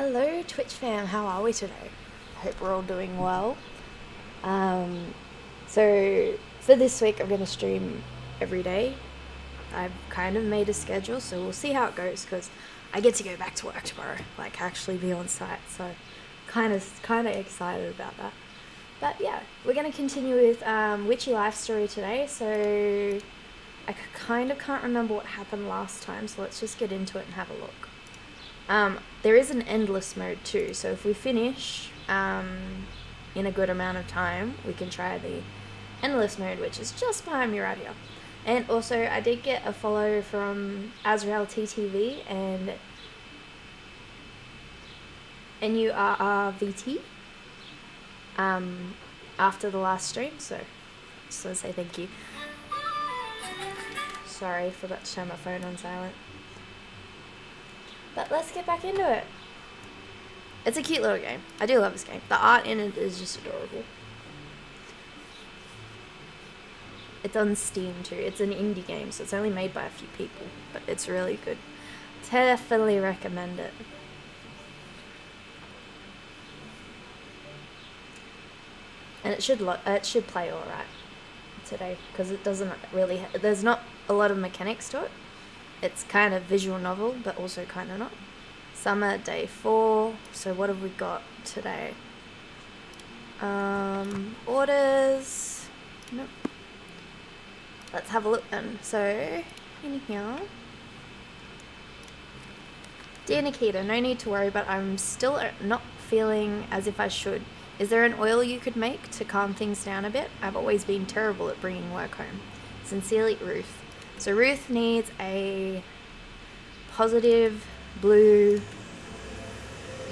Hello Twitch fam, how are we today? I hope we're all doing well. So for this week I'm going to stream every day. I've kind of made a schedule, so we'll see how it goes because I get to go back to work tomorrow, like actually be on site, so kind of excited about that. But yeah, we're going to continue with Witchy life story today, so I kind of can't remember what happened last time, so let's just get into it and have a look. There is an endless mode too, so if we finish in a good amount of time, we can try the endless mode, which is just behind me right here. And also, I did get a follow from Azrael TTV and NURRVT after the last stream, so just want to say thank you. Sorry, forgot to turn my phone on silent. But let's get back into it. It's a cute little game. I do love this game. The art in it is just adorable. It's on Steam too. It's an indie game, so it's only made by a few people, but it's really good. Definitely recommend it. And it should play alright today, because it doesn't really there's not a lot of mechanics to it. It's kind of visual novel, but also kind of not. Summer, day 4. So what have we got today? Orders. Nope. Let's have a look then. So, in here. Dear Nikita, no need to worry, but I'm still not feeling as if I should. Is there an oil you could make to calm things down a bit? I've always been terrible at bringing work home. Sincerely, Ruth. So Ruth needs a positive blue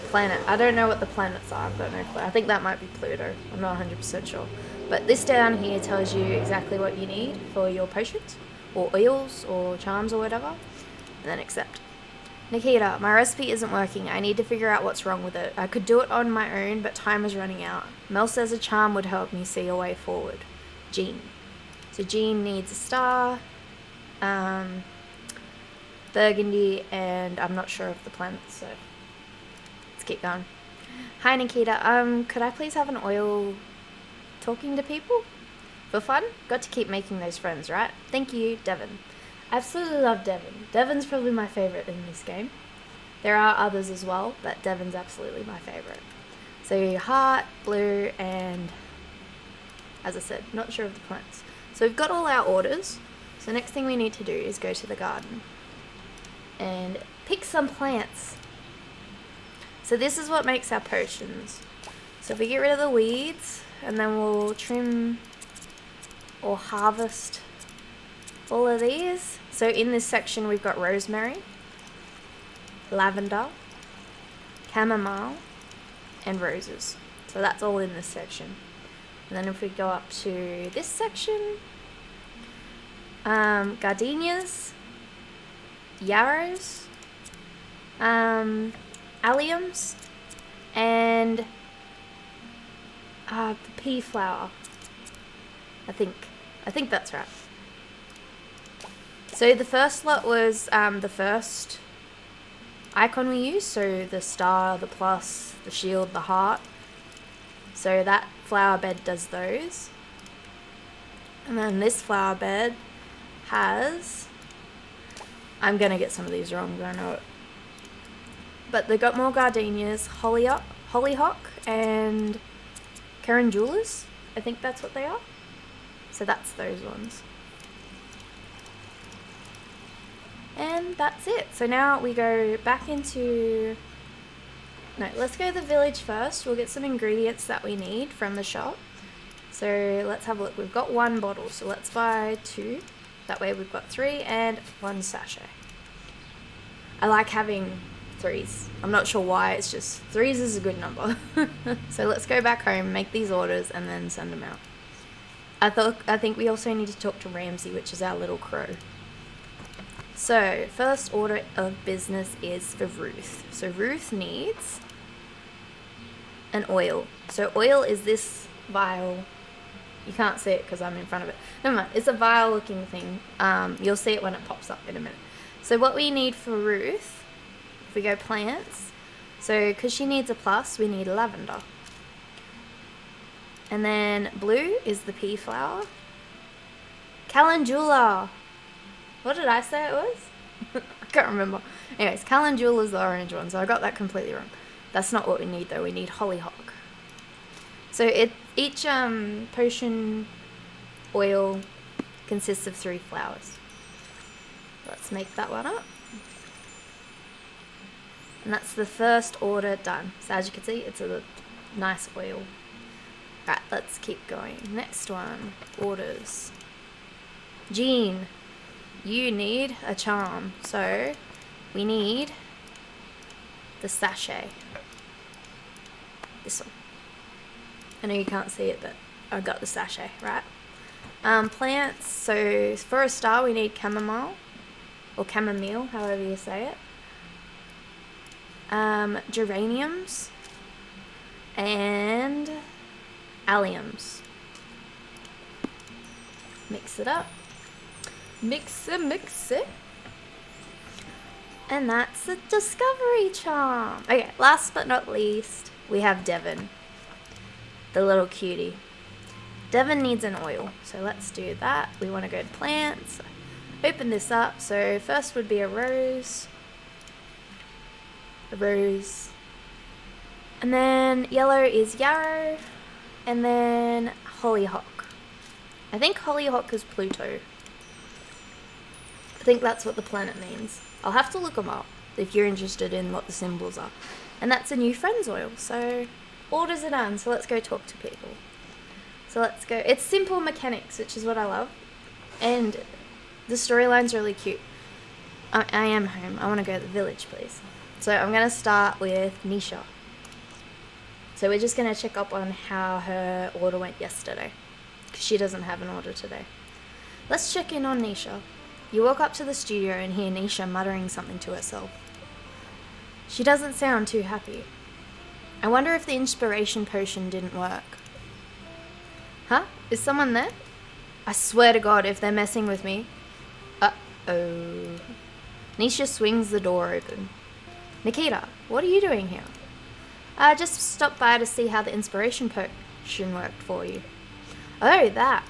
planet. I don't know what the planets are. I've got no clue. I think that might be Pluto. I'm not 100% sure. But this down here tells you exactly what you need for your potions, or oils, or charms, or whatever. And then accept. Nikita, my recipe isn't working. I need to figure out what's wrong with it. I could do it on my own, but time is running out. Mel says a charm would help me see a way forward. Jean. So Jean needs a star, burgundy, and I'm not sure of the planets, so let's keep going. Hi Nikita, could I please have an oil talking to people? For fun? Got to keep making those friends, right? Thank you, Devon. I absolutely love Devon. Devon's probably my favourite in this game. There are others as well, but Devon's absolutely my favourite. So heart, blue, and as I said, not sure of the plants. So we've got all our orders. So next thing we need to do is go to the garden and pick some plants. So this is what makes our potions. So if we get rid of the weeds, and then we'll trim or harvest all of these. So in this section we've got rosemary, lavender, chamomile, and roses. So that's all in this section. And then if we go up to this section, gardenias, yarrows, alliums, and the pea flower. I think that's right. So the first lot was the first icon we used, so the star, the plus, the shield, the heart. So that flower bed does those. And then this flower bed has, I'm going to get some of these wrong, I know it. But they got more gardenias, hollyhock, and carandulas. I think that's what they are. So that's those ones. And that's it. So now we go back into... No, let's go to the village first. We'll get some ingredients that we need from the shop. So let's have a look. We've got 1 bottle, so let's buy 2. That way we've got 3 and 1 sachet. I like having 3s. I'm not sure why, it's just 3s is a good number. So let's go back home, make these orders, and then send them out. I think we also need to talk to Ramsey, which is our little crow. So first order of business is for Ruth. So Ruth needs an oil. So oil is this vial. You can't see it because I'm in front of it. Never mind, it's a vial looking thing. You'll see it when it pops up in a minute. So what we need for Ruth, if we go plants, So, because she needs a plus, we need lavender. And then blue is the pea flower. Calendula. What did I say it was? I can't remember. Anyways, calendula is the orange one, so I got that completely wrong. That's not what we need though. We need hollyhock. So each potion oil consists of 3 flowers. Let's make that one up. And that's the first order done. So as you can see, it's a nice oil. Right, let's keep going. Next one, orders. Jean, you need a charm. So we need the sachet. This one. I know you can't see it, but I got the sachet, right? Plants, so for a star we need chamomile, or chamomile, however you say it. Geraniums, and alliums. Mix it up. Mix it. And that's a discovery charm. Okay, last but not least, we have Devon, the little cutie. Devon needs an oil, so let's do that. We want to go to plants. Open this up. So first would be a rose. And then yellow is yarrow. And then hollyhock. I think hollyhock is Pluto. I think that's what the planet means. I'll have to look them up if you're interested in what the symbols are. And that's a new friends oil, so orders are done. So let's go talk to people. So let's go. It's simple mechanics, which is what I love. And the storyline's really cute. I am home. I want to go to the village, please. So I'm going to start with Nisha. So we're just going to check up on how her order went yesterday, because she doesn't have an order today. Let's check in on Nisha. You walk up to the studio and hear Nisha muttering something to herself. She doesn't sound too happy. I wonder if the inspiration potion didn't work. Huh? Is someone there? I swear to God, if they're messing with me. Uh-oh. Nisha swings the door open. Nikita, what are you doing here? I just stopped by to see how the inspiration potion worked for you. Oh, that.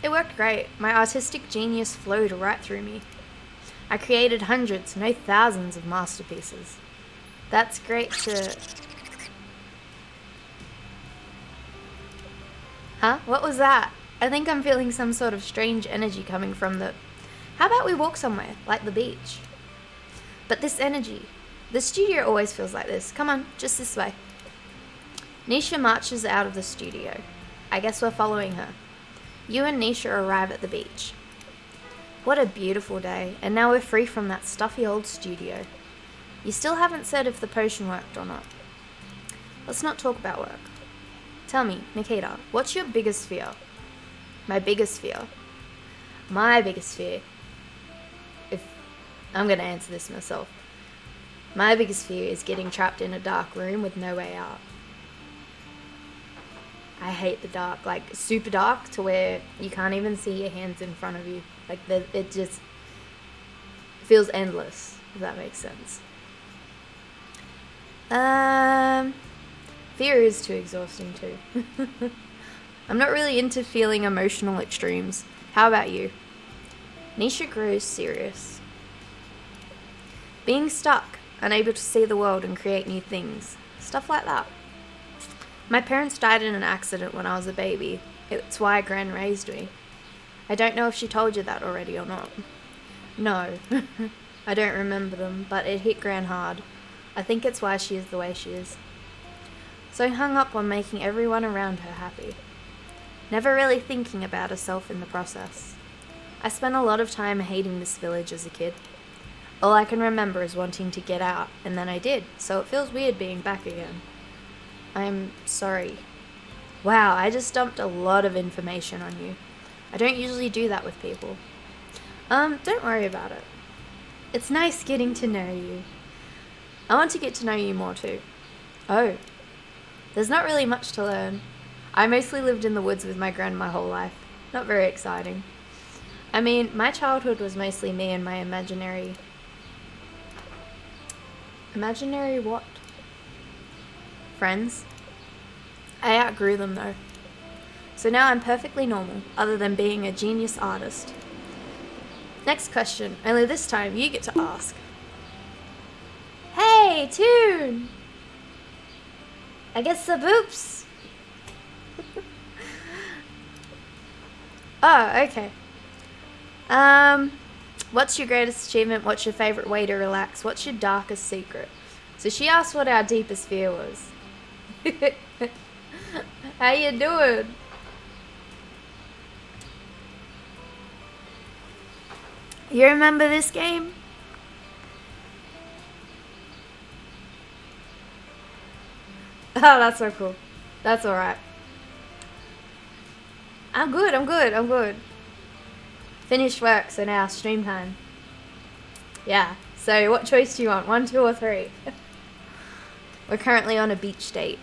It worked great. My artistic genius flowed right through me. I created hundreds, no thousands of masterpieces. That's great to... Huh? What was that? I think I'm feeling some sort of strange energy coming from the... How about we walk somewhere, like the beach? But this energy... The studio always feels like this. Come on, just this way. Nisha marches out of the studio. I guess we're following her. You and Nisha arrive at the beach. What a beautiful day, and now we're free from that stuffy old studio. You still haven't said if the potion worked or not. Let's not talk about work. Tell me, Nikita, what's your biggest fear? My biggest fear? My biggest fear... I'm going to answer this myself. My biggest fear is getting trapped in a dark room with no way out. I hate the dark, like super dark to where you can't even see your hands in front of you. Like it just feels endless, if that makes sense. Fear is too exhausting too. I'm not really into feeling emotional extremes. How about you? Nisha grows serious. Being stuck, unable to see the world and create new things. Stuff like that. My parents died in an accident when I was a baby. It's why Gran raised me. I don't know if she told you that already or not. No. I don't remember them, but it hit Gran hard. I think it's why she is the way she is. So hung up on making everyone around her happy. Never really thinking about herself in the process. I spent a lot of time hating this village as a kid. All I can remember is wanting to get out, and then I did, so it feels weird being back again. I'm sorry. Wow, I just dumped a lot of information on you. I don't usually do that with people. Don't worry about it. It's nice getting to know you. I want to get to know you more too. Oh. There's not really much to learn. I mostly lived in the woods with my gran my whole life. Not very exciting. I mean, my childhood was mostly me and my imaginary... Imaginary what? Friends. I outgrew them though. So now I'm perfectly normal, other than being a genius artist. Next question, only this time you get to ask. Hey, Toon! I guess the boops. Oh, okay. What's your greatest achievement? What's your favorite way to relax? What's your darkest secret? So she asked what our deepest fear was. How you doing? You remember this game? Oh, that's so cool. That's alright. I'm good. Finished work, so now stream time. Yeah, so what choice do you want? 1, 2, or 3? We're currently on a beach date.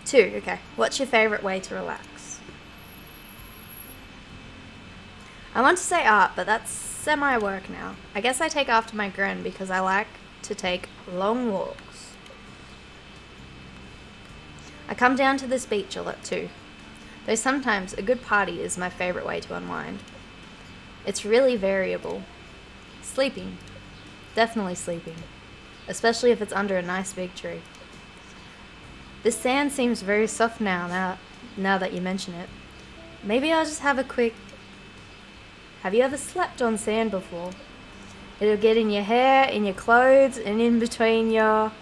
Two, okay. What's your favorite way to relax? I want to say art, but that's semi-work now. I guess I take after my grin because I like to take long walks. I come down to this beach a lot too. Though sometimes a good party is my favorite way to unwind. It's really variable. Sleeping. Definitely sleeping. Especially if it's under a nice big tree. The sand seems very soft now that you mention it. Maybe I'll just have a quick... Have you ever slept on sand before? It'll get in your hair, in your clothes, and in between your...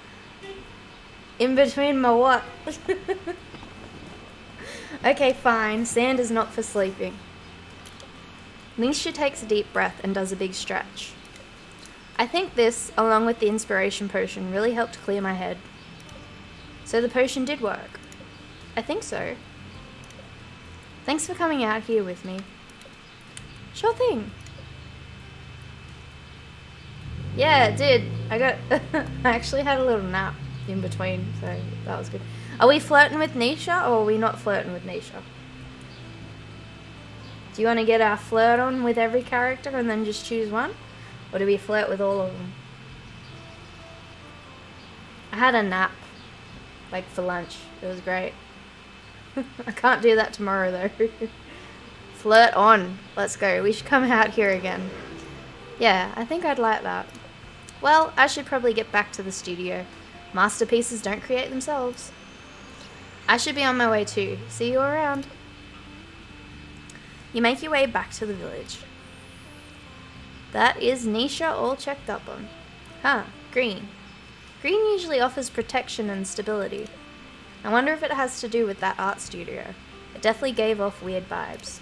In between my what? Okay, fine. Sand is not for sleeping. Nisha takes a deep breath and does a big stretch. I think this, along with the inspiration potion, really helped clear my head. So the potion did work. I think so. Thanks for coming out here with me. Sure thing. Yeah, it did. I actually had a little nap in between, so that was good. Are we flirting with Nisha, or are we not flirting with Nisha? Do you want to get our flirt on with every character and then just choose one? Or do we flirt with all of them? I had a nap. Like for lunch. It was great. I can't do that tomorrow though. Flirt on. Let's go. We should come out here again. Yeah, I think I'd like that. Well, I should probably get back to the studio. Masterpieces don't create themselves. I should be on my way too. See you around. You make your way back to the village. That is Nisha all checked up on. Huh, green. Green usually offers protection and stability. I wonder if it has to do with that art studio. It definitely gave off weird vibes.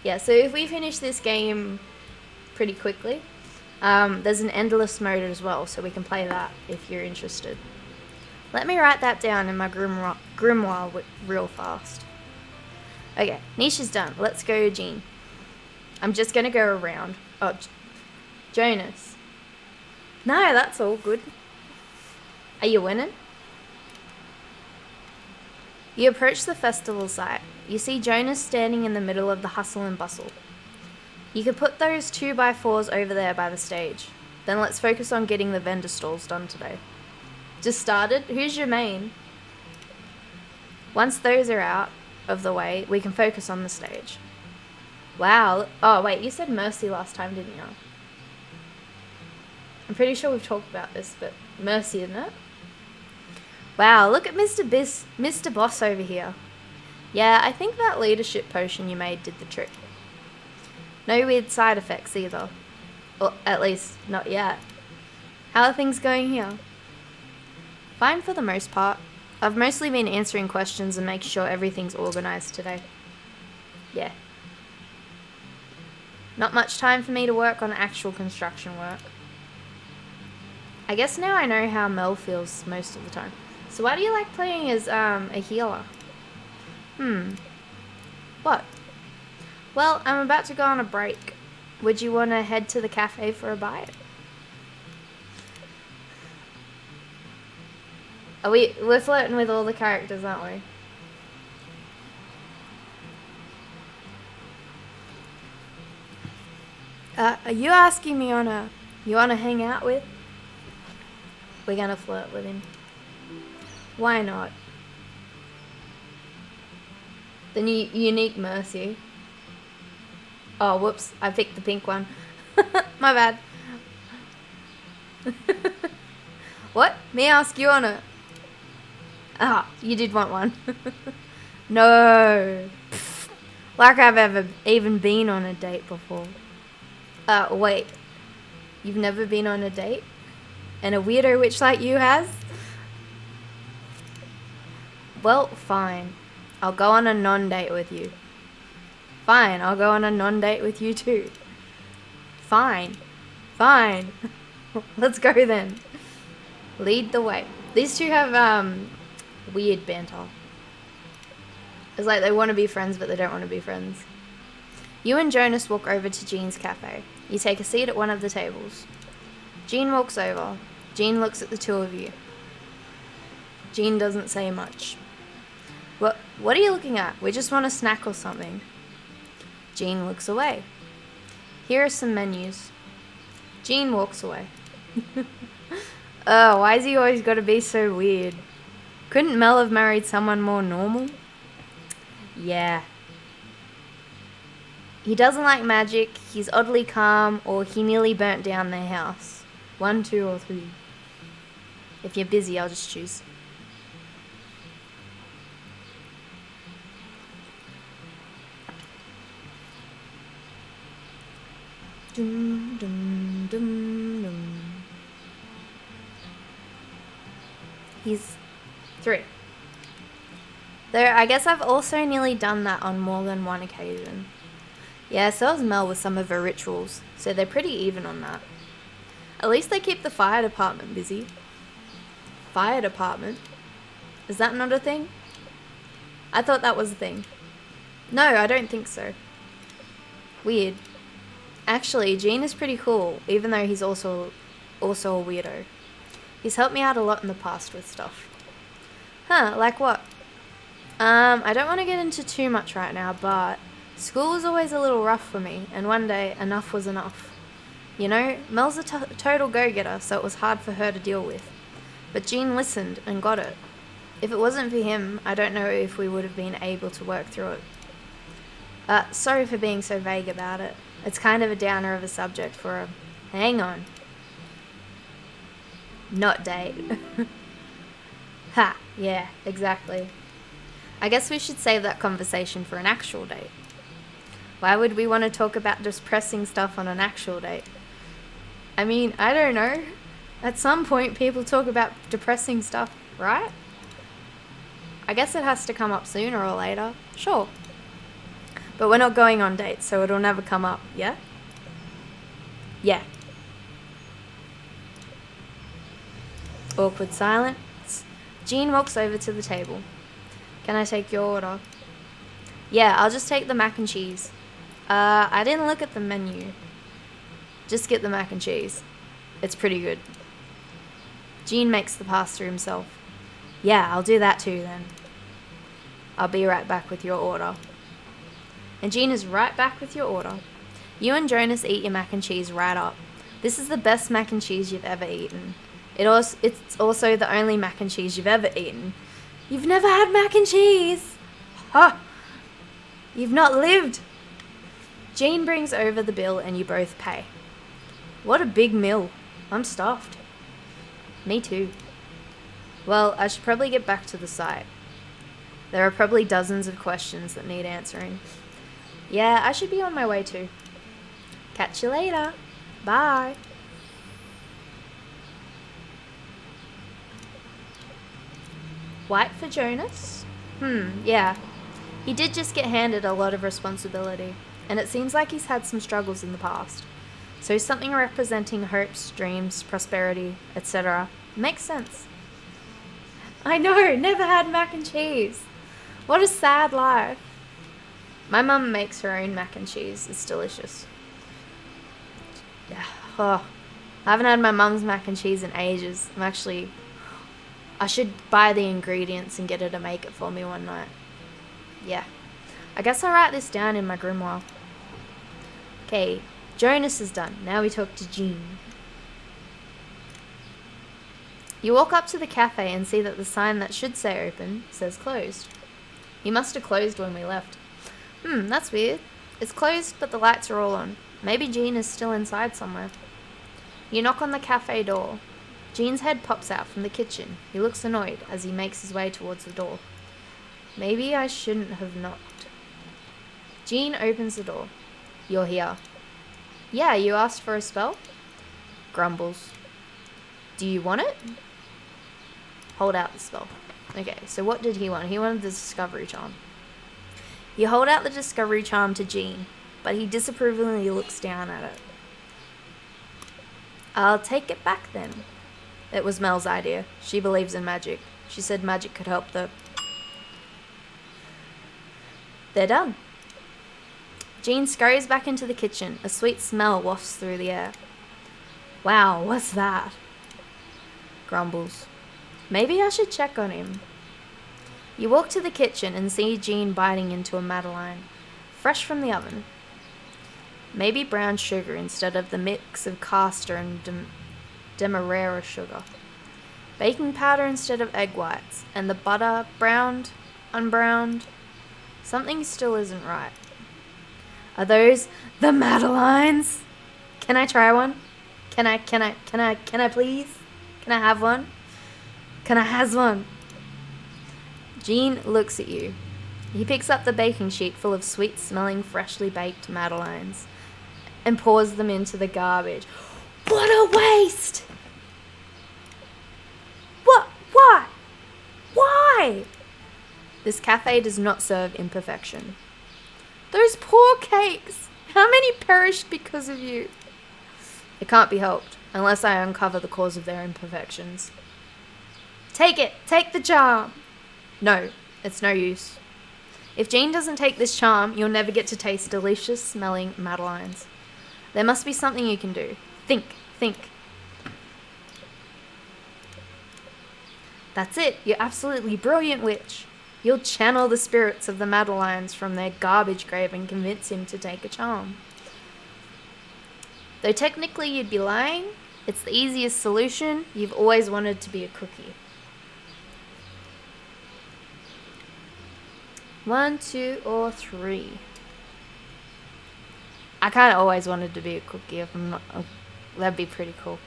Yeah, so if we finish this game pretty quickly, there's an endless mode as well, so we can play that if you're interested. Let me write that down in my grimoire real fast. Okay, Nisha's done. Let's go, Jean. I'm just going to go around. Oh, Jonas. No, that's all good. Are you winning? You approach the festival site. You see Jonas standing in the middle of the hustle and bustle. You could put those 2x4s over there by the stage. Then let's focus on getting the vendor stalls done today. Just started? Who's your main? Once those are out of the way, we can focus on the stage. Wow. Oh, wait, you said Mercy last time, didn't you? I'm pretty sure we've talked about this, but Mercy, isn't it? Wow, look at Mr. Boss over here. Yeah, I think that leadership potion you made did the trick. No weird side effects either. Or at least, not yet. How are things going here? Fine for the most part. I've mostly been answering questions and making sure everything's organized today. Yeah. Not much time for me to work on actual construction work. I guess now I know how Mel feels most of the time. So why do you like playing as a healer? What? Well, I'm about to go on a break. Would you want to head to the cafe for a bite? We're flirting with all the characters, aren't we? Are you asking me you wanna hang out with? We're gonna flirt with him. Why not? The new unique Mercy. Oh, whoops. I picked the pink one. My bad. What? Me ask you on a... Ah, you did want one. No. Like I've ever even been on a date before. Wait. You've never been on a date? And a weirdo witch like you has? Well, fine. I'll go on a non-date with you. Fine, I'll go on a non-date with you too. Fine. Fine. Let's go then. Lead the way. These two have, weird banter. It's like they want to be friends, but they don't want to be friends. You and Jonas walk over to Jean's cafe. You take a seat at one of the tables. Jean walks over. Jean looks at the two of you. Jean doesn't say much. What are you looking at? We just want a snack or something. Jean looks away. Here are some menus. Jean walks away. Oh, why's he always got to be so weird? Couldn't Mel have married someone more normal? Yeah. He doesn't like magic, he's oddly calm, or he nearly burnt down their house. 1, 2, or 3. If you're busy, I'll just choose. Dum, dum, dum, dum. He's 3. Though I guess I've also nearly done that on more than one occasion. Yeah, so has Mel with some of her rituals, so they're pretty even on that. At least they keep the fire department busy. Fire department? Is that not a thing? I thought that was a thing. No, I don't think so. Weird. Actually, Gene is pretty cool, even though he's also a weirdo. He's helped me out a lot in the past with stuff. Huh, like what? I don't want to get into too much right now, but school was always a little rough for me, and one day, enough was enough. You know, Mel's a total go-getter, so it was hard for her to deal with. But Jean listened and got it. If it wasn't for him, I don't know if we would have been able to work through it. Sorry for being so vague about it. It's kind of a downer of a subject for a... Hang on. Not date. Ha, yeah, exactly. I guess we should save that conversation for an actual date. Why would we want to talk about depressing stuff on an actual date? I mean, I don't know. At some point, people talk about depressing stuff, right? I guess it has to come up sooner or later. Sure. But we're not going on dates, so it'll never come up, yeah? Yeah. Awkward silence. Jean walks over to the table. Can I take your order? Yeah, I'll just take the mac and cheese. I didn't look at the menu. Just get the mac and cheese. It's pretty good. Jean makes the pasta himself. Yeah, I'll do that too then. I'll be right back with your order. And Jean is right back with your order. You and Jonas eat your mac and cheese right up. This is the best mac and cheese you've ever eaten. It's also the only mac and cheese you've ever eaten. You've never had mac and cheese! Ha! You've not lived! Jean brings over the bill and you both pay. What a big meal. I'm stuffed. Me too. Well, I should probably get back to the site. There are probably dozens of questions that need answering. Yeah, I should be on my way too. Catch you later. Bye. White for Jonas? Yeah. He did just get handed a lot of responsibility, and it seems like he's had some struggles in the past. So something representing hopes, dreams, prosperity, etc. Makes sense. I know, never had mac and cheese. What a sad life. My mum makes her own mac and cheese. It's delicious. Yeah. Oh, I haven't had my mum's mac and cheese in ages. I should buy the ingredients and get her to make it for me one night. Yeah. I guess I'll write this down in my grimoire. Okay, Jonas is done. Now we talk to Jean. You walk up to the cafe and see that the sign that should say open says closed. You must have closed when we left. That's weird. It's closed, but the lights are all on. Maybe Jean is still inside somewhere. You knock on the cafe door. Jean's head pops out from the kitchen. He looks annoyed as he makes his way towards the door. Maybe I shouldn't have knocked. Jean opens the door. You're here. Yeah, you asked for a spell? Grumbles. Do you want it? Hold out the spell. Okay, so what did he want? He wanted the discovery charm. You hold out the discovery charm to Jean, but he disapprovingly looks down at it. I'll take it back then. It was Mel's idea. She believes in magic. She said magic could help the... They're done. Jean scurries back into the kitchen. A sweet smell wafts through the air. Wow, what's that? Grumbles. Maybe I should check on him. You walk to the kitchen and see Jean biting into a Madeleine, fresh from the oven. Maybe brown sugar instead of the mix of castor and demerara sugar. Baking powder instead of egg whites, and the butter browned, unbrowned. Something still isn't right. Are those the Madeleines? Can I try one? Can I please? Can I have one? Can I has one? Jean looks at you. He picks up the baking sheet full of sweet-smelling, freshly baked Madeleines and pours them into the garbage. What a waste! What? Why? Why? This cafe does not serve imperfection. Those poor cakes! How many perished because of you? It can't be helped, unless I uncover the cause of their imperfections. Take it! Take the charm! No, it's no use. If Jean doesn't take this charm, you'll never get to taste delicious smelling Madeleines. There must be something you can do. Think. That's it. You're absolutely brilliant, witch. You'll channel the spirits of the Madeleines from their garbage grave and convince him to take a charm. Though technically you'd be lying, it's the easiest solution. You've always wanted to be a cookie. 1, 2, or 3. I kind of always wanted to be a cookie. If I'm not, that'd be pretty cool.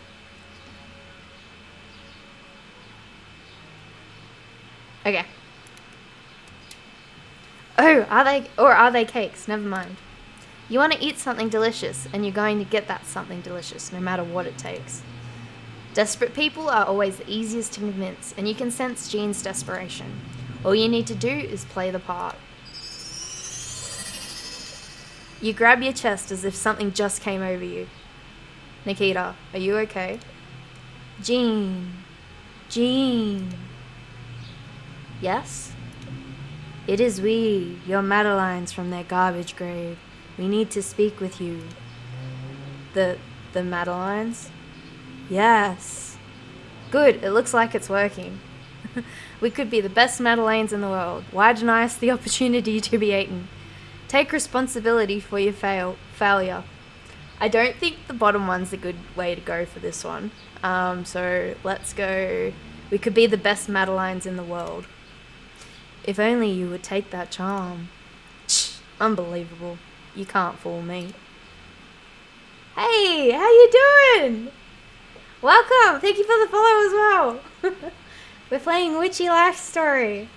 Okay. Oh, are they cakes? Never mind. You want to eat something delicious, and you're going to get that something delicious, no matter what it takes. Desperate people are always the easiest to convince, and you can sense Jean's desperation. All you need to do is play the part. You grab your chest as if something just came over you. Nikita, are you okay? Jean. Yes? It is we, your Madeleines from their garbage grave. We need to speak with you. The Madeleines? Yes. Good, it looks like it's working. We could be the best Madeleines in the world. Why deny us the opportunity to be eaten? Take responsibility for your failure. I don't think the bottom one's a good way to go for this one. So let's go. We could be the best Madeleines in the world. If only you would take that charm. Unbelievable. You can't fool me. Hey, how you doing? Welcome. Thank you for the follow as well. We're playing Witchy Life Story.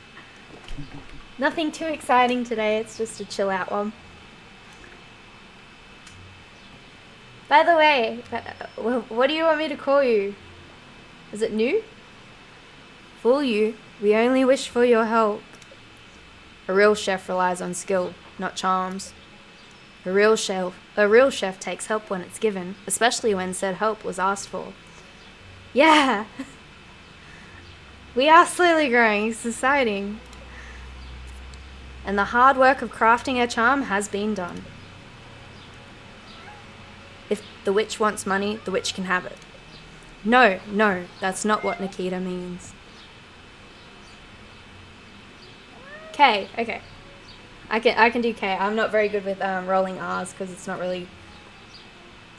Nothing too exciting today. It's just a chill out one. By the way, what do you want me to call you? Is it new? Fool you. We only wish for your help. A real chef relies on skill, not charms. A real chef takes help when it's given, especially when said help was asked for. Yeah! We are slowly growing, it's exciting. And the hard work of crafting a charm has been done. If the witch wants money, the witch can have it. No, that's not what Nikita means. K. Okay. I can do K. I'm not very good with rolling R's because it's not really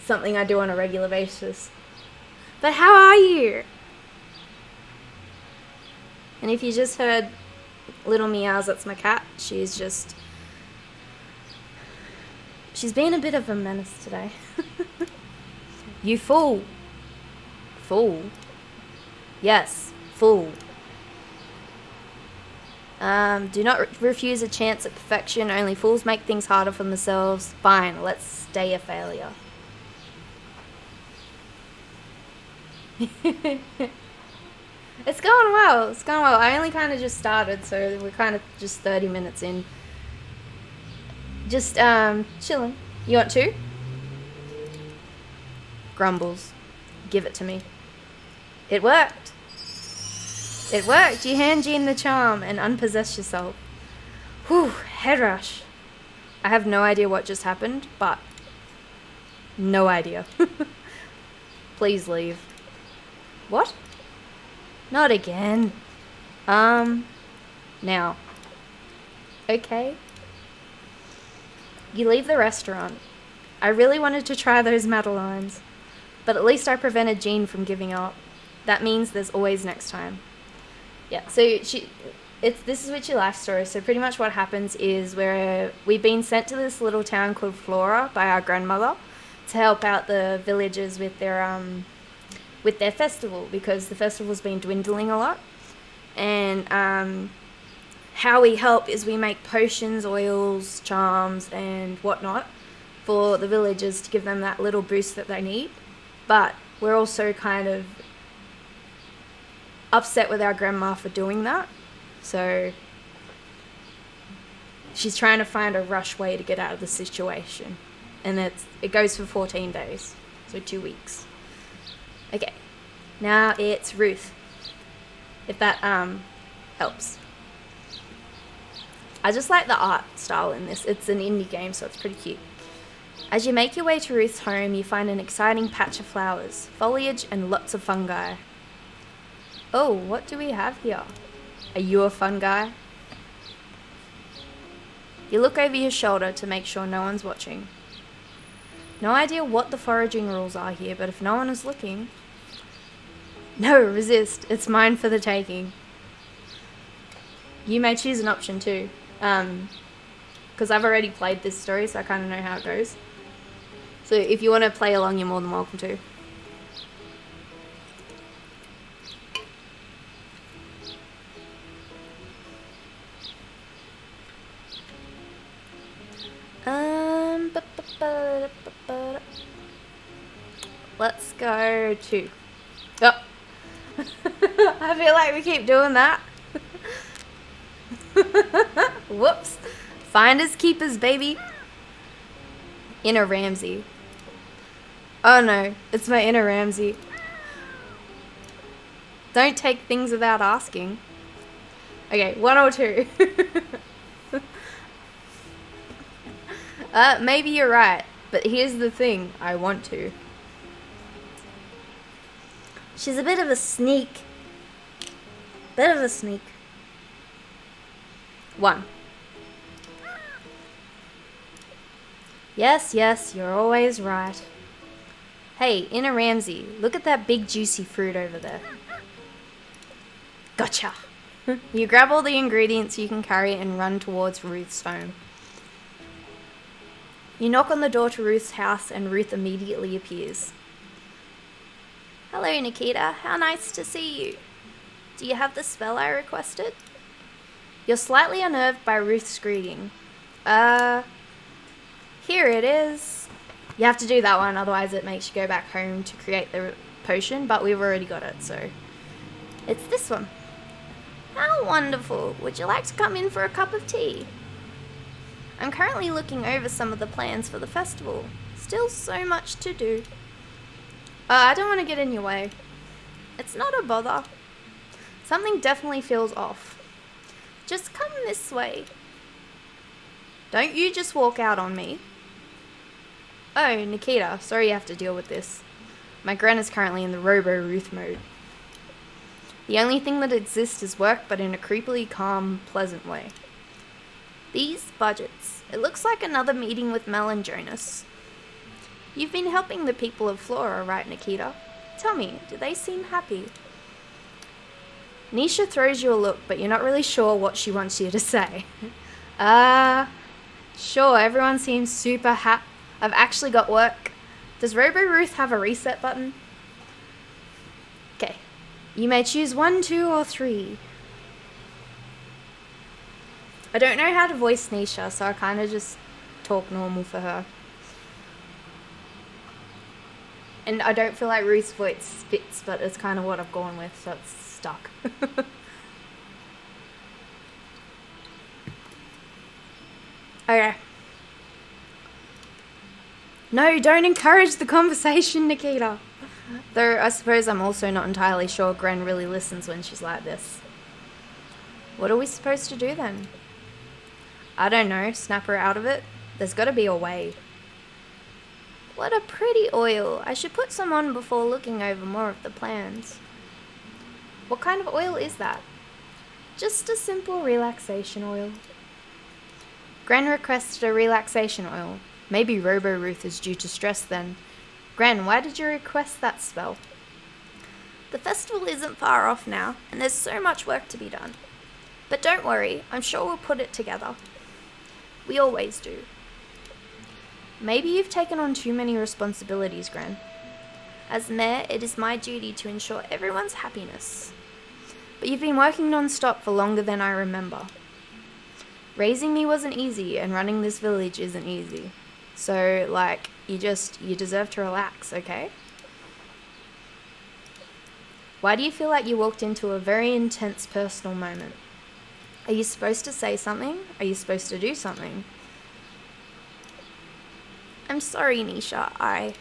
something I do on a regular basis. But how are you? And if you just heard little meows, that's my cat. She's been a bit of a menace today. You fool. Fool. Yes, fool. Do not refuse a chance at perfection. Only fools make things harder for themselves. Fine, let's stay a failure. It's going well. It's going well. I only kind of just started, so we're kind of just 30 minutes in. Just chilling. You want two? Grumbles. Give it to me. It worked. It worked. You hand Jean the charm and unpossess yourself. Whew, head rush. I have no idea what just happened, but no idea. Please leave. What? Not again. Now. Okay. You leave the restaurant. I really wanted to try those madeleines, but at least I prevented Jean from giving up. That means there's always next time. Yeah, so this is Witchy life story. So pretty much what happens is we've been sent to this little town called Flora by our grandmother to help out the villagers with their festival, because the festival's been dwindling a lot. And how we help is we make potions, oils, charms, and whatnot for the villagers to give them that little boost that they need. But we're also kind of upset with our grandma for doing that. So she's trying to find a rush way to get out of the situation. And it goes for 14 days. So 2 weeks. Okay. Now it's Ruth. If that helps. I just like the art style in this. It's an indie game, so it's pretty cute. As you make your way to Ruth's home, you find an exciting patch of flowers, foliage, and lots of fungi. Oh, what do we have here? Are you a fun guy? You look over your shoulder to make sure no one's watching. No idea what the foraging rules are here, but if no one is looking... No, resist. It's mine for the taking. You may choose an option too. Because I've already played this story, so I kind of know how it goes. So if you want to play along, you're more than welcome to. Let's go to... Oh. I feel like we keep doing that. Whoops. Finders keepers, baby. Inner Ramsey. Oh no, it's my inner Ramsey. Don't take things without asking. Okay, 1 or 2. Maybe you're right, but here's the thing, I want to. She's a bit of a sneak. Bit of a sneak. 1. Yes, yes, you're always right. Hey, Inner Ramsey, look at that big juicy fruit over there. Gotcha. You grab all the ingredients you can carry and run towards Ruth's home. You knock on the door to Ruth's house and Ruth immediately appears. Hello, Nikita. How nice to see you. Do you have the spell I requested? You're slightly unnerved by Ruth's greeting. Here it is. You have to do that one, otherwise it makes you go back home to create the potion, but we've already got it, so... It's this one. How wonderful. Would you like to come in for a cup of tea? I'm currently looking over some of the plans for the festival. Still so much to do. I don't want to get in your way. It's not a bother. Something definitely feels off. Just come this way. Don't you just walk out on me. Oh, Nikita, sorry you have to deal with this. My gran is currently in the Robo-Ruth mode. The only thing that exists is work, but in a creepily calm, pleasant way. These budgets. It looks like another meeting with Mel and Jonas. You've been helping the people of Flora, right, Nikita? Tell me, do they seem happy? Nisha throws you a look, but you're not really sure what she wants you to say. Sure, everyone seems super I've actually got work. Does Robo Ruth have a reset button? Okay. You may choose 1, 2, or 3. I don't know how to voice Nisha, so I kind of just talk normal for her. And I don't feel like Ruth's voice fits, but it's kind of what I've gone with, so it's stuck. Okay. No, don't encourage the conversation, Nikita. Though I suppose I'm also not entirely sure Gren really listens when she's like this. What are we supposed to do then? I don't know, snap her out of it? There's gotta be a way. What a pretty oil. I should put some on before looking over more of the plans. What kind of oil is that? Just a simple relaxation oil. Gren requested a relaxation oil. Maybe Robo-Ruth is due to stress then. Gren, why did you request that spell? The festival isn't far off now, and there's so much work to be done. But don't worry, I'm sure we'll put it together. We always do. Maybe you've taken on too many responsibilities, Gren. As mayor, it is my duty to ensure everyone's happiness. But you've been working non-stop for longer than I remember. Raising me wasn't easy, and running this village isn't easy. So, like, you deserve to relax, okay? Why do you feel like you walked into a very intense personal moment? Are you supposed to say something? Are you supposed to do something? I'm sorry, Nisha,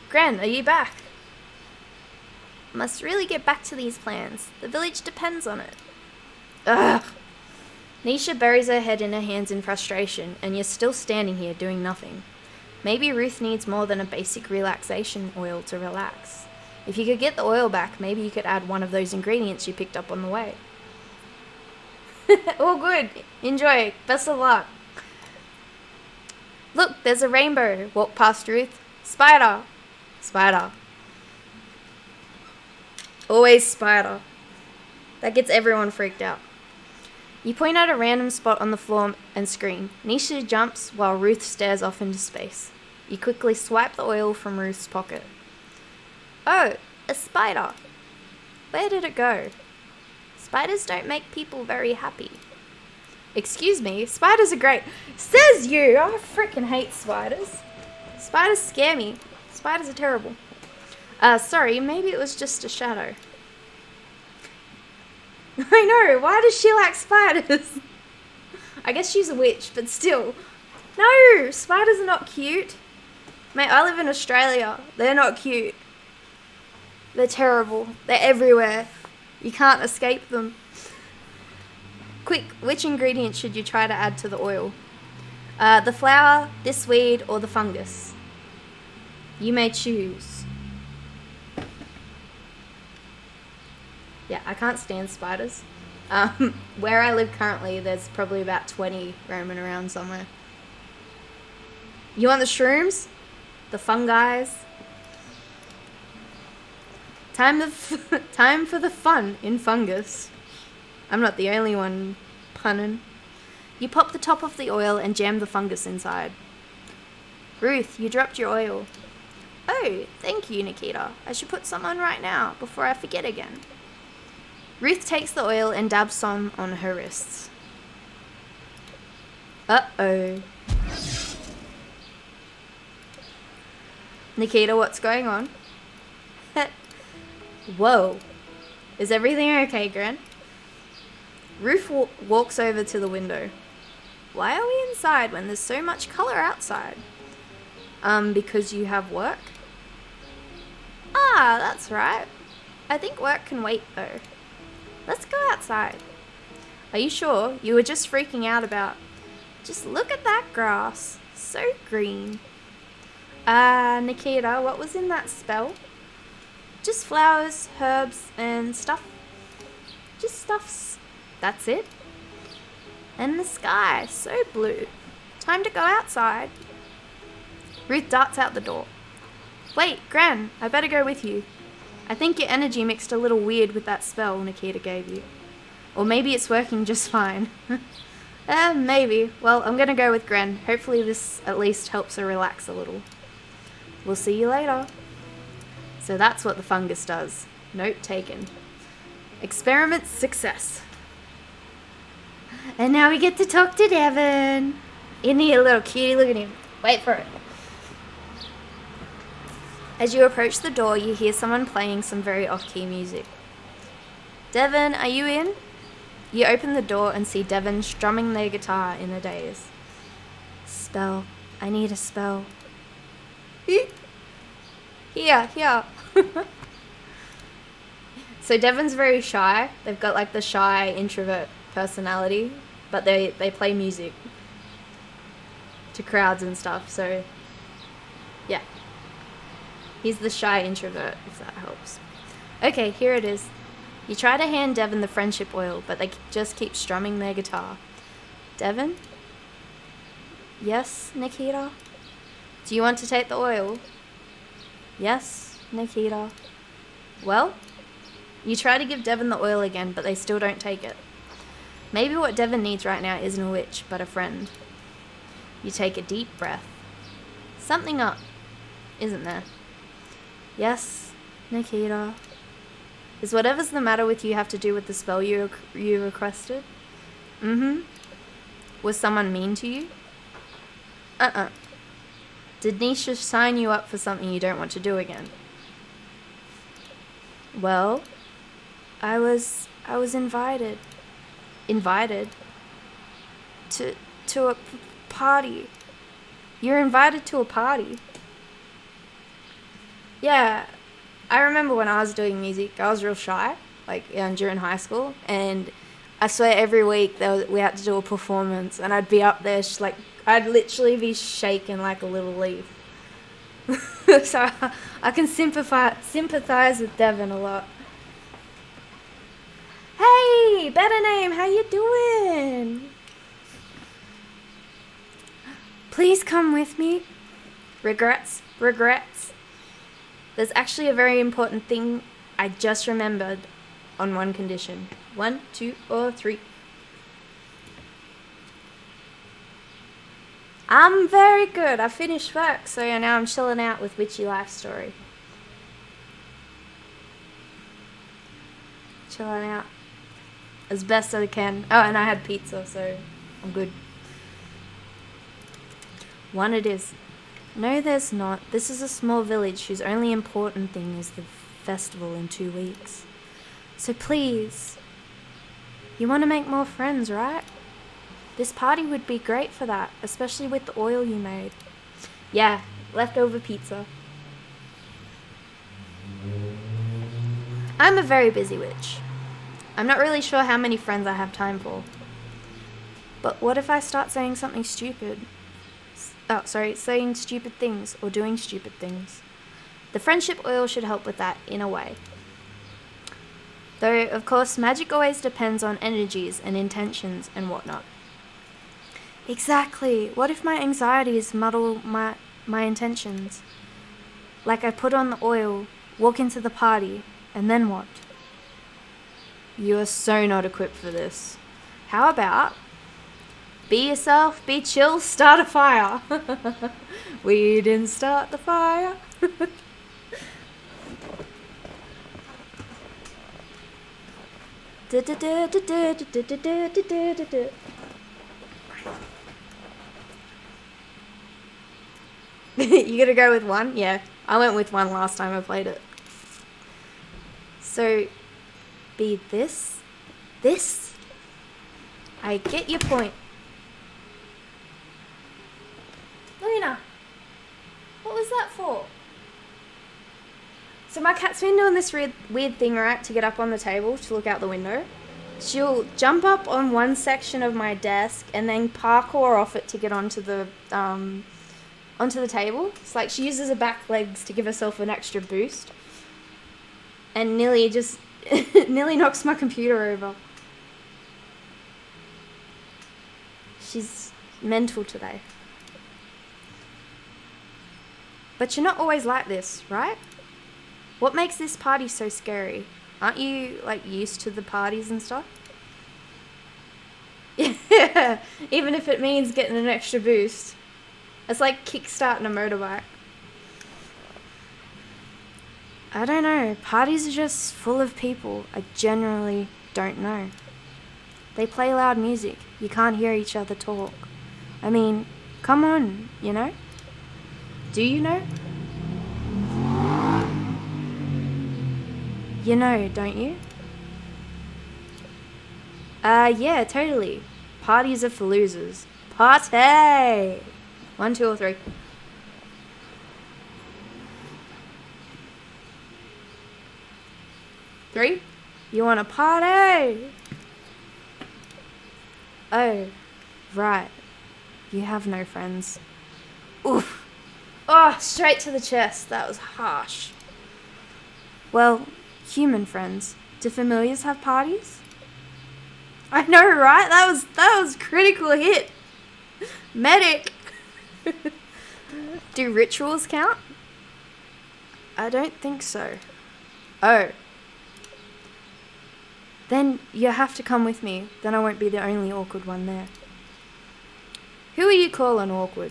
Gren, are you back? Must really get back to these plans. The village depends on it. Ugh! Nisha buries her head in her hands in frustration, and you're still standing here doing nothing. Maybe Ruth needs more than a basic relaxation oil to relax. If you could get the oil back, maybe you could add one of those ingredients you picked up on the way. All good. Enjoy. Best of luck. Look, there's a rainbow. Walk past Ruth. Spider. Spider. Always spider. That gets everyone freaked out. You point at a random spot on the floor and scream. Nisha jumps while Ruth stares off into space. You quickly swipe the oil from Ruth's pocket. Oh, a spider. Where did it go? Spiders don't make people very happy. Excuse me, spiders are great. Says you! I freaking hate spiders. Spiders scare me. Spiders are terrible. Sorry, maybe it was just a shadow. I know, why does she like spiders? I guess she's a witch, but still. No, spiders are not cute. Mate, I live in Australia. They're not cute. They're terrible. They're everywhere. You can't escape them. Quick, which ingredient should you try to add to the oil? The flower, this weed, or the fungus? You may choose. Yeah, I can't stand spiders. Where I live currently, there's probably about 20 roaming around somewhere. You want the shrooms? The fungi? Time for the fun in fungus. I'm not the only one punning. You pop the top of the oil and jam the fungus inside. Ruth, you dropped your oil. Oh, thank you, Nikita. I should put some on right now, before I forget again. Ruth takes the oil and dabs some on her wrists. Uh-oh. Nikita, what's going on? Whoa. Is everything okay, Gren? Ruth walks over to the window. Why are we inside when there's so much color outside? Because you have work? Ah, that's right. I think work can wait though. Let's go outside. Are you sure? You were just freaking out about... Just look at that grass. So green. Nikita, what was in that spell? Just flowers, herbs, and stuff. Just stuffs. That's it? And the sky, so blue. Time to go outside. Ruth darts out the door. Wait, Gran, I better go with you. I think your energy mixed a little weird with that spell Nikita gave you. Or maybe it's working just fine. Maybe. Well, I'm gonna go with Gran. Hopefully this at least helps her relax a little. We'll see you later. So that's what the fungus does. Note taken. Experiment success. And now we get to talk to Devin. Isn't he a little cutie? Look at him. Wait for it. As you approach the door, you hear someone playing some very off-key music. Devin, are you in? You open the door and see Devin strumming their guitar in a daze. Spell. I need a spell. Here. So Devon's very shy. They've got like the shy introvert personality, but they play music to crowds and stuff, so yeah. He's the shy introvert, if that helps. Okay, here it is. You try to hand Devon the friendship oil, but they just keep strumming their guitar. Devon? Yes, Nikita? Do you want to take the oil? Yes, Nikita. Well, you try to give Devon the oil again, but they still don't take it. Maybe what Devon needs right now isn't a witch, but a friend. You take a deep breath. Something up, isn't there? Yes, Nikita. Is whatever's the matter with you have to do with the spell you requested? Mm-hmm. Was someone mean to you? Did Nisha sign you up for something you don't want to do again? Well, I was invited. Invited? To a party. You're invited to a party? Yeah, I remember when I was doing music, I was real shy, like during high school, and I swear every week we had to do a performance, and I'd be up there, I'd literally be shaking like a little leaf. So I can sympathize with Devon a lot. Hey, better name, how you doing? Please come with me. Regrets. There's actually a very important thing I just remembered on one condition. 1, 2, or 3. I'm very good. I finished work, so now I'm chilling out with Witchy Life Story. Chilling out as best as I can. Oh, and I had pizza, so I'm good. 1 it is. No, there's not. This is a small village whose only important thing is the festival in 2 weeks. So please, you want to make more friends, right? This party would be great for that, especially with the oil you made. Yeah, leftover pizza. I'm a very busy witch. I'm not really sure how many friends I have time for. But what if I start saying something stupid? Saying stupid things or doing stupid things. The friendship oil should help with that in a way. Though, of course, magic always depends on energies and intentions and whatnot. Exactly. What if my anxieties muddle my intentions? Like I put on the oil, walk into the party, and then what? You are so not equipped for this. How about be yourself, be chill, start a fire. We didn't start the fire. You gonna go with 1? Yeah, I went with 1 last time I played it. So, be this. I get your point. Luna, what was that for? So my cat's been doing this weird thing, right, to get up on the table to look out the window. She'll jump up on one section of my desk and then parkour off it to get onto the table. It's like she uses her back legs to give herself an extra boost. And nearly knocks my computer over. She's mental today. But you're not always like this, right? What makes this party so scary? Aren't you, like, used to the parties and stuff? Yeah, even if it means getting an extra boost. It's like kickstarting a motorbike. I don't know. Parties are just full of people I generally don't know. They play loud music. You can't hear each other talk. I mean, come on, you know? Do you know? You know, don't you? Yeah, totally. Parties are for losers. Party! 1, 2, or 3. Three? You want a party? Oh, right. You have no friends. Oof. Oh, straight to the chest. That was harsh. Well, human friends. Do familiars have parties? I know, right? That was critical hit. Medic. Do rituals count? I don't think so. Oh. Then you have to come with me. Then I won't be the only awkward one there. Who are you calling awkward?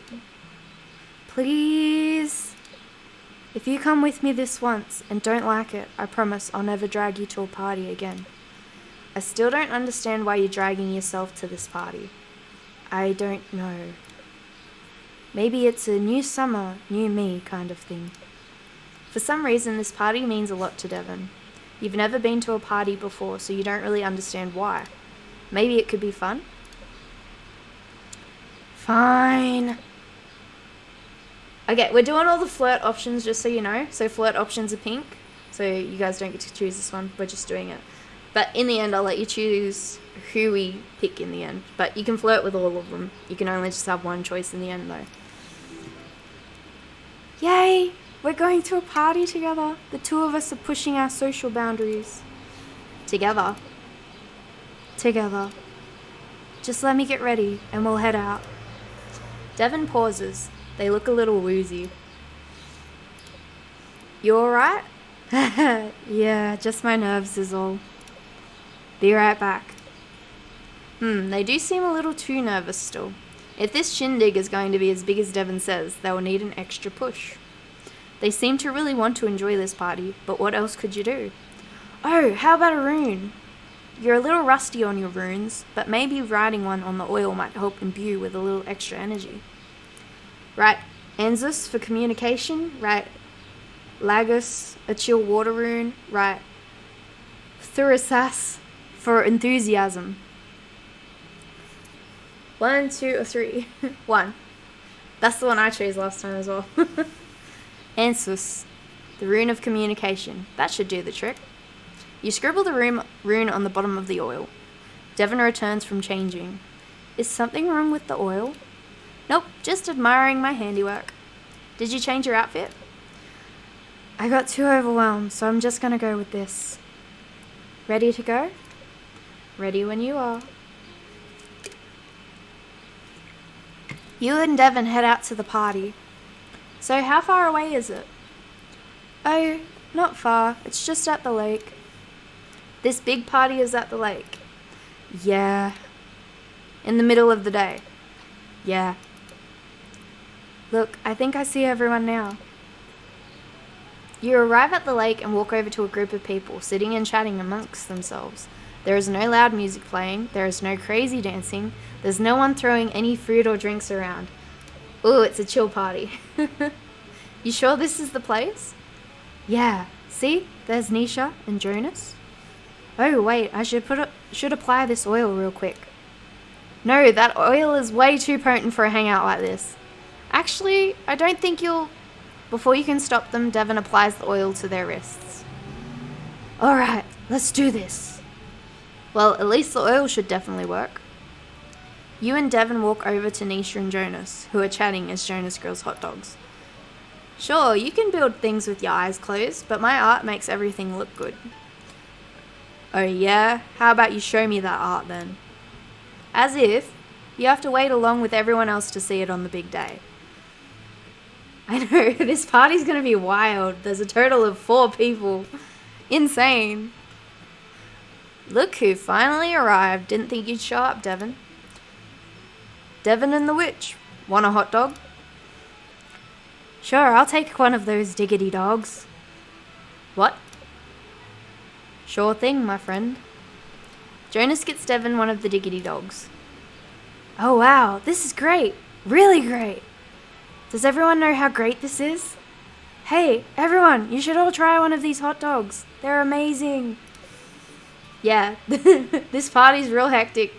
Please? If you come with me this once and don't like it, I promise I'll never drag you to a party again. I still don't understand why you're dragging yourself to this party. I don't know. Maybe it's a new summer, new me kind of thing. For some reason, this party means a lot to Devon. You've never been to a party before, so you don't really understand why. Maybe it could be fun? Fine. Okay, we're doing all the flirt options, just so you know. So flirt options are pink, so you guys don't get to choose this one. We're just doing it. But in the end, I'll let you choose who we pick in the end. But you can flirt with all of them. You can only just have one choice in the end, though. Yay! We're going to a party together. The two of us are pushing our social boundaries. Together. Together. Just let me get ready, and we'll head out. Devon pauses. They look a little woozy. You alright? Yeah, just my nerves is all. Be right back. They do seem a little too nervous still. If this shindig is going to be as big as Devon says, they will need an extra push. They seem to really want to enjoy this party, but what else could you do? Oh, how about a rune? You're a little rusty on your runes, but maybe riding one on the oil might help imbue with a little extra energy. Right, Anzus for communication, right, Lagus, a chill water rune, right, Thurasas for enthusiasm. 1, 2, or 3? 1. That's the one I chose last time as well. Anzus, the rune of communication. That should do the trick. You scribble the rune on the bottom of the oil. Devon returns from changing. Is something wrong with the oil? Nope, just admiring my handiwork. Did you change your outfit? I got too overwhelmed, so I'm just gonna go with this. Ready to go? Ready when you are. You and Devon head out to the party. So how far away is it? Oh, not far. It's just at the lake. This big party is at the lake. Yeah. In the middle of the day. Yeah. Look, I think I see everyone now. You arrive at the lake and walk over to a group of people sitting and chatting amongst themselves. There is no loud music playing, there is no crazy dancing, there's no one throwing any food or drinks around. Ooh, it's a chill party. You sure this is the place? Yeah, see? There's Nisha and Jonas. Oh wait, I should apply this oil real quick. No, that oil is way too potent for a hangout like this. Actually, I don't think you'll... Before you can stop them, Devon applies the oil to their wrists. Alright, let's do this. Well, at least the oil should definitely work. You and Devon walk over to Nisha and Jonas, who are chatting as Jonas grills hot dogs. Sure, you can build things with your eyes closed, but my art makes everything look good. Oh yeah? How about you show me that art then? As if You have to wait along with everyone else to see it on the big day. I know, this party's gonna be wild. There's a total of 4 people. Insane. Look who finally arrived. Didn't think you'd show up, Devon. Devon and the Witch. Want a hot dog? Sure, I'll take one of those diggity dogs. What? Sure thing, my friend. Jonas gets Devon one of the diggity dogs. Oh wow, this is great. Really great. Does everyone know how great this is? Hey, everyone, you should all try one of these hot dogs. They're amazing. Yeah, this party's real hectic.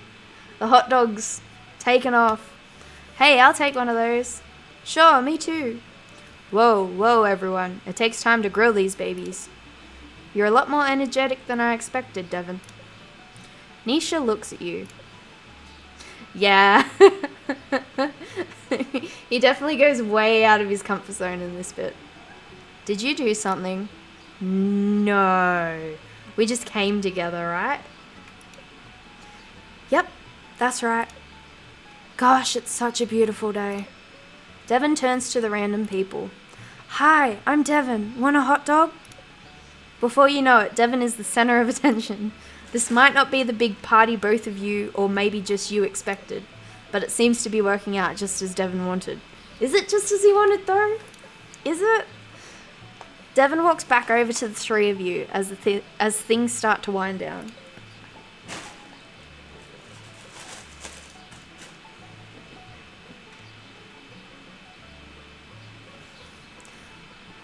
The hot dog's taken off. Hey, I'll take one of those. Sure, me too. Whoa, everyone. It takes time to grow these babies. You're a lot more energetic than I expected, Devon. Nisha looks at you. Yeah. He definitely goes way out of his comfort zone in this bit. Did you do something? No. We just came together, right? Yep, that's right. Gosh, it's such a beautiful day. Devon turns to the random people. Hi, I'm Devon. Want a hot dog? Before you know it, Devon is the center of attention. This might not be the big party both of you, or maybe just you, expected, but it seems to be working out just as Devon wanted. Is it just as he wanted, though? Is it? Devon walks back over to the 3 of you as things start to wind down.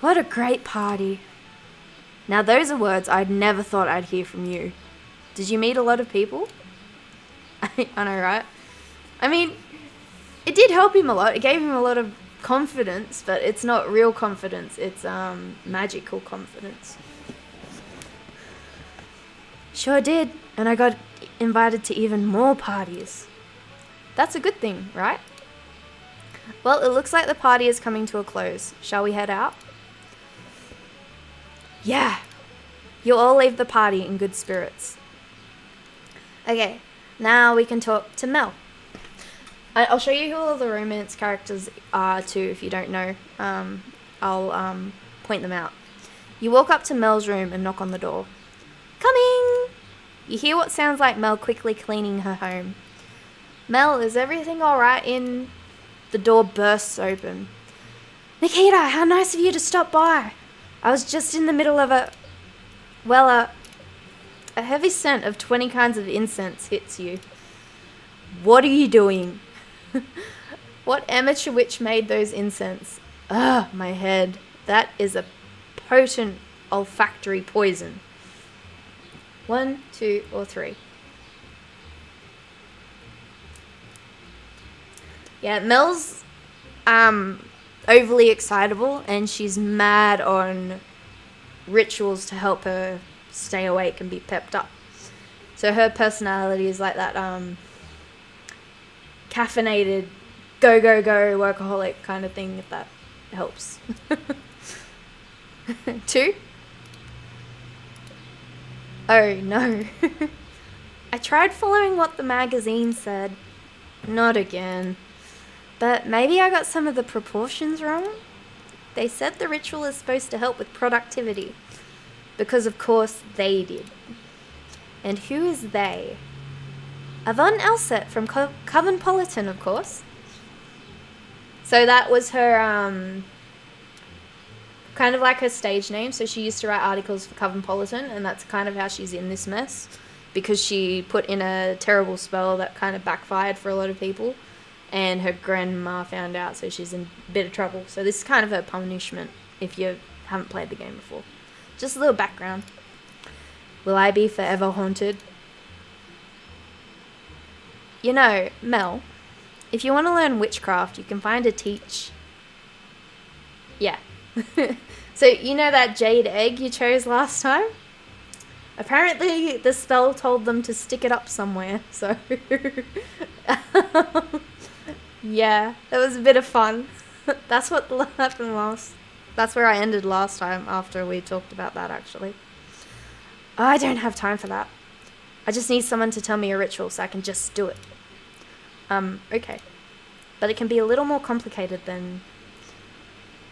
What a great party. Now those are words I'd never thought I'd hear from you. Did you meet a lot of people? I know, right? I mean, it did help him a lot. It gave him a lot of confidence, but it's not real confidence. It's magical confidence. Sure did, and I got invited to even more parties. That's a good thing, right? Well, it looks like the party is coming to a close. Shall we head out? Yeah. You'll all leave the party in good spirits. Okay, now we can talk to Mel. I'll show you who all the romance characters are too, if you don't know. I'll point them out. You walk up to Mel's room and knock on the door. Coming! You hear what sounds like Mel quickly cleaning her home. Mel, is everything alright in... The door bursts open. Nikita, how nice of you to stop by. I was just in the middle of a heavy scent of 20 kinds of incense hits you. What are you doing? What amateur witch made those incense? Ugh, my head. That is a potent olfactory poison. 1, 2, or 3. Yeah, Mel's overly excitable, and she's mad on rituals to help her stay awake and be pepped up. So her personality is like that caffeinated, go, workaholic kind of thing, if that helps. 2? Oh, no. I tried following what the magazine said. Not again. But maybe I got some of the proportions wrong? They said the ritual is supposed to help with productivity. Because of course they did. And who is they? Yvonne Elset from Coventpolitan, of course. So that was her, kind of like her stage name. So she used to write articles for Coventpolitan, and that's kind of how she's in this mess. Because she put in a terrible spell that kind of backfired for a lot of people. And her grandma found out, so she's in a bit of trouble. So this is kind of her punishment if you haven't played the game before. Just a little background. Will I be forever haunted? You know, Mel, if you want to learn witchcraft, you can find a teach. Yeah. So, you know that jade egg you chose last time? Apparently, the spell told them to stick it up somewhere, so... Yeah, that was a bit of fun. That's what happened last. That's where I ended last time after we talked about that, actually. I don't have time for that. I just need someone to tell me a ritual so I can just do it. Okay. But it can be a little more complicated than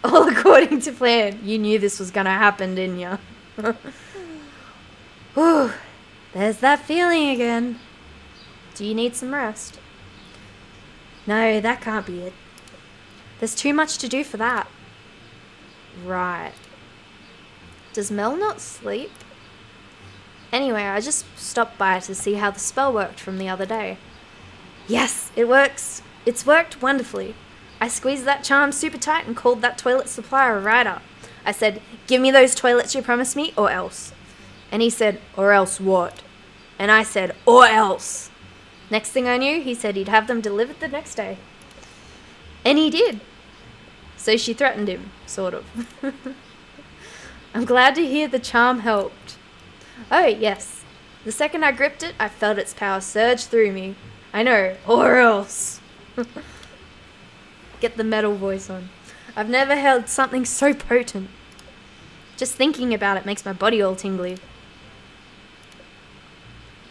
all according to plan. You knew this was gonna happen, didn't you? Whew. There's that feeling again. Do you need some rest? No, that can't be it. There's too much to do for that. Right. Does Mel not sleep? Anyway, I just stopped by to see how the spell worked from the other day. Yes, it works. It's worked wonderfully. I squeezed that charm super tight and called that toilet supplier right up. I said, "Give me those toilets you promised me, or else." And he said, "Or else what?" And I said, "Or else." Next thing I knew, he said he'd have them delivered the next day. And he did. So she threatened him, sort of. I'm glad to hear the charm helped. Oh, yes. The second I gripped it, I felt its power surge through me. I know, or else. Get the metal voice on. I've never held something so potent. Just thinking about it makes my body all tingly.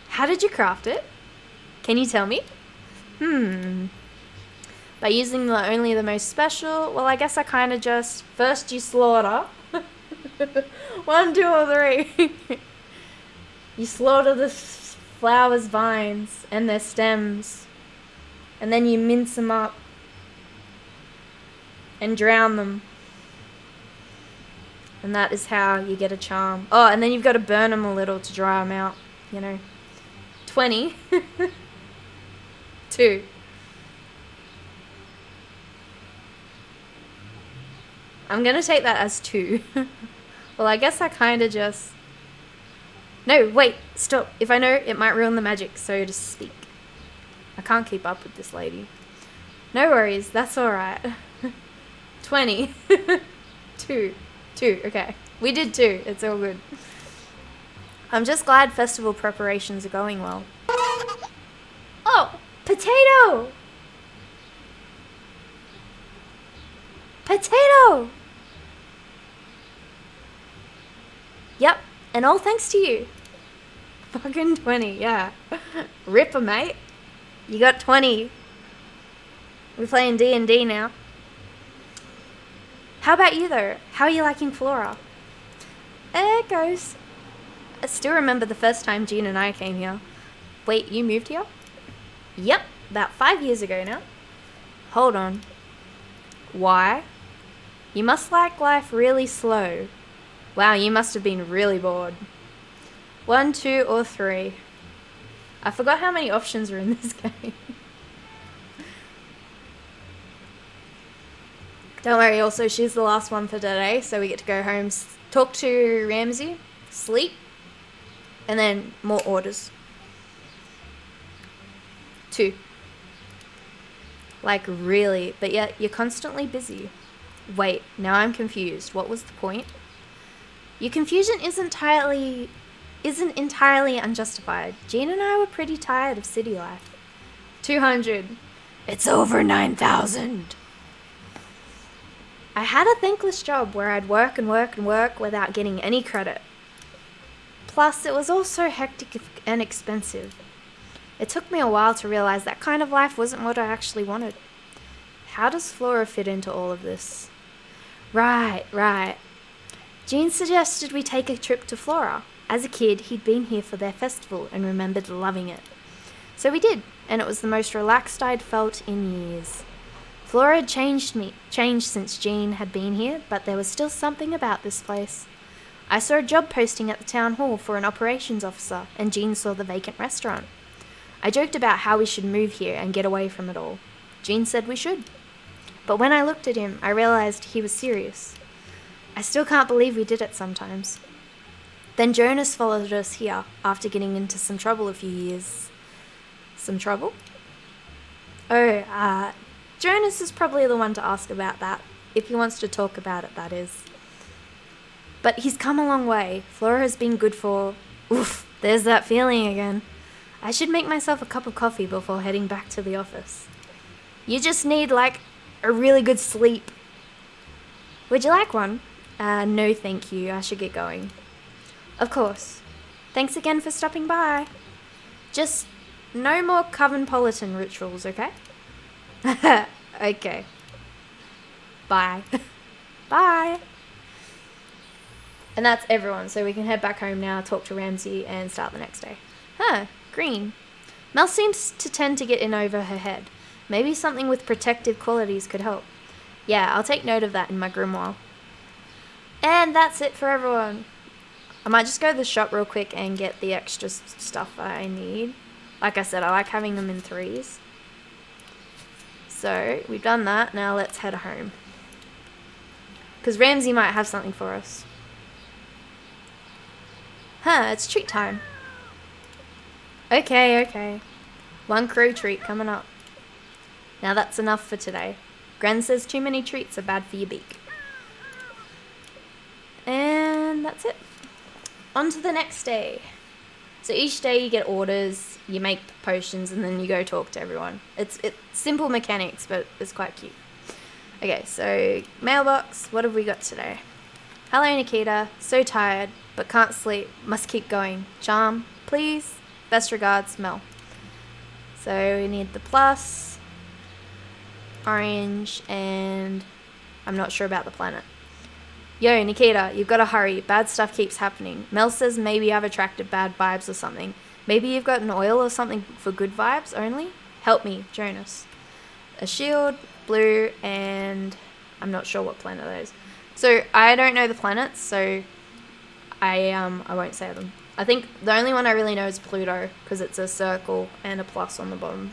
How did you craft it? Can you tell me? By using only the most special, well, I guess I kind of just, first you slaughter. 1, 2, or 3. You slaughter the flowers' vines and their stems. And then you mince them up. And drown them. And that is how you get a charm. Oh, and then you've got to burn them a little to dry them out. 20. 2. I'm going to take that as 2. Well, I guess I kind of just... No, wait, stop. If I know, it might ruin the magic, so to speak. I can't keep up with this lady. No worries, that's alright. 20. 2. 2, okay. We did 2, it's all good. I'm just glad festival preparations are going well. Oh, potato! Potato! Yep, and all thanks to you. Fucking 20, yeah. Ripper, mate. You got 20. We're playing D&D now. How about you, though? How are you liking Flora? There it goes. I still remember the first time Jean and I came here. Wait, you moved here? Yep, about 5 years ago now. Hold on. Why? You must like life really slow. Wow, you must have been really bored. 1, 2, or 3. I forgot how many options are in this game. Don't worry, also she's the last one for today, so we get to go home, talk to Ramsey, sleep, and then more orders. 2. Like really, but yet you're constantly busy. Wait, now I'm confused. What was the point? Your confusion isn't entirely unjustified. Jean and I were pretty tired of city life. 200. It's over 9,000. I had a thankless job where I'd work and work and work without getting any credit. Plus, it was all so hectic and expensive. It took me a while to realize that kind of life wasn't what I actually wanted. How does Flora fit into all of this? Right. Jean suggested we take a trip to Flora. As a kid, he'd been here for their festival and remembered loving it. So we did, and it was the most relaxed I'd felt in years. Flora had changed since Jean had been here, but there was still something about this place. I saw a job posting at the town hall for an operations officer, and Jean saw the vacant restaurant. I joked about how we should move here and get away from it all. Jean said we should. But when I looked at him, I realized he was serious. I still can't believe we did it sometimes. Then Jonas followed us here after getting into some trouble a few years. Some trouble? Oh, Jonas is probably the one to ask about that. If he wants to talk about it, that is. But he's come a long way. Flora has been good for... Oof, there's that feeling again. I should make myself a cup of coffee before heading back to the office. You just need, like, a really good sleep. Would you like one? No thank you. I should get going. Of course. Thanks again for stopping by. Just no more Covenpolitan rituals, okay? Okay. Bye. Bye. And that's everyone, so we can head back home now, talk to Ramsay, and start the next day. Huh, green. Mel seems to tend to get in over her head. Maybe something with protective qualities could help. Yeah, I'll take note of that in my grimoire. And that's it for everyone. I might just go to the shop real quick and get the extra stuff that I need. Like I said, I like having them in threes. So, we've done that. Now let's head home. Because Ramsay might have something for us. Huh, it's treat time. Okay. One crow treat coming up. Now that's enough for today. Gran says too many treats are bad for your beak. And that's it. On to the next day. So each day you get orders, you make potions, and then you go talk to everyone. It's simple mechanics, but it's quite cute. Okay, so mailbox, what have we got today? Hello Nikita, so tired, but can't sleep, must keep going. Charm, please. Best regards, Mel. So we need the plus, orange, and I'm not sure about the planet. Yo, Nikita, you've got to hurry. Bad stuff keeps happening. Mel says maybe I've attracted bad vibes or something. Maybe you've got an oil or something for good vibes only? Help me, Jonas. A shield, blue, and I'm not sure what planet that is. So I don't know the planets, so I won't say them. I think the only one I really know is Pluto, because it's a circle and a plus on the bottom.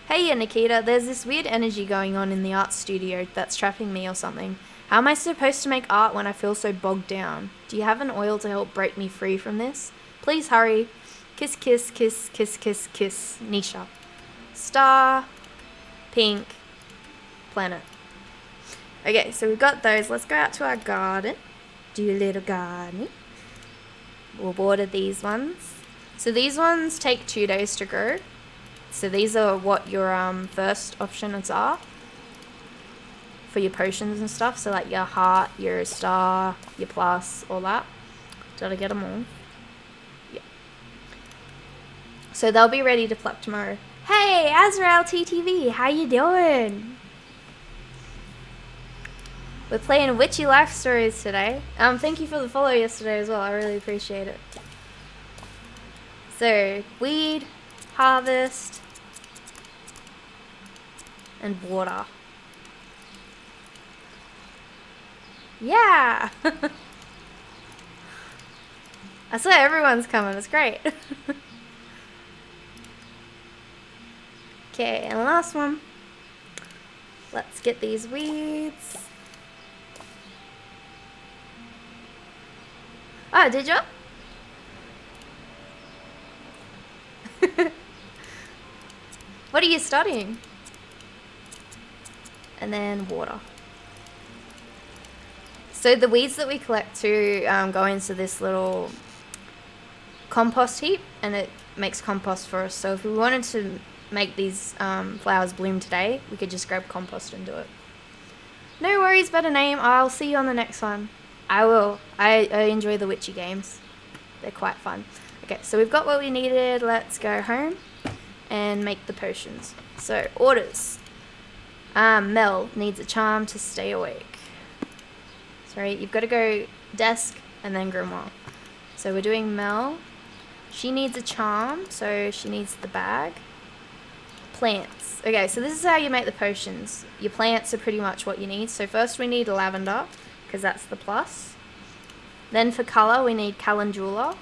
Hey, Nikita, there's this weird energy going on in the art studio that's trapping me or something. How am I supposed to make art when I feel so bogged down? Do you have an oil to help break me free from this? Please hurry. Kiss, kiss, kiss, kiss, kiss, kiss. Nisha. Star. Pink. Planet. Okay, so we've got those. Let's go out to our garden. Do a little gardening. We'll water these ones. So these ones take 2 days to grow. So these are what your first options are for your potions and stuff. So like your heart, your star, your plus, all that. Did I get them all? Yeah. So they'll be ready to pluck tomorrow. Hey, Azrael TTV, how you doing? We're playing Witchy Life Stories today. Thank you for the follow yesterday as well. I really appreciate it. So, weed, harvest, and water. Yeah! I saw everyone's coming. It's great. Okay, and last one. Let's get these weeds. Oh, did you? What are you studying? And then water. So the weeds that we collect to go into this little compost heap, and it makes compost for us. So if we wanted to make these flowers bloom today, we could just grab compost and do it. No worries, better name. I'll see you on the next one. I will. I enjoy the Witchy games. They're quite fun. Okay, so we've got what we needed. Let's go home and make the potions. So, orders. Mel needs a charm to stay awake. Sorry, you've got to go desk and then grimoire. So we're doing Mel. She needs a charm, so she needs the bag. Plants. Okay, so this is how you make the potions. Your plants are pretty much what you need. So first we need lavender, because that's the plus. Then for colour, we need calendula,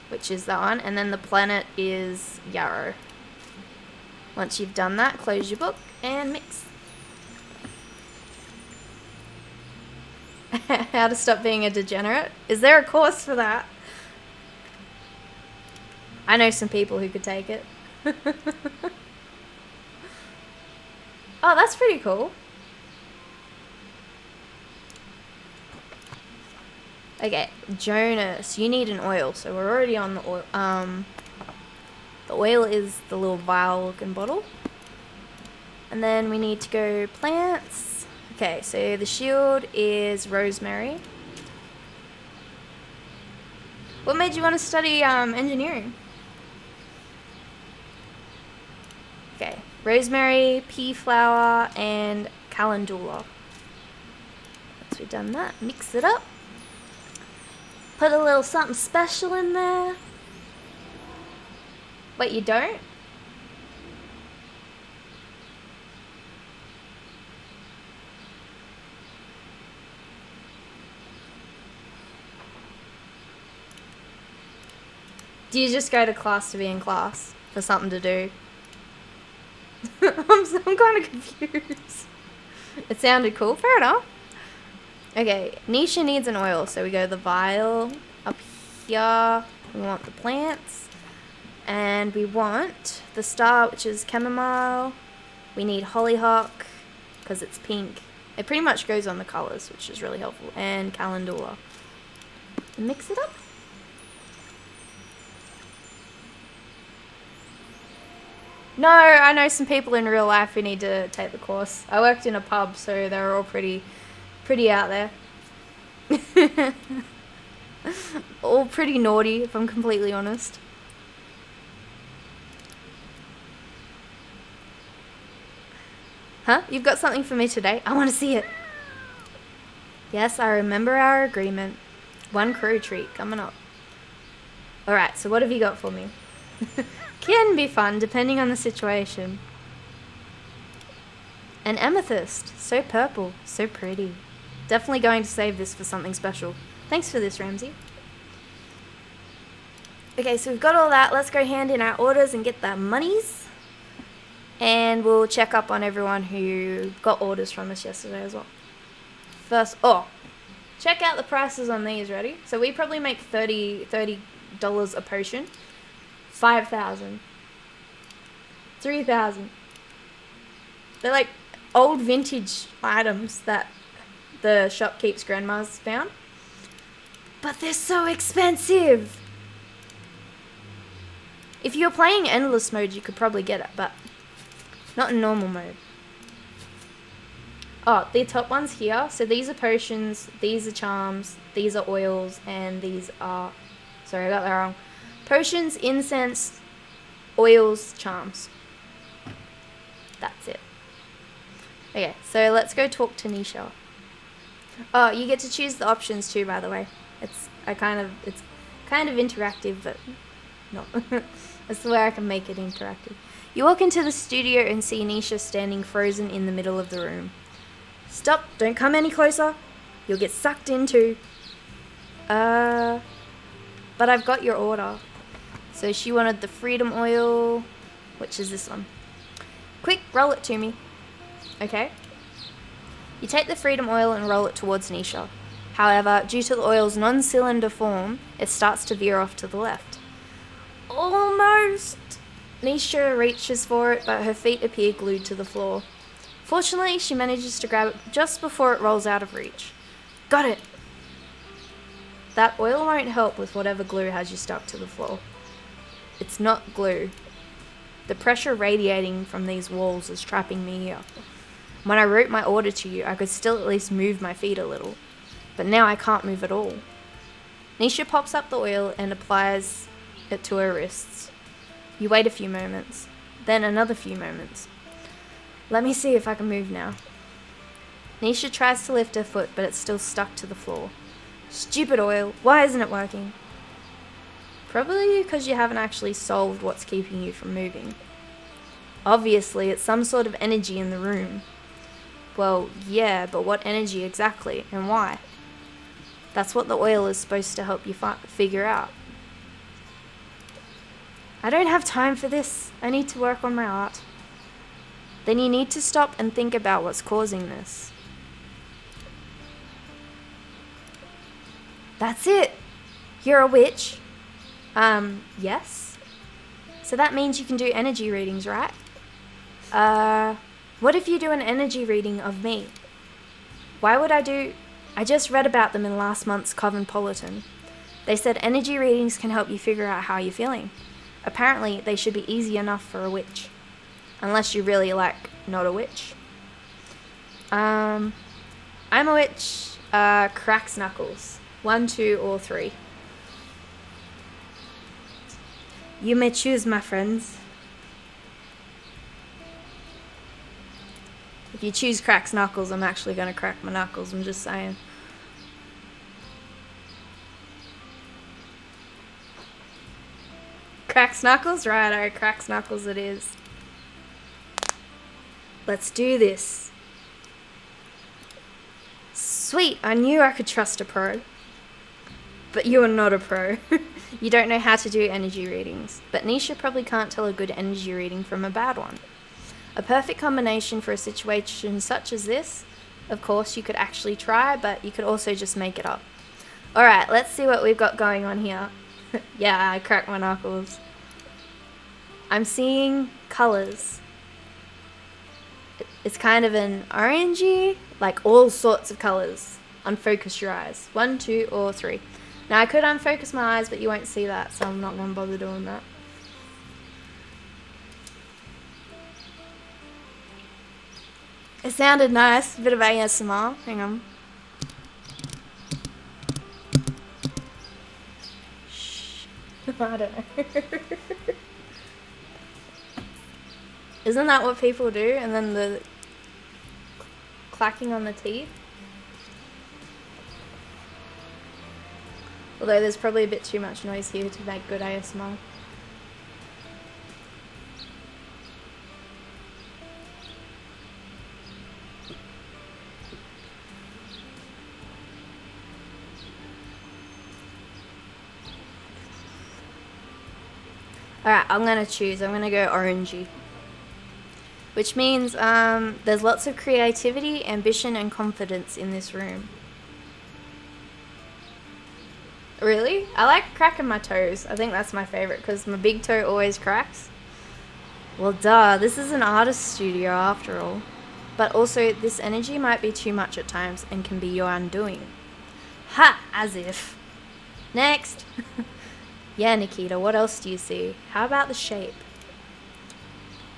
which is that one. And then the planet is yarrow. Once you've done that, close your book and mix. How to stop being a degenerate? Is there a course for that? I know some people who could take it. Oh, that's pretty cool. Okay, Jonas, you need an oil. So we're already on the oil. The oil is the little vial looking bottle. And then we need to go plants. Okay, so the shield is rosemary. What made you want to study engineering? Okay, rosemary, pea flower, and calendula. Once we've done that, mix it up. Put a little something special in there. Wait, you don't? Do you just go to class to be in class? For something to do? I'm kind of confused. It sounded cool. Fair enough. Okay, Nisha needs an oil, so we go the vial up here. We want the plants. And we want the star, which is chamomile. We need hollyhock, because it's pink. It pretty much goes on the colours, which is really helpful. And calendula. Mix it up. No, I know some people in real life who need to take the course. I worked in a pub, so they're all pretty out there. All pretty naughty, if I'm completely honest. Huh? You've got something for me today? I want to see it. Yes, I remember our agreement. One crew treat coming up. Alright, so what have you got for me? Can be fun, depending on the situation. An amethyst. So purple. So pretty. Definitely going to save this for something special. Thanks for this, Ramsey. Okay, so we've got all that. Let's go hand in our orders and get the monies. And we'll check up on everyone who got orders from us yesterday as well. First, check out the prices on these, ready? So we probably make $30 a potion. 5,000. 3,000. They're like old vintage items that the shopkeep's grandma's found. But they're so expensive. If you're playing endless mode, you could probably get it, but not in normal mode. Oh, the top ones here. So these are potions, these are charms, these are oils, and these are... Sorry, I got that wrong. Potions, incense, oils, charms. That's it. Okay, so let's go talk to Nisha. Oh, you get to choose the options too, by the way. It's kind of interactive, but not. That's the way I can make it interactive. You walk into the studio and see Nisha standing frozen in the middle of the room. Stop, don't come any closer. You'll get sucked into. But I've got your order. So she wanted the freedom oil, which is this one. Quick, roll it to me. Okay. You take the freedom oil and roll it towards Nisha. However, due to the oil's non-cylinder form, it starts to veer off to the left. Almost! Nisha reaches for it, but her feet appear glued to the floor. Fortunately, she manages to grab it just before it rolls out of reach. Got it! That oil won't help with whatever glue has you stuck to the floor. It's not glue. The pressure radiating from these walls is trapping me here. When I wrote my order to you, I could still at least move my feet a little. But now I can't move at all. Nisha pops up the oil and applies it to her wrists. You wait a few moments, then another few moments. Let me see if I can move now. Nisha tries to lift her foot, but it's still stuck to the floor. Stupid oil, why isn't it working? Probably because you haven't actually solved what's keeping you from moving. Obviously, it's some sort of energy in the room. Well, yeah, but what energy exactly, and why? That's what the oil is supposed to help you figure out. I don't have time for this. I need to work on my art. Then you need to stop and think about what's causing this. That's it! You're a witch. Yes? So that means you can do energy readings, right? What if you do an energy reading of me? Why would I just read about them in last month's Cosmopolitan. They said energy readings can help you figure out how you're feeling. Apparently, they should be easy enough for a witch. Unless you really not a witch. I'm a witch, cracks knuckles. 1, 2, or 3. You may choose, my friends. If you choose cracks knuckles, I'm actually going to crack my knuckles. I'm just saying. Cracks knuckles? Righto, cracks knuckles it is. Let's do this. Sweet, I knew I could trust a pro. But you are not a pro. You don't know how to do energy readings. But Nisha probably can't tell a good energy reading from a bad one. A perfect combination for a situation such as this. Of course, you could actually try, but you could also just make it up. Alright, let's see what we've got going on here. Yeah, I cracked my knuckles. I'm seeing colours. It's kind of an orangey, like all sorts of colours. Unfocus your eyes. 1, 2, or 3. Now I could unfocus my eyes, but you won't see that, so I'm not going to bother doing that. It sounded nice, a bit of ASMR. Hang on. Shh. I don't know. Isn't that what people do? And then the clacking on the teeth? Although there's probably a bit too much noise here to make good ASMR. Alright, I'm going to choose. I'm going to go orangey. Which means there's lots of creativity, ambition, and confidence in this room. Really? I like cracking my toes. I think that's my favorite because my big toe always cracks. Well, duh. This is an artist studio after all. But also, this energy might be too much at times and can be your undoing. Ha! As if. Next! Yeah, Nikita, what else do you see? How about the shape?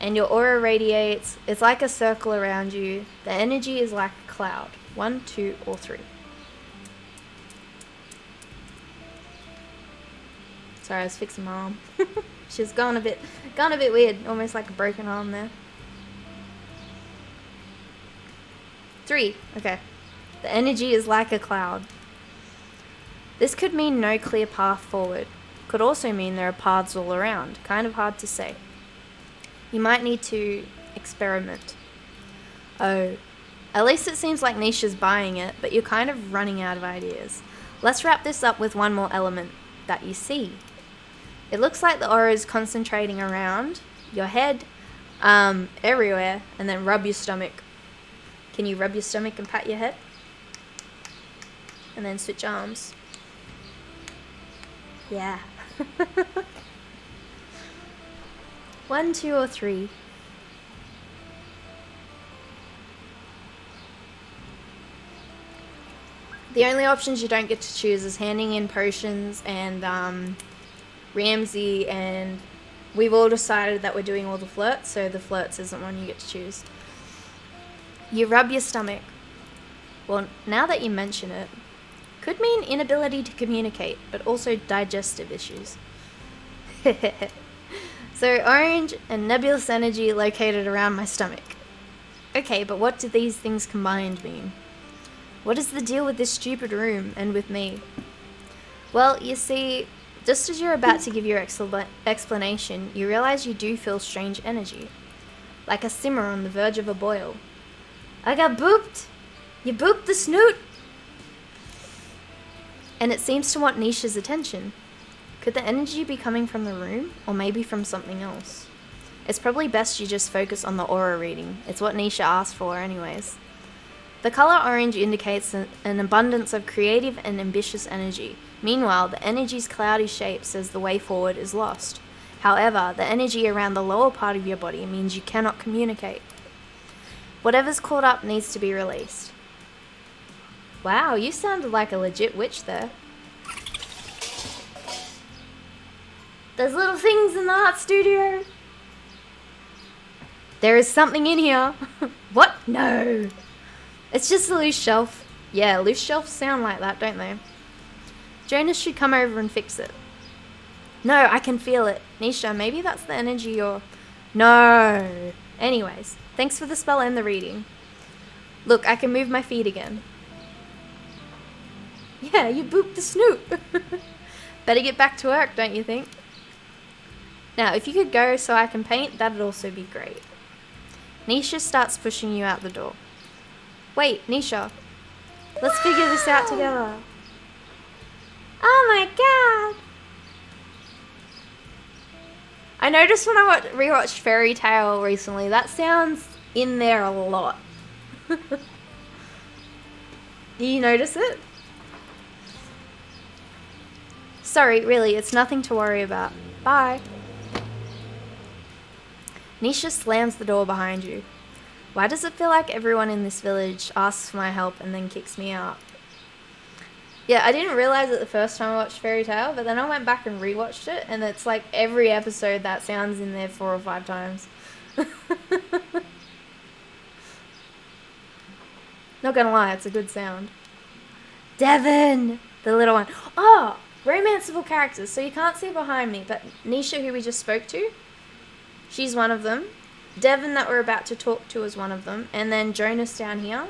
And your aura radiates. It's like a circle around you. The energy is like a cloud. 1, 2, or 3. Sorry, I was fixing my arm. She's gone a bit weird. Almost like a broken arm there. 3. Okay. The energy is like a cloud. This could mean no clear path forward. Could also mean there are paths all around. Kind of hard to say. You might need to experiment. Oh. At least it seems like Nisha's buying it, but you're kind of running out of ideas. Let's wrap this up with one more element that you see. It looks like the aura is concentrating around your head, everywhere, and then rub your stomach. Can you rub your stomach and pat your head? And then switch arms. Yeah. 1, 2, or 3. The only options you don't get to choose is handing in potions and Ramsey, and we've all decided that we're doing all the flirts, so the flirts isn't one you get to choose. You rub your stomach. Well, now that you mention it, could mean inability to communicate, but also digestive issues. So orange and nebulous energy located around my stomach. Okay, but what do these things combined mean? What is the deal with this stupid room and with me? Well, you see, just as you're about to give your explanation, you realize you do feel strange energy. Like a simmer on the verge of a boil. I got booped! You booped the snoot! And it seems to want Nisha's attention. Could the energy be coming from the room, or maybe from something else? It's probably best you just focus on the aura reading. It's what Nisha asked for anyways. The color orange indicates an abundance of creative and ambitious energy. Meanwhile, the energy's cloudy shape says the way forward is lost. However, the energy around the lower part of your body means you cannot communicate. Whatever's caught up needs to be released. Wow, you sounded like a legit witch there. There's little things in the art studio. There is something in here. What? No. It's just a loose shelf. Yeah, loose shelves sound like that, don't they? Jonas should come over and fix it. No, I can feel it. Nisha, maybe that's the energy you're... No. Anyways, thanks for the spell and the reading. Look, I can move my feet again. Yeah, you booped the snoot. Better get back to work, don't you think? Now, if you could go so I can paint, that'd also be great. Nisha starts pushing you out the door. Wait, Nisha. Let's figure this out together. Oh my god. I noticed when I rewatched Fairy Tale recently, that sounds in there a lot. Do you notice it? Sorry, really, it's nothing to worry about. Bye. Nisha slams the door behind you. Why does it feel like everyone in this village asks for my help and then kicks me out? Yeah, I didn't realize it the first time I watched Fairy Tale, but then I went back and rewatched it, and it's like every episode that sounds in there 4 or 5 times. Not gonna lie, it's a good sound. Devon! The little one. Oh! Romanceable characters. So you can't see behind me, but Nisha, who we just spoke to, she's one of them. Devon, that we're about to talk to, is one of them. And then Jonas down here,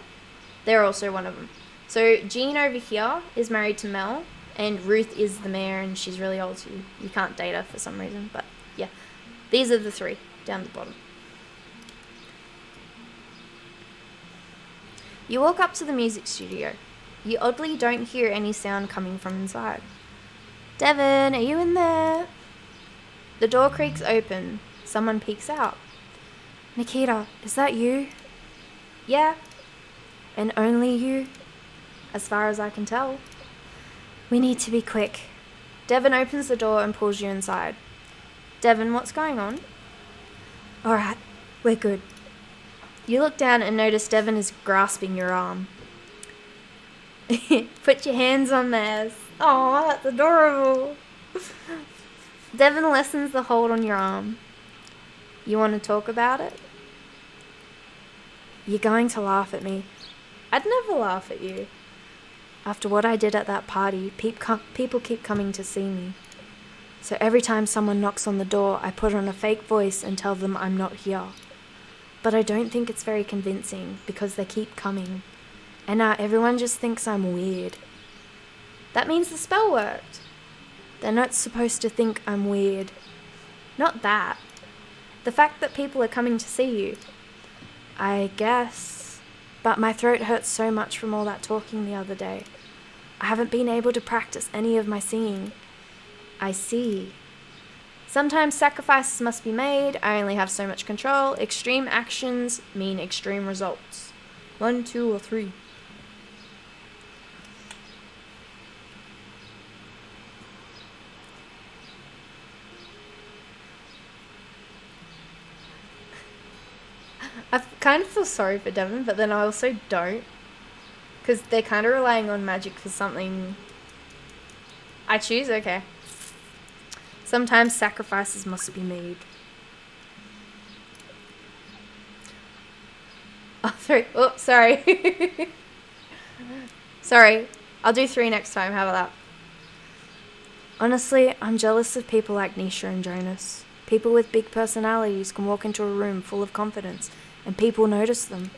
they're also one of them. So Jean over here is married to Mel, and Ruth is the mayor, and she's really old, so you can't date her for some reason. But yeah, these are the 3 down the bottom. You walk up to the music studio. You oddly don't hear any sound coming from inside. Devon, are you in there? The door creaks open. Someone peeks out. Nikita, is that you? Yeah. And only you? As far as I can tell. We need to be quick. Devon opens the door and pulls you inside. Devon, what's going on? Alright, we're good. You look down and notice Devon is grasping your arm. Put your hands on theirs. Aw, that's adorable. Devon lessens the hold on your arm. You want to talk about it? You're going to laugh at me. I'd never laugh at you. After what I did at that party, people keep coming to see me. So every time someone knocks on the door, I put on a fake voice and tell them I'm not here. But I don't think it's very convincing because they keep coming. And now everyone just thinks I'm weird. That means the spell worked. They're not supposed to think I'm weird. Not that. The fact that people are coming to see you. I guess. But my throat hurts so much from all that talking the other day. I haven't been able to practice any of my singing. I see. Sometimes sacrifices must be made. I only have so much control. Extreme actions mean extreme results. 1, 2, or 3. I kind of feel sorry for Devon, but then I also don't. Because they're kind of relying on magic for something. I choose? Okay. Sometimes sacrifices must be made. Oh, 3. Oh, sorry. Sorry. I'll do 3 next time. How about that? Honestly, I'm jealous of people like Nisha and Jonas. People with big personalities can walk into a room full of confidence and people notice them.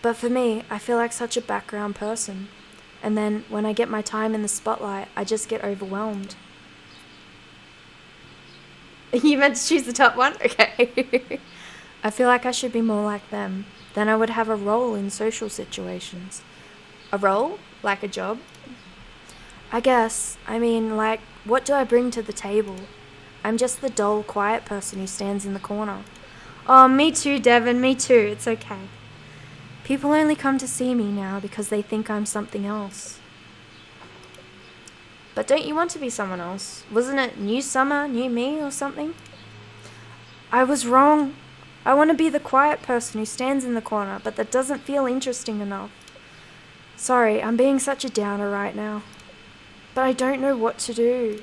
But for me, I feel like such a background person. And then when I get my time in the spotlight, I just get overwhelmed. You meant to choose the top one? Okay. I feel like I should be more like them. Then I would have a role in social situations. A role? Like a job? I guess. I mean, like, what do I bring to the table? I'm just the dull, quiet person who stands in the corner. Oh, me too, Devon, me too. It's okay. People only come to see me now because they think I'm something else. But don't you want to be someone else? Wasn't it new summer, new me or something? I was wrong. I want to be the quiet person who stands in the corner, but that doesn't feel interesting enough. Sorry, I'm being such a downer right now. But I don't know what to do.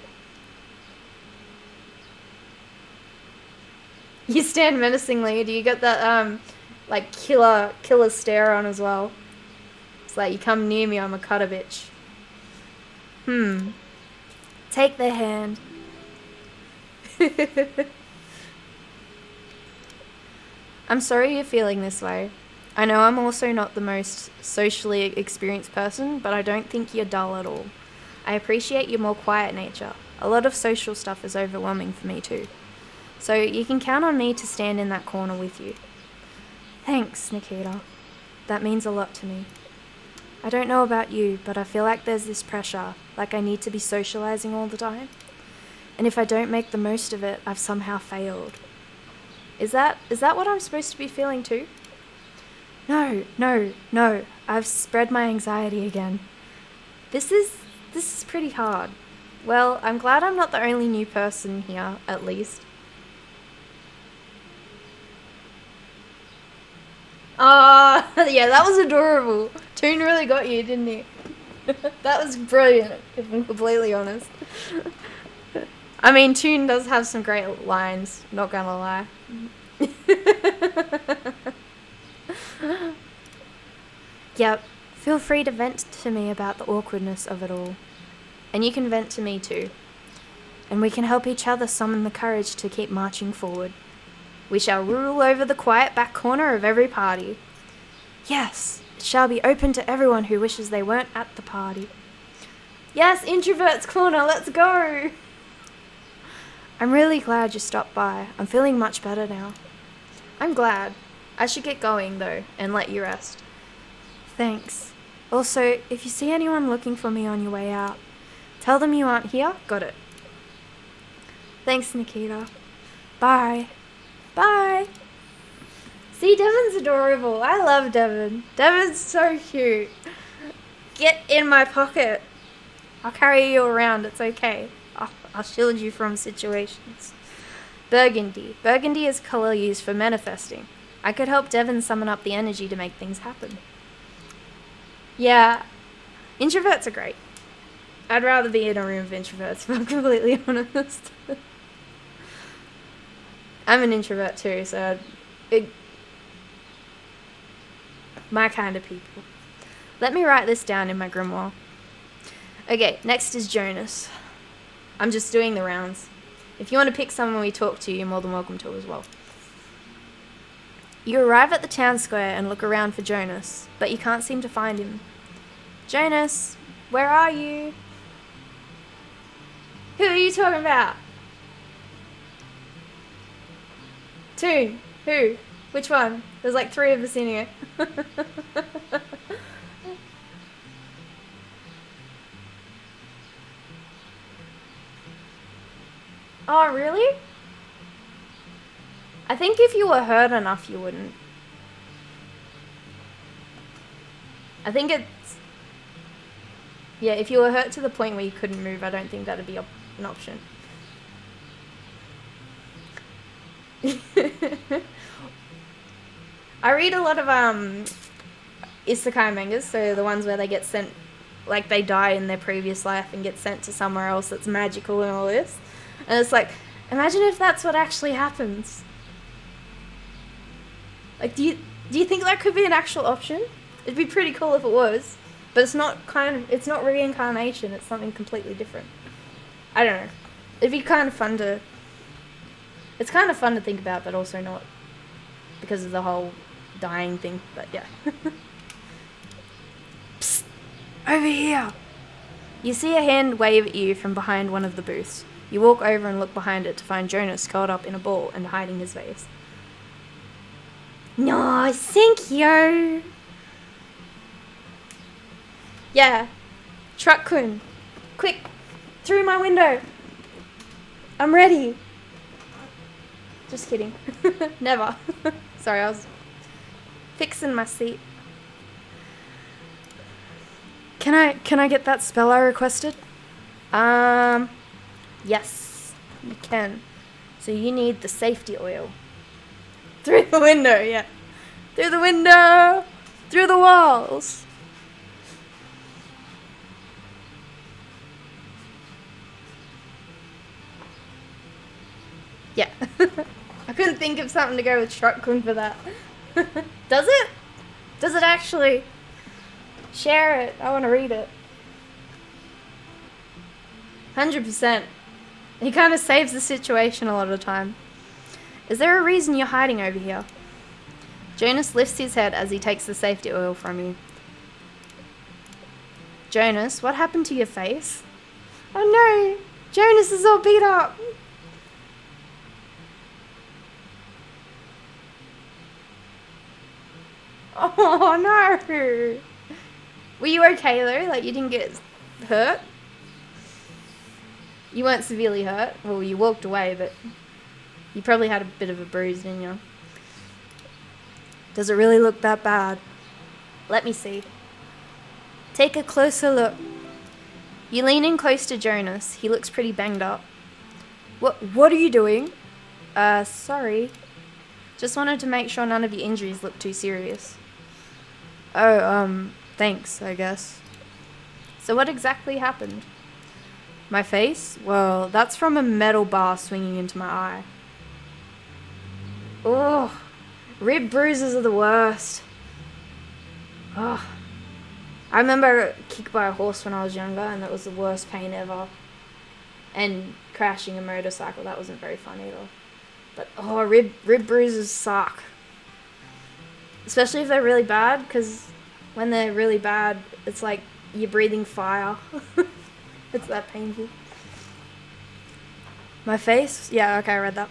You stand menacingly. Do you get that, like, killer stare on as well? It's like, you come near me, I'm a cutter bitch. Take their hand. I'm sorry you're feeling this way. I know I'm also not the most socially experienced person, but I don't think you're dull at all. I appreciate your more quiet nature. A lot of social stuff is overwhelming for me too. So you can count on me to stand in that corner with you. Thanks, Nikita. That means a lot to me. I don't know about you, but I feel like there's this pressure, like I need to be socializing all the time. And if I don't make the most of it, I've somehow failed. Is that what I'm supposed to be feeling too? No. I've spread my anxiety again. This is pretty hard. Well, I'm glad I'm not the only new person here, at least. Ah, yeah, that was adorable. Toon really got you, didn't he? That was brilliant, if I'm completely honest. I mean, Toon does have some great lines, not gonna lie. Yep, feel free to vent to me about the awkwardness of it all. And you can vent to me too. And we can help each other summon the courage to keep marching forward. We shall rule over the quiet back corner of every party. Yes, it shall be open to everyone who wishes they weren't at the party. Yes, Introvert's Corner, let's go! I'm really glad you stopped by. I'm feeling much better now. I'm glad. I should get going, though, and let you rest. Thanks. Also, if you see anyone looking for me on your way out, tell them you aren't here. Got it. Thanks, Nikita. Bye. Bye. See, Devon's adorable. I love Devon. Devon's so cute. Get in my pocket. I'll carry you around. It's okay. I'll shield you from situations. Burgundy. Burgundy is color used for manifesting. I could help Devon summon up the energy to make things happen. Yeah, introverts are great. I'd rather be in a room of introverts, if I'm completely honest. I'm an introvert too, so my kind of people. Let me write this down in my grimoire. Okay, next is Jonas. I'm just doing the rounds. If you want to pick someone we talk to, you're more than welcome to as well. You arrive at the town square and look around for Jonas, but you can't seem to find him. Jonas, where are you? Who are you talking about? Toon. Who? Which one? There's like 3 of us in here. Oh, really? I think if you were hurt enough, you wouldn't. I think it's... Yeah, if you were hurt to the point where you couldn't move, I don't think that'd be an option. I read a lot of isekai mangas, so the ones where they get sent, like they die in their previous life and get sent to somewhere else that's magical and all this. And it's like, imagine if that's what actually happens. Like, do you think that could be an actual option? It'd be pretty cool if it was, but it's not it's not reincarnation. It's something completely different. I don't know. It'd be kind of fun to. It's kind of fun to think about, but also not, because of the whole dying thing. But yeah. Psst, over here. You see a hand wave at you from behind one of the booths. You walk over and look behind it to find Jonas curled up in a ball and hiding his face. No, thank you. Yeah. Truck-kun. Quick. Through my window. I'm ready. Just kidding. Never. Sorry, I was fixing my seat. Can I get that spell I requested? Yes, you can. So you need the safety oil. Through the window, yeah. Through the window! Through the walls! Yeah. I couldn't think of something to go with Truck-kun for that. Does it? Does it actually? Share it. I want to read it. 100%. He kind of saves the situation a lot of the time. Is there a reason you're hiding over here? Jonas lifts his head as he takes the safety oil from you. Jonas, what happened to your face? Oh no! Jonas is all beat up! Oh no! Were you okay though? Like you didn't get hurt? You weren't severely hurt. Well, you walked away, but you probably had a bit of a bruise, didn't you? Does it really look that bad? Let me see. Take a closer look. You lean in close to Jonas. He looks pretty banged up. What are you doing? Sorry. Just wanted to make sure none of your injuries look too serious. Oh, thanks, I guess. So what exactly happened? My face? Well, that's from a metal bar swinging into my eye. Oh, rib bruises are the worst. Oh, I remember I got kicked by a horse when I was younger, and that was the worst pain ever. And crashing a motorcycle, that wasn't very fun either. But oh, rib bruises suck. Especially if they're really bad, because when they're really bad, it's like you're breathing fire. It's that painful. My face? Yeah, okay, I read that.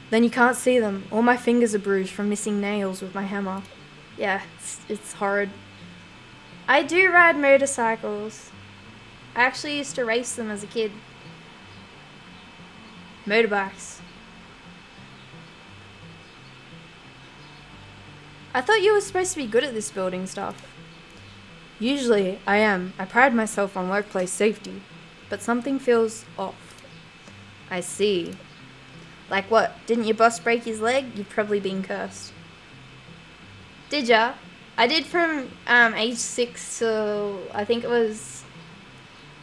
Then you can't see them. All my fingers are bruised from missing nails with my hammer. Yeah, it's horrid. I do ride motorcycles. I actually used to race them as a kid. Motorbikes. I thought you were supposed to be good at this building stuff. Usually, I am. I pride myself on workplace safety. But something feels off. I see. Like what? Didn't your boss break his leg? You've probably been cursed. Did ya? I did from age 6 to I think it was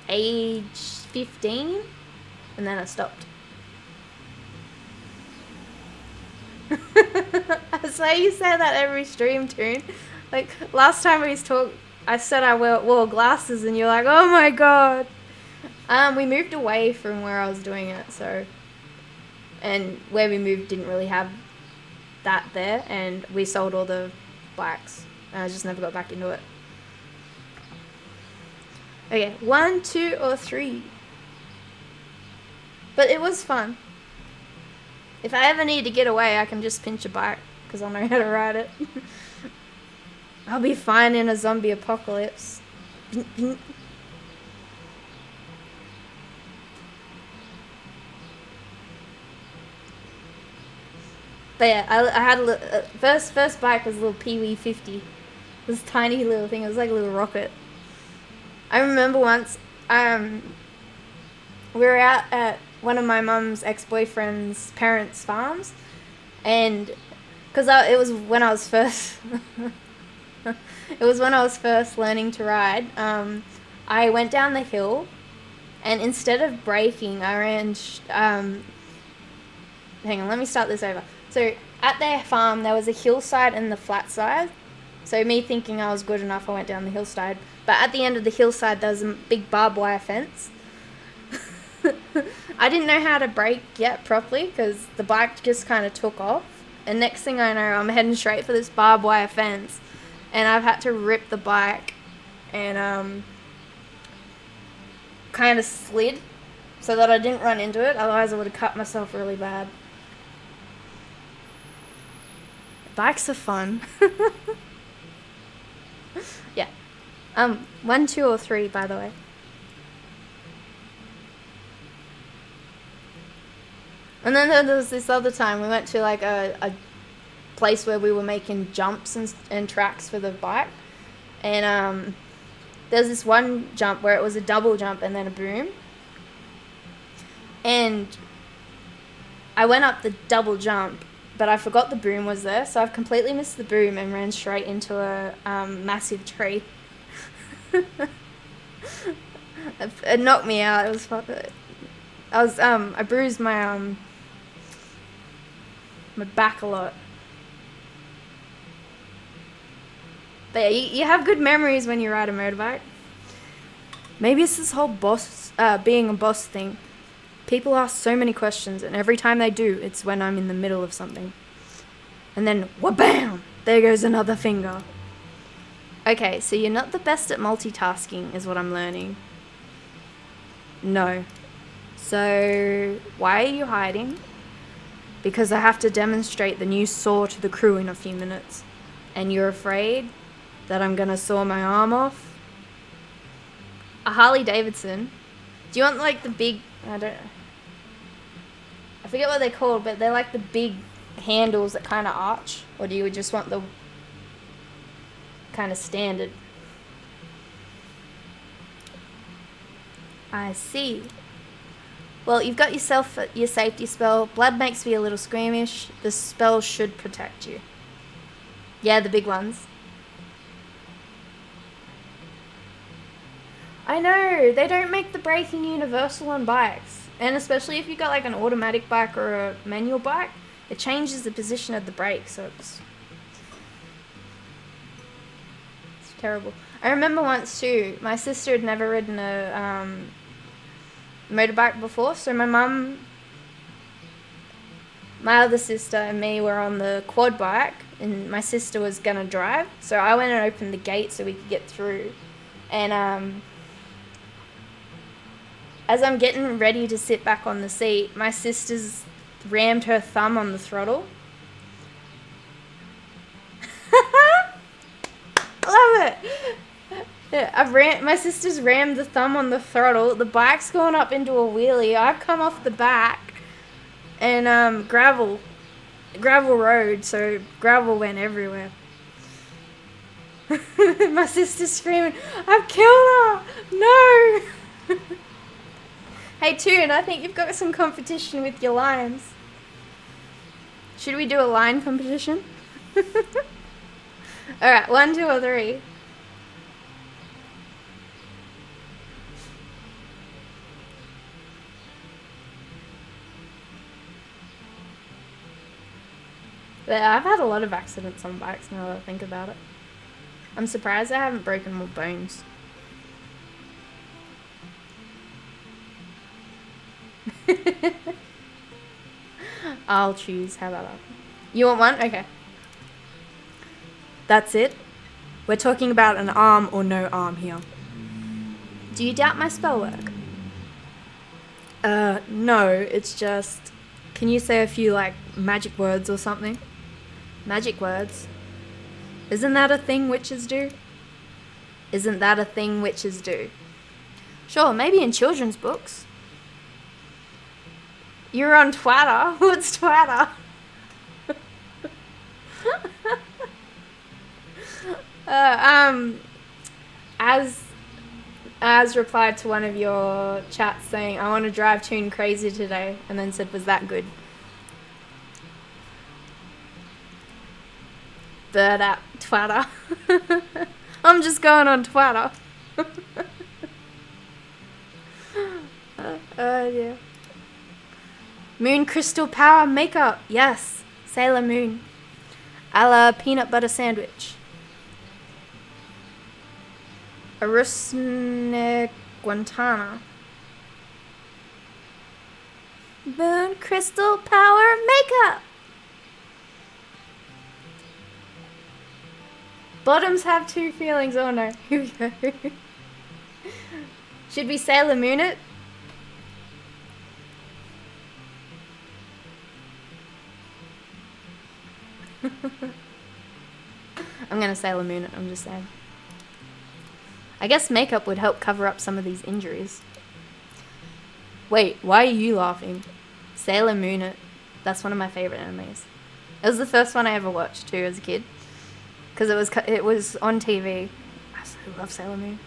age 15. And then I stopped. So you say that every stream, Toon. Like, last time we talked, I said I wore glasses, and you're like, oh my god. We moved away from where I was doing it, so... And where we moved didn't really have that there, and we sold all the bikes. And I just never got back into it. Okay, 1, 2, or 3. But it was fun. If I ever need to get away, I can just pinch a bike, because I know how to ride it. I'll be fine in a zombie apocalypse. But yeah, I had a first bike was a little Pee-wee 50. This tiny little thing. It was like a little rocket. I remember once, we were out at one of my mum's ex-boyfriend's parents' farms, and because it was when I was first, it was when I was first learning to ride. I went down the hill, and instead of braking, I ran. Hang on, let me start this over. So at their farm, there was a hillside and the flat side. So me thinking I was good enough, I went down the hillside. But at the end of the hillside, there was a big barbed wire fence. I didn't know how to brake yet properly because the bike just kind of took off. And next thing I know, I'm heading straight for this barbed wire fence. And I've had to rip the bike and kind of slid so that I didn't run into it. Otherwise, I would have cut myself really bad. Bikes are fun. Yeah. 1, 2, or 3, by the way. And then there was this other time we went to like a place where we were making jumps and tracks for the bike. And there's this one jump where it was a double jump and then a boom. And I went up the double jump, but I forgot the boom was there, so I've completely missed the boom and ran straight into a massive tree. It knocked me out. It was I bruised my back a lot. But yeah, you have good memories when you ride a motorbike. Maybe it's this whole being a boss thing. People ask so many questions, and every time they do, it's when I'm in the middle of something. And then, wha-bam! There goes another finger. Okay, so you're not the best at multitasking, is what I'm learning. No. So, why are you hiding? Because I have to demonstrate the new saw to the crew in a few minutes. And you're afraid that I'm gonna saw my arm off? A Harley Davidson? Do you want like the big, I forget what they're called, but they're like the big handles that kind of arch? Or do you just want the kind of standard? I see. Well, you've got yourself your safety spell. Blood makes me a little squeamish. The spell should protect you. Yeah, the big ones. I know, they don't make the braking universal on bikes. And especially if you've got like an automatic bike or a manual bike, it changes the position of the brake, so it's terrible. I remember once too, my sister had never ridden a motorbike before, so my other sister and me were on the quad bike, and my sister was gonna drive, so I went and opened the gate so we could get through. And as I'm getting ready to sit back on the seat, my sister's rammed her thumb on the throttle. Love it. Yeah, my sister's rammed the thumb on the throttle. The bike's gone up into a wheelie. I've come off the back, and gravel road, so gravel went everywhere. My sister's screaming, "I've killed her! No!" Hey Toon, I think you've got some competition with your lines. Should we do a line competition? Alright, 1, 2, or 3. But I've had a lot of accidents on bikes now that I think about it. I'm surprised I haven't broken more bones. I'll choose. How about that? You want one? Okay. That's it. We're talking about an arm or no arm here. Do you doubt my spell work? No, it's just... Can you say a few, like, magic words or something? Magic words? Isn't that a thing witches do? Isn't that a thing witches do? Sure, maybe in children's books. You're on Twitter? What's Twitter? As replied to one of your chats saying, "I want to drive Toon crazy today," and then said, "Was that good?" Bird app Twitter. I'm just going on Twitter. Yeah. Moon crystal power makeup. Yes. Sailor Moon. A la peanut butter sandwich. Arusne Guantana. Moon crystal power makeup. Bottoms have two feelings. Oh no. Here we go. Should we Sailor Moon it? I'm gonna Sailor Moon it, I'm just saying. I guess makeup would help cover up some of these injuries. Wait, why are you laughing? Sailor Moon it. That's one of my favorite animes. It was the first one I ever watched too as a kid. Because it was on TV. I so love Sailor Moon.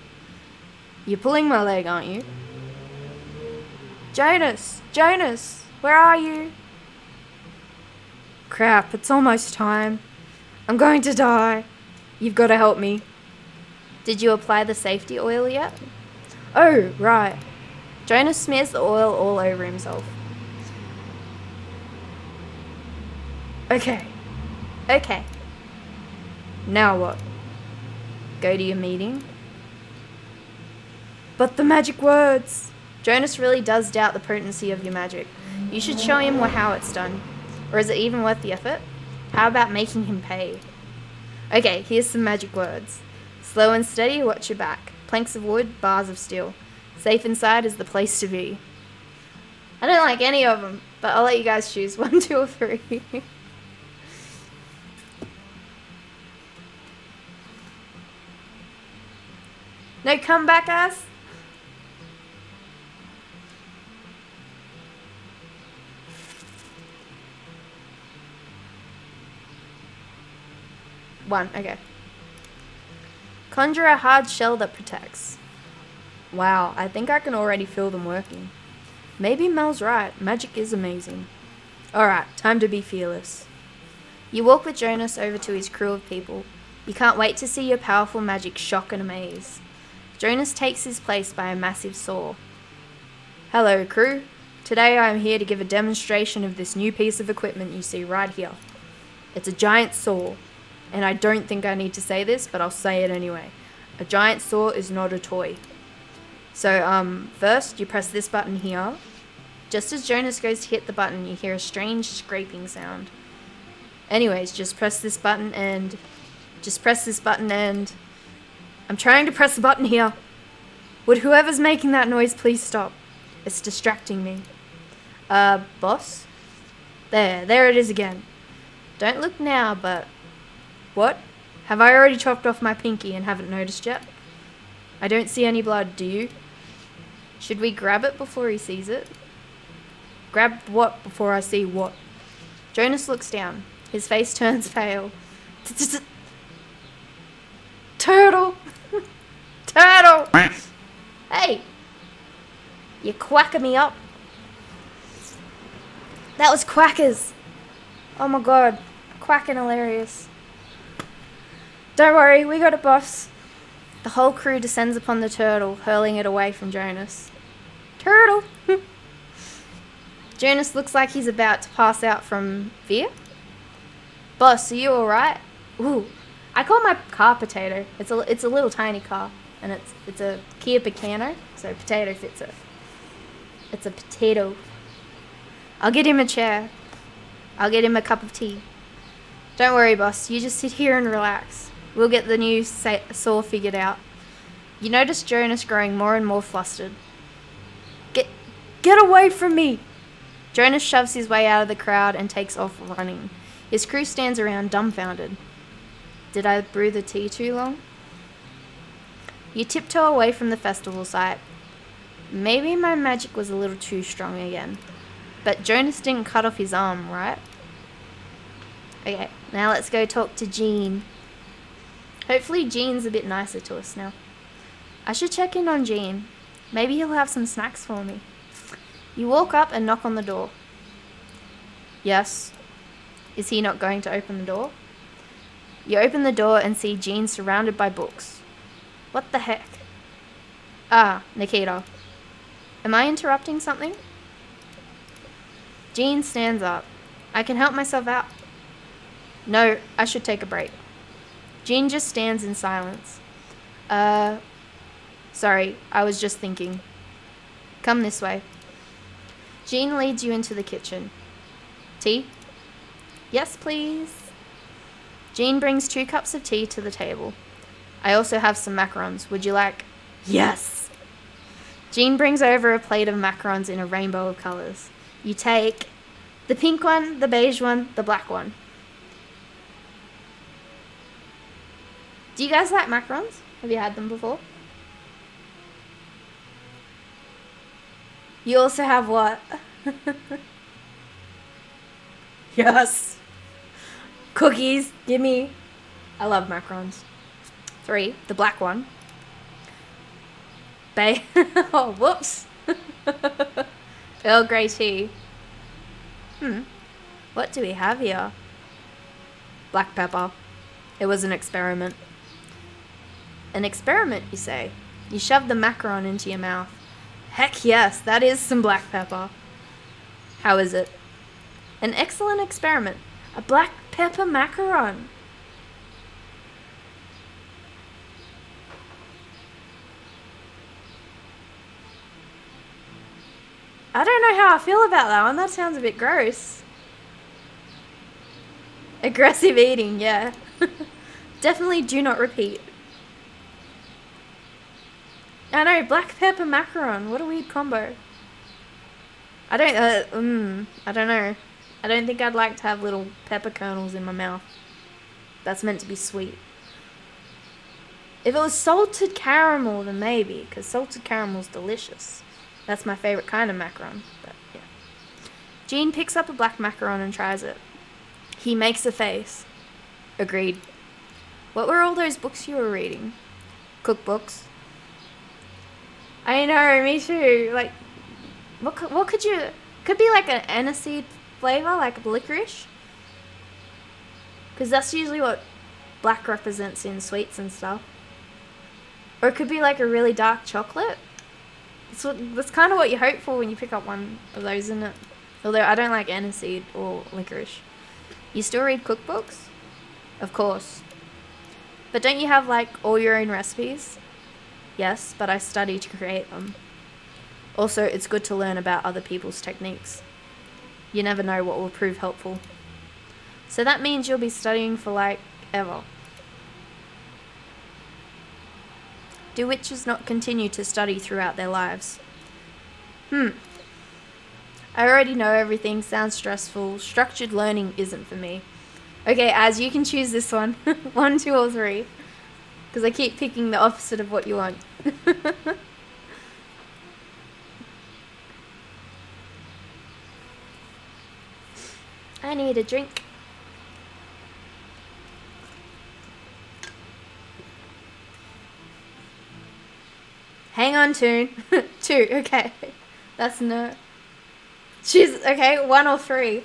You're pulling my leg, aren't you? Jonas! Jonas! Where are you? Crap, it's almost time. I'm going to die. You've got to help me. Did you apply the safety oil yet? Oh, right. Jonas smears the oil all over himself. Okay. Okay. Now what? Go to your meeting? But the magic words! Jonas really does doubt the potency of your magic. You should show him how it's done. Or is it even worth the effort? How about making him pay? Okay, here's some magic words. Slow and steady, watch your back. Planks of wood, bars of steel. Safe inside is the place to be. I don't like any of them, but I'll let you guys choose 1, 2, or 3. No comeback, ass. One, okay. Conjure a hard shell that protects. Wow, I think I can already feel them working. Maybe Mel's right, magic is amazing. Alright, time to be fearless. You walk with Jonas over to his crew of people. You can't wait to see your powerful magic shock and amaze. Jonas takes his place by a massive saw. Hello, crew. Today I am here to give a demonstration of this new piece of equipment you see right here. It's a giant saw. And I don't think I need to say this, but I'll say it anyway. A giant saw is not a toy. So, first you press this button here. Just as Jonas goes to hit the button, you hear a strange scraping sound. Anyways, just press this button and... I'm trying to press the button here. Would whoever's making that noise please stop? It's distracting me. Boss? There it is again. Don't look now, but... What? Have I already chopped off my pinky and haven't noticed yet? I don't see any blood, do you? Should we grab it before he sees it? Grab what before I see what? Jonas looks down. His face turns pale. Turtle! Turtle! Hey! You're quacking me up. That was quackers. Oh my god. Quacking hilarious. Don't worry, we got it, boss. The whole crew descends upon the turtle, hurling it away from Jonas. Turtle! Jonas looks like he's about to pass out from fear. Boss, are you alright? Ooh, I call my car Potato. It's a little tiny car, and it's a Kia Picanto, so Potato fits it. It's a potato. I'll get him a chair. I'll get him a cup of tea. Don't worry, boss. You just sit here and relax. We'll get the new saw figured out. You notice Jonas growing more and more flustered. Get away from me! Jonas shoves his way out of the crowd and takes off running. His crew stands around dumbfounded. Did I brew the tea too long? You tiptoe away from the festival site. Maybe my magic was a little too strong again. But Jonas didn't cut off his arm, right? Okay, now let's go talk to Jean. Hopefully Jean's a bit nicer to us now. I should check in on Jean. Maybe he'll have some snacks for me. You walk up and knock on the door. Yes. Is he not going to open the door? You open the door and see Jean surrounded by books. What the heck? Ah, Nikita. Am I interrupting something? Jean stands up. I can help myself out. No, I should take a break. Jean just stands in silence. Sorry, I was just thinking. Come this way. Jean leads you into the kitchen. Tea? Yes, please. Jean brings 2 cups of tea to the table. I also have some macarons. Would you like? Yes! Jean brings over a plate of macarons in a rainbow of colours. You take the pink one, the beige one, the black one. Do you guys like macarons? Have you had them before? You also have what? Yes. Cookies, gimme. I love macarons. 3, the black one. Oh, whoops. Earl Grey tea. What do we have here? Black pepper. It was an experiment. An experiment, you say? You shove the macaron into your mouth. Heck yes, that is some black pepper. How is it? An excellent experiment. A black pepper macaron. I don't know how I feel about that one. That sounds a bit gross. Aggressive eating, yeah. Definitely do not repeat. I know, black pepper macaron. What a weird combo. I don't know. I don't think I'd like to have little pepper kernels in my mouth. That's meant to be sweet. If it was salted caramel, then maybe, because salted caramel's delicious. That's my favorite kind of macaron. But yeah. Gene picks up a black macaron and tries it. He makes a face. Agreed. What were all those books you were reading? Cookbooks. I know, me too. Like, what could you... Could be like an aniseed flavor, like licorice. Because that's usually what black represents in sweets and stuff. Or it could be like a really dark chocolate. That's kind of what you hope for when you pick up one of those, isn't it? Although I don't like aniseed or licorice. You still read cookbooks? Of course. But don't you have like all your own recipes? Yes, but I study to create them. Also, it's good to learn about other people's techniques. You never know what will prove helpful. So that means you'll be studying for like ever. Do witches not continue to study throughout their lives? I already know everything. Sounds stressful. Structured learning isn't for me. Okay, Az, you can choose this one. 1, 2, or 3. Because I keep picking the opposite of what you want. I need a drink. Hang on, Toon. 2, okay. That's no. Choose, okay, 1 or 3.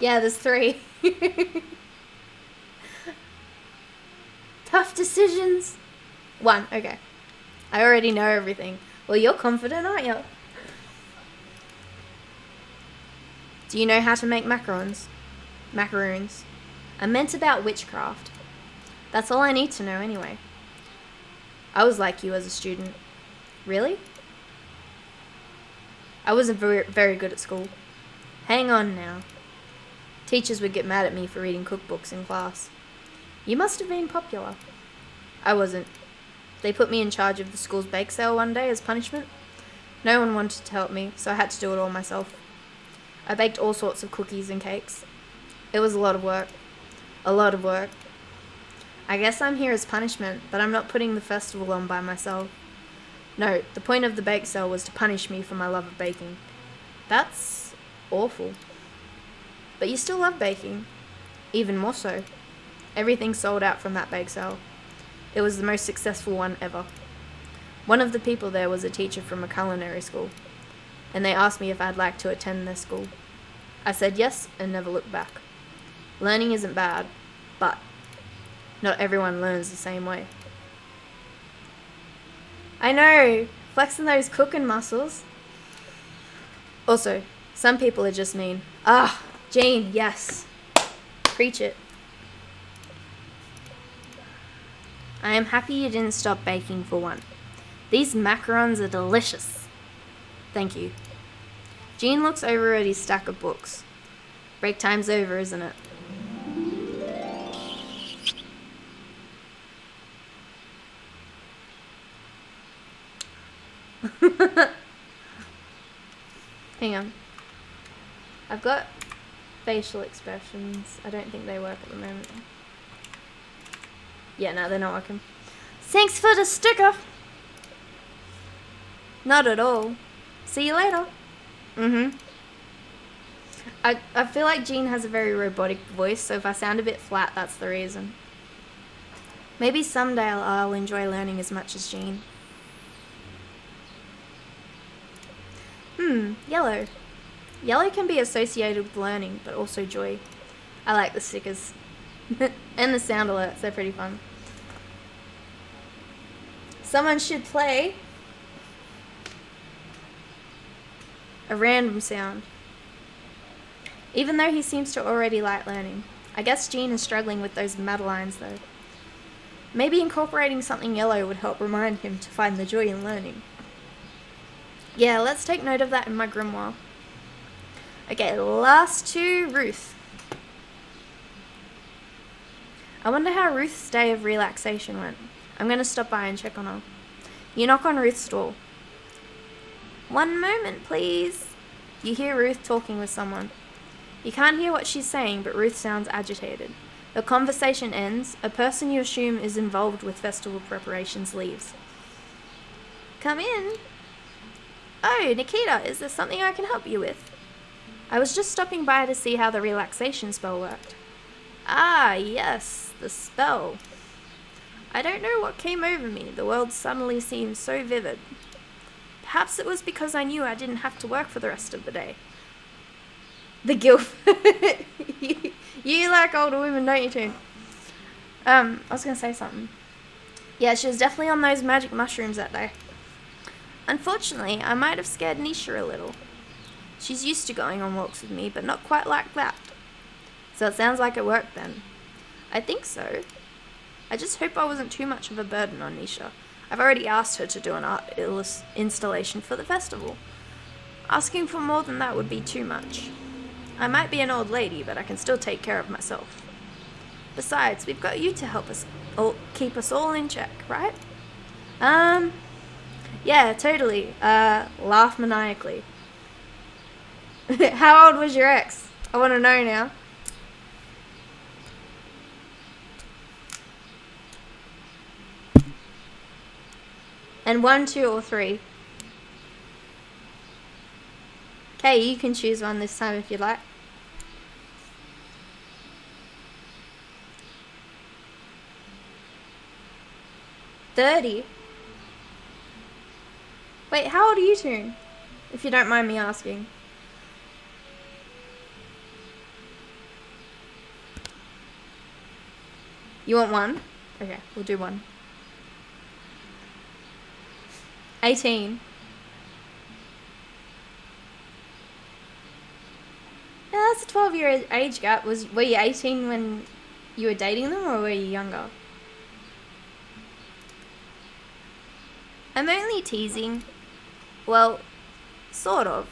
Yeah, there's 3. Tough decisions. 1, okay. I already know everything. Well, you're confident, aren't you? Do you know how to make macarons? Macaroons. I meant about witchcraft. That's all I need to know anyway. I was like you as a student. Really? I wasn't very good at school. Hang on now. Teachers would get mad at me for reading cookbooks in class. You must have been popular. I wasn't. They put me in charge of the school's bake sale one day as punishment. No one wanted to help me, so I had to do it all myself. I baked all sorts of cookies and cakes. It was a lot of work. A lot of work. I guess I'm here as punishment, but I'm not putting the festival on by myself. No, the point of the bake sale was to punish me for my love of baking. That's awful. But you still love baking. Even more so. Everything sold out from that bake sale. It was the most successful one ever. One of the people there was a teacher from a culinary school, and they asked me if I'd like to attend their school. I said yes and never looked back. Learning isn't bad, but not everyone learns the same way. I know, flexing those cooking muscles. Also, some people are just mean. Ah, Jane, yes. Preach it. I am happy you didn't stop baking for one. These macarons are delicious. Thank you. Jean looks over at his stack of books. Break time's over, isn't it? Hang on. I've got facial expressions. I don't think they work at the moment. Yeah, no, they're not working. Thanks for the sticker. Not at all. See you later. I feel like Jean has a very robotic voice, so if I sound a bit flat, that's the reason. Maybe someday I'll enjoy learning as much as Jean. Yellow. Yellow can be associated with learning, but also joy. I like the stickers. And the sound alerts, they're pretty fun. Someone should play a random sound. Even though he seems to already like learning. I guess Jean is struggling with those Madelines though. Maybe incorporating something yellow would help remind him to find the joy in learning. Yeah, let's take note of that in my grimoire. Okay, last two, Ruth. I wonder how Ruth's day of relaxation went. I'm going to stop by and check on her. You knock on Ruth's door. One moment, please. You hear Ruth talking with someone. You can't hear what she's saying, but Ruth sounds agitated. The conversation ends. A person you assume is involved with festival preparations leaves. Come in. Oh, Nikita, is there something I can help you with? I was just stopping by to see how the relaxation spell worked. Ah, yes, the spell. I don't know what came over me. The world suddenly seemed so vivid. Perhaps it was because I knew I didn't have to work for the rest of the day. The guilt. You like older women, don't you, too? I was going to say something. Yeah, she was definitely on those magic mushrooms that day. Unfortunately, I might have scared Nisha a little. She's used to going on walks with me, but not quite like that. So it sounds like it worked then. I think so. I just hope I wasn't too much of a burden on Nisha. I've already asked her to do an art installation for the festival. Asking for more than that would be too much. I might be an old lady, but I can still take care of myself. Besides, we've got you to help us keep us all in check, right? Yeah, totally. Laugh maniacally. How old was your ex? I want to know now. And 1, 2, or 3. Okay, you can choose one this time if you'd like. $30. Wait, how old are you two? If you don't mind me asking. You want 1? Okay, we'll do 1. 18. Yeah, that's a 12-year age gap. Were you 18 when you were dating them, or were you younger? I'm only teasing. Well, sort of.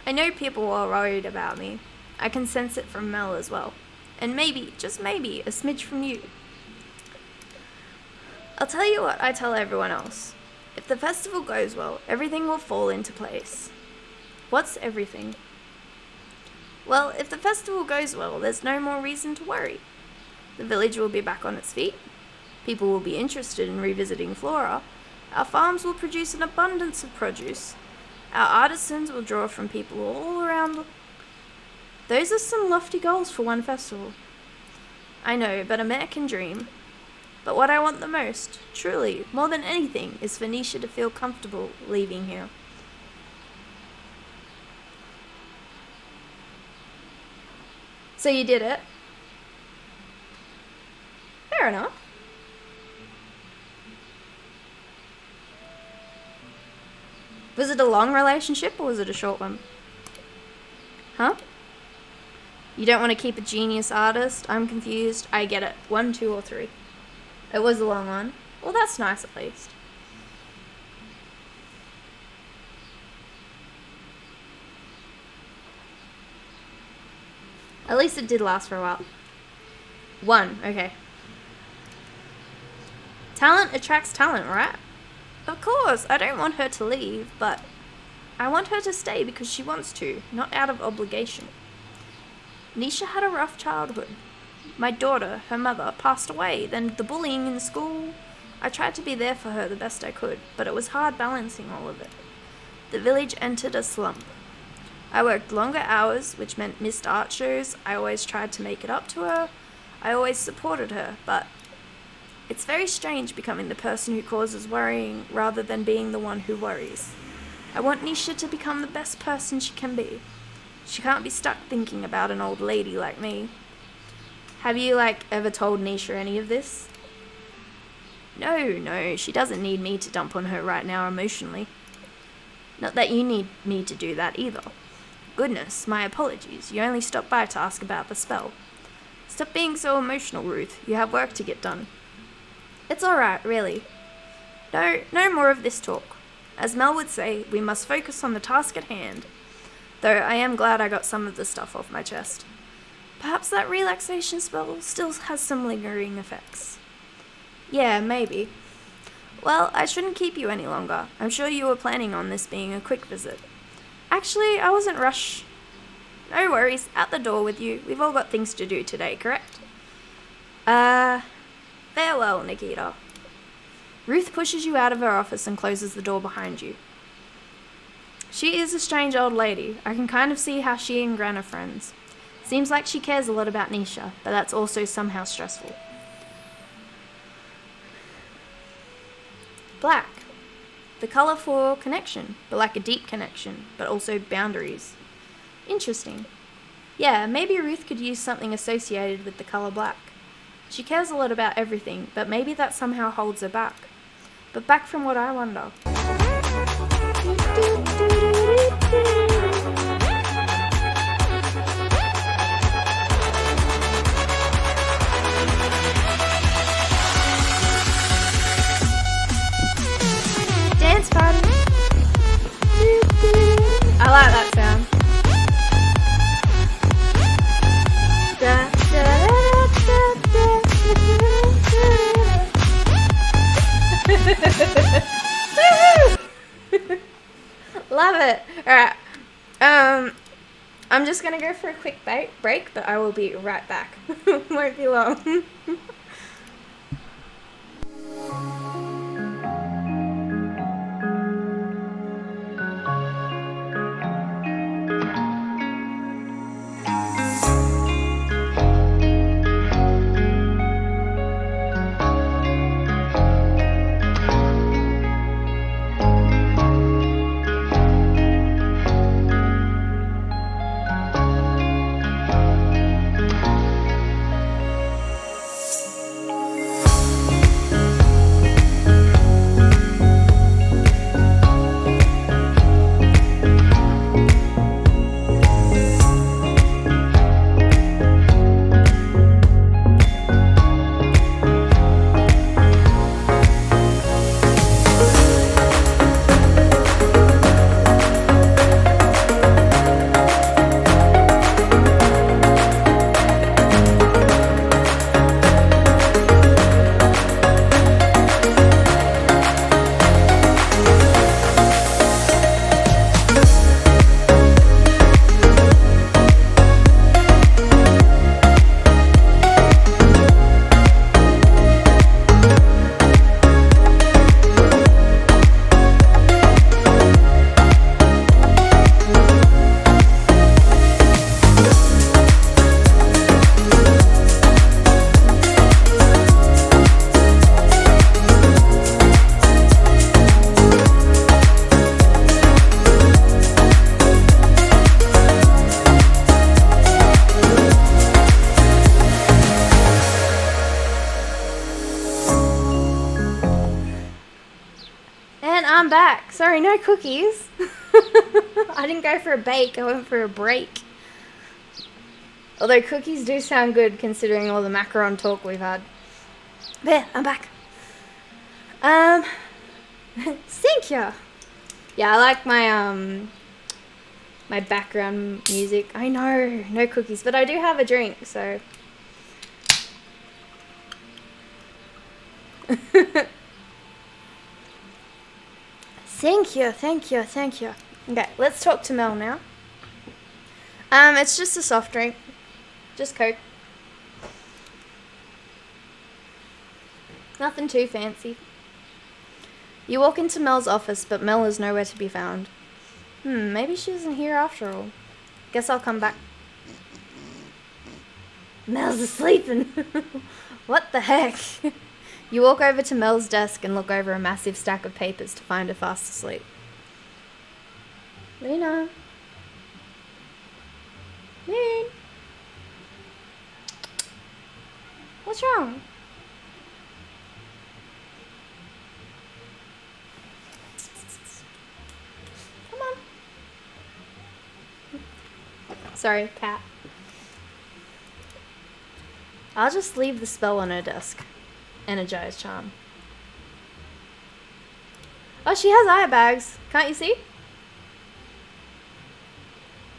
I know people are worried about me. I can sense it from Mel as well. And maybe, just maybe, a smidge from you. I'll tell you what I tell everyone else. If the festival goes well, everything will fall into place. What's everything? Well, if the festival goes well, there's no more reason to worry. The village will be back on its feet. People will be interested in revisiting Flora. Our farms will produce an abundance of produce. Our artisans will draw from people all around. Those are some lofty goals for one festival. I know, but a man can dream. But what I want the most, truly, more than anything, is for Nisha to feel comfortable leaving here. So you did it? Fair enough. Was it a long relationship or was it a short one? Huh? You don't want to keep a genius artist? I'm confused. I get it. 1, 2, or 3. It was a long one. Well, that's nice at least. At least it did last for a while. 1, okay. Talent attracts talent, right? Of course, I don't want her to leave, but I want her to stay because she wants to, not out of obligation. Nisha had a rough childhood. My daughter, her mother, passed away, then the bullying in school. I tried to be there for her the best I could, but it was hard balancing all of it. The village entered a slump. I worked longer hours, which meant missed art shows. I always tried to make it up to her. I always supported her, but it's very strange becoming the person who causes worrying rather than being the one who worries. I want Nisha to become the best person she can be. She can't be stuck thinking about an old lady like me. Have you, ever told Nisha any of this? No, she doesn't need me to dump on her right now emotionally. Not that you need me to do that either. Goodness, my apologies. You only stopped by to ask about the spell. Stop being so emotional, Ruth. You have work to get done. It's alright, really. No more of this talk. As Mel would say, we must focus on the task at hand. though I am glad I got some of the stuff off my chest. Perhaps that relaxation spell still has some lingering effects. Yeah, maybe. Well, I shouldn't keep you any longer. I'm sure you were planning on this being a quick visit. Actually, I wasn't rushed. No worries, out the door with you. We've all got things to do today, correct? Farewell, Nikita. Ruth pushes you out of her office and closes the door behind you. She is a strange old lady. I can kind of see how she and Gran are friends. Seems like she cares a lot about Nisha, but that's also somehow stressful. Black. The colour for connection, but like a deep connection, but also boundaries. Interesting. Yeah, maybe Ruth could use something associated with the colour black. She cares a lot about everything, but maybe that somehow holds her back. But back from what I wonder. Dance party. I like that sound. Love it. Alright. I'm just gonna go for a quick break, but I will be right back. Won't be long. I'm back. Sorry, no cookies. I didn't go for a bake, I went for a break. Although cookies do sound good considering all the macaron talk we've had. There, I'm back. Thank you. Yeah, I like my my background music. I know, no cookies, but I do have a drink, so. Thank you, thank you, thank you. Okay, let's talk to Mel now. It's just a soft drink. Just Coke. Nothing too fancy. You walk into Mel's office, but Mel is nowhere to be found. Maybe she isn't here after all. Guess I'll come back. Mel's asleep. What the heck? You walk over to Mel's desk and look over a massive stack of papers to find her fast asleep. Lena. Moon. What's wrong? Come on. Sorry, cat. I'll just leave the spell on her desk. Energize charm. Oh, she has eye bags. Can't you see?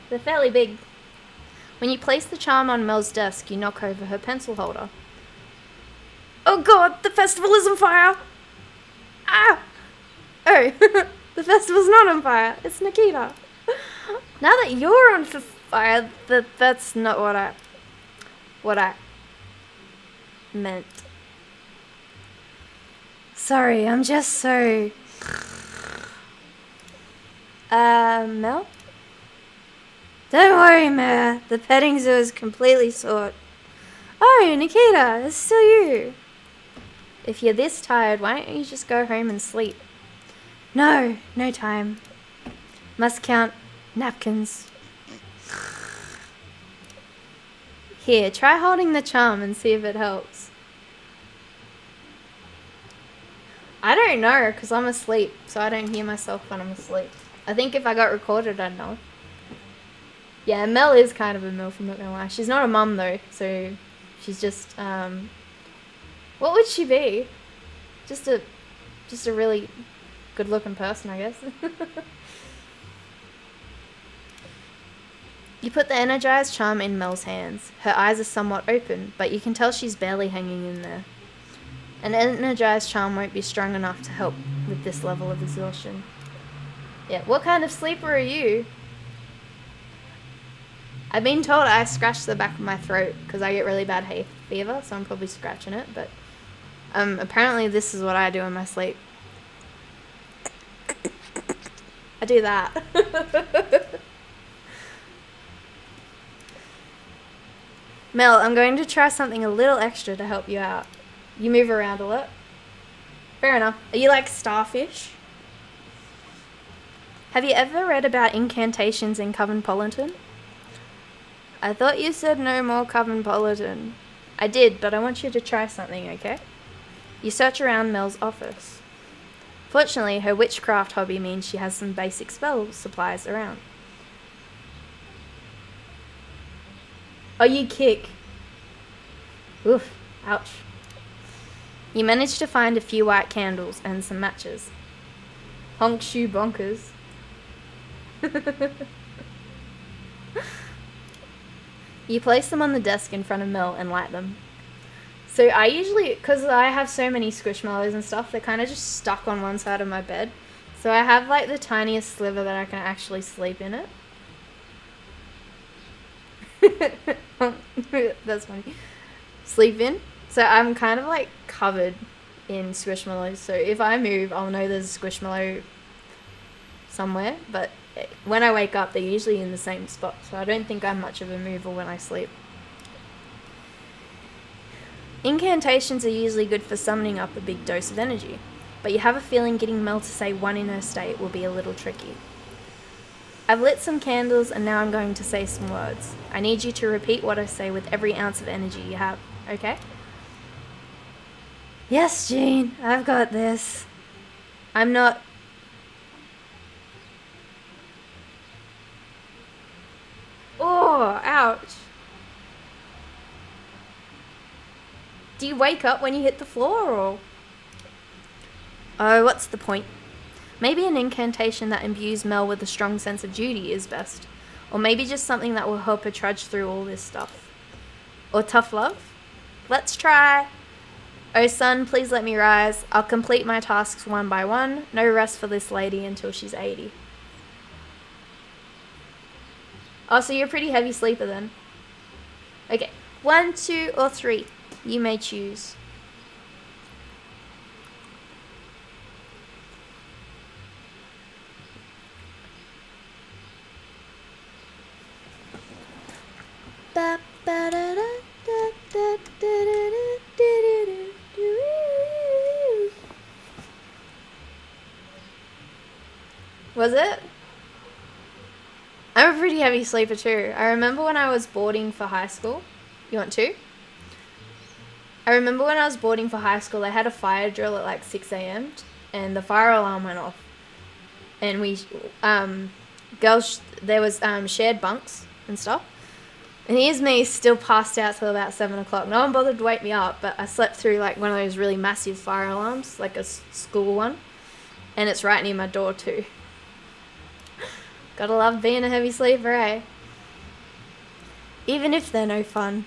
They're fairly big. When you place the charm on Mel's desk, you knock over her pencil holder. Oh god, the festival is on fire! Ah! Oh, the festival's not on fire. It's Nikita. Now that you're on fire, that's not what I meant. Sorry, I'm just so... Mel? Don't worry, Mare. The petting zoo is completely sorted. Oh, Nikita, it's still you. If you're this tired, why don't you just go home and sleep? No time. Must count napkins. Here, try holding the charm and see if it helps. I don't know, because I'm asleep, so I don't hear myself when I'm asleep. I think if I got recorded, I'd know. Yeah, Mel is kind of a MILF, I'm not gonna lie. She's not a mum, though, so she's just, what would she be? Just a really good-looking person, I guess. You put the energized charm in Mel's hands. Her eyes are somewhat open, but you can tell she's barely hanging in there. An energized charm won't be strong enough to help with this level of exhaustion. Yeah, what kind of sleeper are you? I've been told I scratch the back of my throat because I get really bad hay fever, so I'm probably scratching it, but apparently this is what I do in my sleep. I do that. Mel, I'm going to try something a little extra to help you out. You move around a lot. Fair enough. Are you like starfish? Have you ever read about incantations in Coventpolitan? I thought you said no more Coventpolitan. I did, but I want you to try something, okay? You search around Mel's office. Fortunately, her witchcraft hobby means she has some basic spell supplies around. Oh, you kick. Oof, ouch. You manage to find a few white candles and some matches. Honk shoe bonkers. You place them on the desk in front of Mel and light them. So I usually, because I have so many squishmallows and stuff, they're kind of just stuck on one side of my bed. So I have like the tiniest sliver that I can actually sleep in it. That's funny. Sleep in. So I'm kind of like covered in squishmallows. So if I move, I'll know there's a squishmallow somewhere. But when I wake up, they're usually in the same spot. So I don't think I'm much of a mover when I sleep. Incantations are usually good for summoning up a big dose of energy, but you have a feeling getting Mel to say one in her state will be a little tricky. I've lit some candles and now I'm going to say some words. I need you to repeat what I say with every ounce of energy you have, okay? Yes, Jean, I've got this. I'm not... Oh, ouch. Do you wake up when you hit the floor, or...? Oh, what's the point? Maybe an incantation that imbues Mel with a strong sense of duty is best. Or maybe just something that will help her trudge through all this stuff. Or tough love? Let's try. Oh son, please let me rise. I'll complete my tasks one by one. No rest for this lady until she's 80. Oh, so you're a pretty heavy sleeper then. Okay, 1, 2, or 3. You may choose. Was it? I'm a pretty heavy sleeper too. I remember when I was boarding for high school. You want to? I remember when I was boarding for high school, they had a fire drill at like 6 a.m. and the fire alarm went off. And we, girls, there was shared bunks and stuff. And here's me still passed out till about 7 o'clock. No one bothered to wake me up, but I slept through like one of those really massive fire alarms, like a school one. And it's right near my door too. Gotta love being a heavy sleeper, eh? even if they're no fun.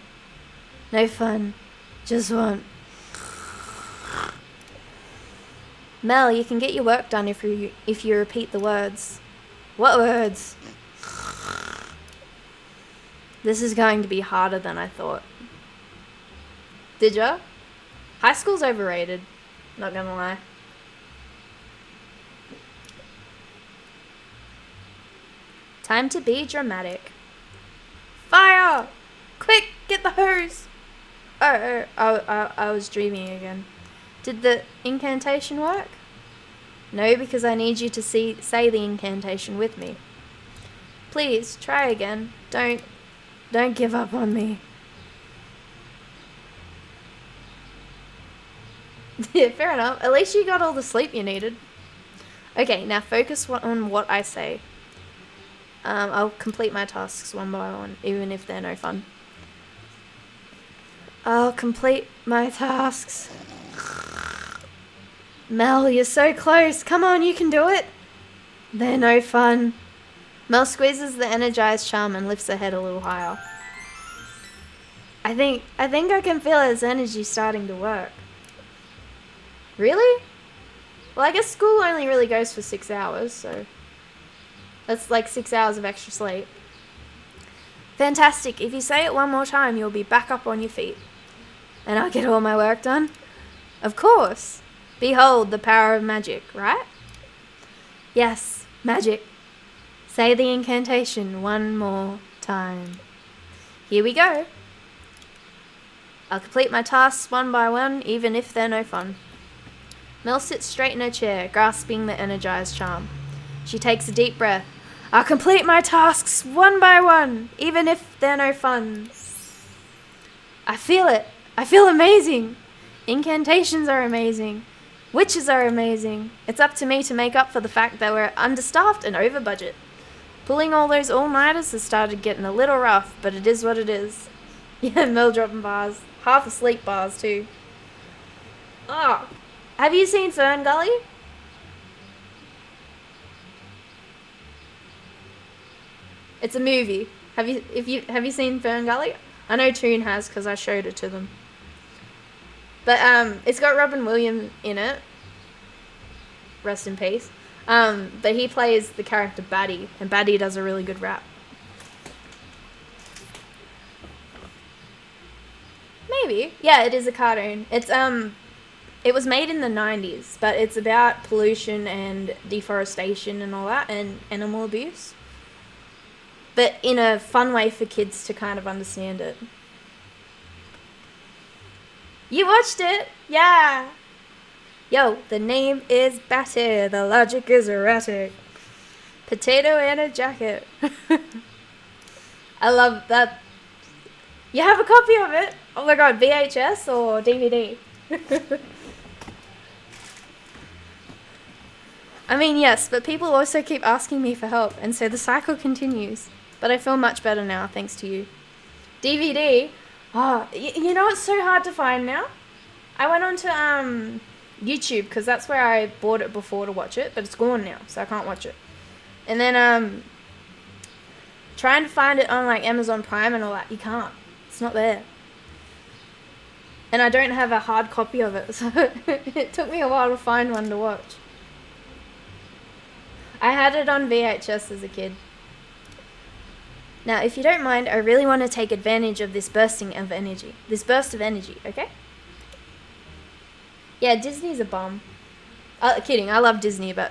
No fun. Just want. Mel, you can get your work done if you repeat the words. What words? This is going to be harder than I thought. Did ya? High school's overrated. Not gonna lie. Time to be dramatic. Fire! Quick, get the hose! I was dreaming again. Did the incantation work? No, because I need you to say the incantation with me. Please, try again. Don't give up on me. Yeah, fair enough. At least you got all the sleep you needed. Okay, now focus on what I say. I'll complete my tasks one by one, even if they're no fun. I'll complete my tasks. Mel, you're so close. Come on, you can do it. They're no fun. Mel squeezes the energized charm and lifts her head a little higher. I think I can feel his energy starting to work. Really? Well, I guess school only really goes for 6 hours, so that's like 6 hours of extra sleep. Fantastic. If you say it one more time, you'll be back up on your feet. And I'll get all my work done? Of course. Behold the power of magic, right? Yes, magic. Say the incantation one more time. Here we go. I'll complete my tasks one by one, even if they're no fun. Mel sits straight in her chair, grasping the energized charm. She takes a deep breath. I'll complete my tasks one by one, even if they're no fun. I feel it. I feel amazing. Incantations are amazing. Witches are amazing. It's up to me to make up for the fact that we're understaffed and over budget. Pulling all those all-nighters has started getting a little rough, but it is what it is. Yeah, Mel dropping bars. Half asleep bars, too. Oh. Have you seen Fern Gully? It's a movie. Have you seen Fern Gully? I know Toon has because I showed it to them. But it's got Robin Williams in it. Rest in peace. But he plays the character Batty, and Batty does a really good rap. Maybe. Yeah, it is a cartoon. It's it was made in the 90s, but it's about pollution and deforestation and all that, and animal abuse. But in a fun way for kids to kind of understand it. You watched it? Yeah. Yo, the name is Batty. The logic is erratic. Potato and a jacket. I love that. You have a copy of it? Oh my god, VHS or DVD? I mean, yes, but people also keep asking me for help, and so the cycle continues. But I feel much better now, thanks to you. DVD? Oh, you know it's so hard to find now? I went on to YouTube, because that's where I bought it before to watch it, but it's gone now, so I can't watch it. And then trying to find it on like Amazon Prime and all that, you can't. It's not there. And I don't have a hard copy of it, so it took me a while to find one to watch. I had it on VHS as a kid. Now, if you don't mind, I really want to take advantage of this burst of energy, okay? Yeah, Disney's a bum. Kidding, I love Disney, but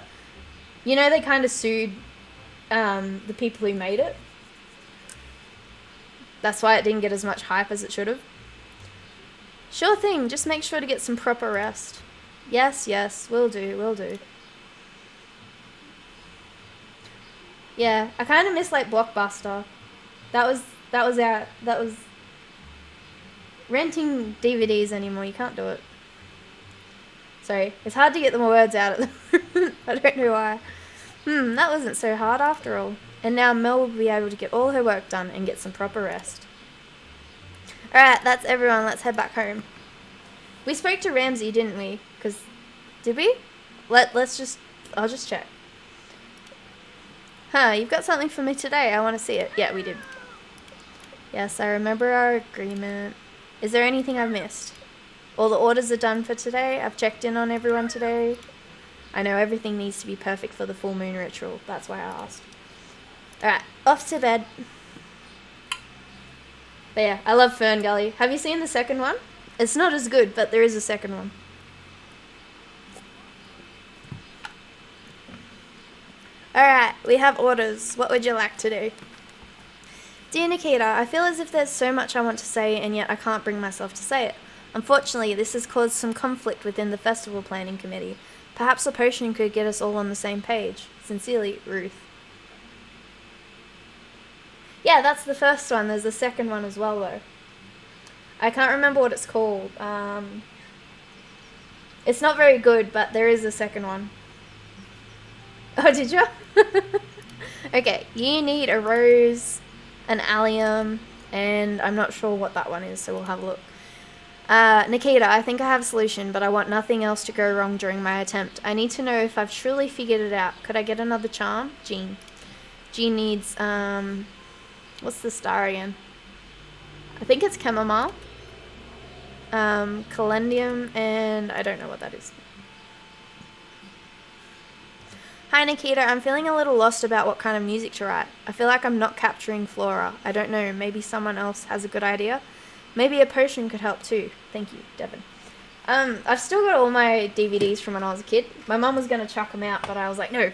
you know they kind of sued the people who made it. That's why it didn't get as much hype as it should have. Sure thing, just make sure to get some proper rest. Yes, will do. Yeah, I kind of miss like Blockbuster. That was renting DVDs anymore. You can't do it. Sorry, it's hard to get the words out at the I don't know why. That wasn't so hard after all. And now Mel will be able to get all her work done and get some proper rest. Alright, that's everyone. Let's head back home. We spoke to Ramsey, didn't we? Did we? I'll just check. Huh, you've got something for me today. I want to see it. Yeah, we did. Yes, I remember our agreement. Is there anything I've missed? All the orders are done for today. I've checked in on everyone today. I know everything needs to be perfect for the full moon ritual. That's why I asked. Alright, off to bed. But yeah, I love Fern Gully. Have you seen the second one? It's not as good, but there is a second one. Alright, we have orders. What would you like to do? Dear Nikita, I feel as if there's so much I want to say and yet I can't bring myself to say it. Unfortunately, this has caused some conflict within the festival planning committee. Perhaps a potion could get us all on the same page. Sincerely, Ruth. Yeah, that's the first one. There's a second one as well, though. I can't remember what it's called. It's not very good, but there is a second one. Oh, did you? Okay, you need a rose, an allium, and I'm not sure what that one is, so we'll have a look. Nikita, I think I have a solution, but I want nothing else to go wrong during my attempt. I need to know if I've truly figured it out. Could I get another charm? Jean. Jean needs, what's the star again? I think it's chamomile, calendulum, and I don't know what that is. Hi Nikita, I'm feeling a little lost about what kind of music to write. I feel like I'm not capturing flora. I don't know, maybe someone else has a good idea? Maybe a potion could help too. Thank you, Devin. I've still got all my DVDs from when I was a kid. My mum was going to chuck them out, but I was like, no.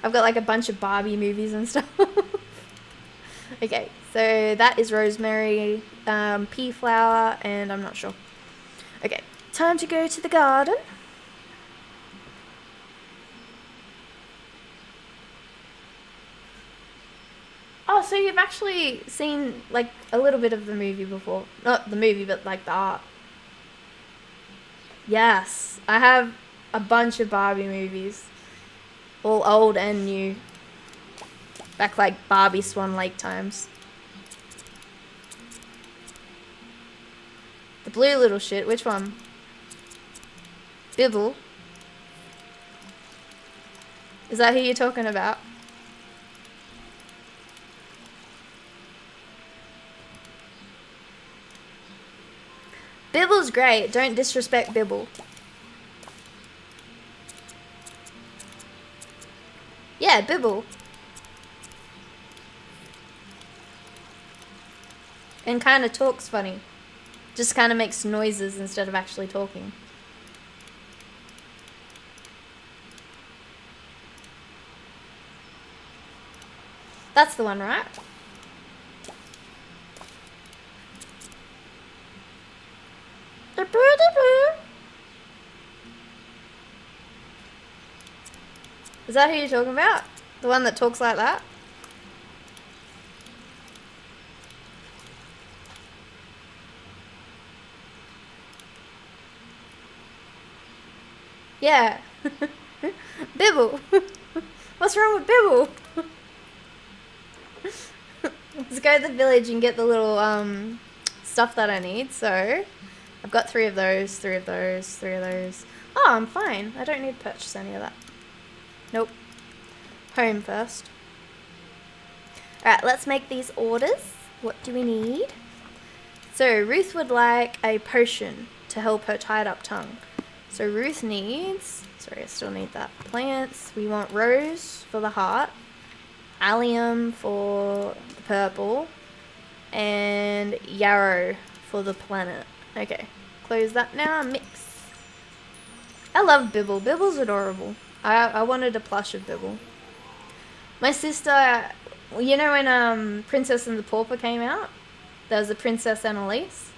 I've got like a bunch of Barbie movies and stuff. Okay, so that is rosemary, pea flower, and I'm not sure. Okay, time to go to the garden. Oh, so you've actually seen, like, a little bit of the movie before. Not the movie, but, like, the art. Yes. I have a bunch of Barbie movies. All old and new. Back, like, Barbie Swan Lake times. The blue little shit. Which one? Bibble. Is that who you're talking about? Bibble's great. Don't disrespect Bibble. Yeah, Bibble. And kind of talks funny. Just kind of makes noises instead of actually talking. That's the one, right? Is that who you're talking about? The one that talks like that? Yeah. Bibble. What's wrong with Bibble? Let's go to the village and get the little stuff that I need. So I've got 3 of those, 3 of those, 3 of those. Oh, I'm fine. I don't need to purchase any of that. Nope. Home first. Alright, let's make these orders. What do we need? So Ruth would like a potion to help her tied up tongue. So Ruth needs, sorry, I still need that. Plants. We want rose for the heart, allium for the purple, and yarrow for the planet. Okay, close that now. Mix. I love Bibble. Bibble's adorable. I wanted a plush of Bibble. My sister, you know when Princess and the Pauper came out? There was a Princess Annalise.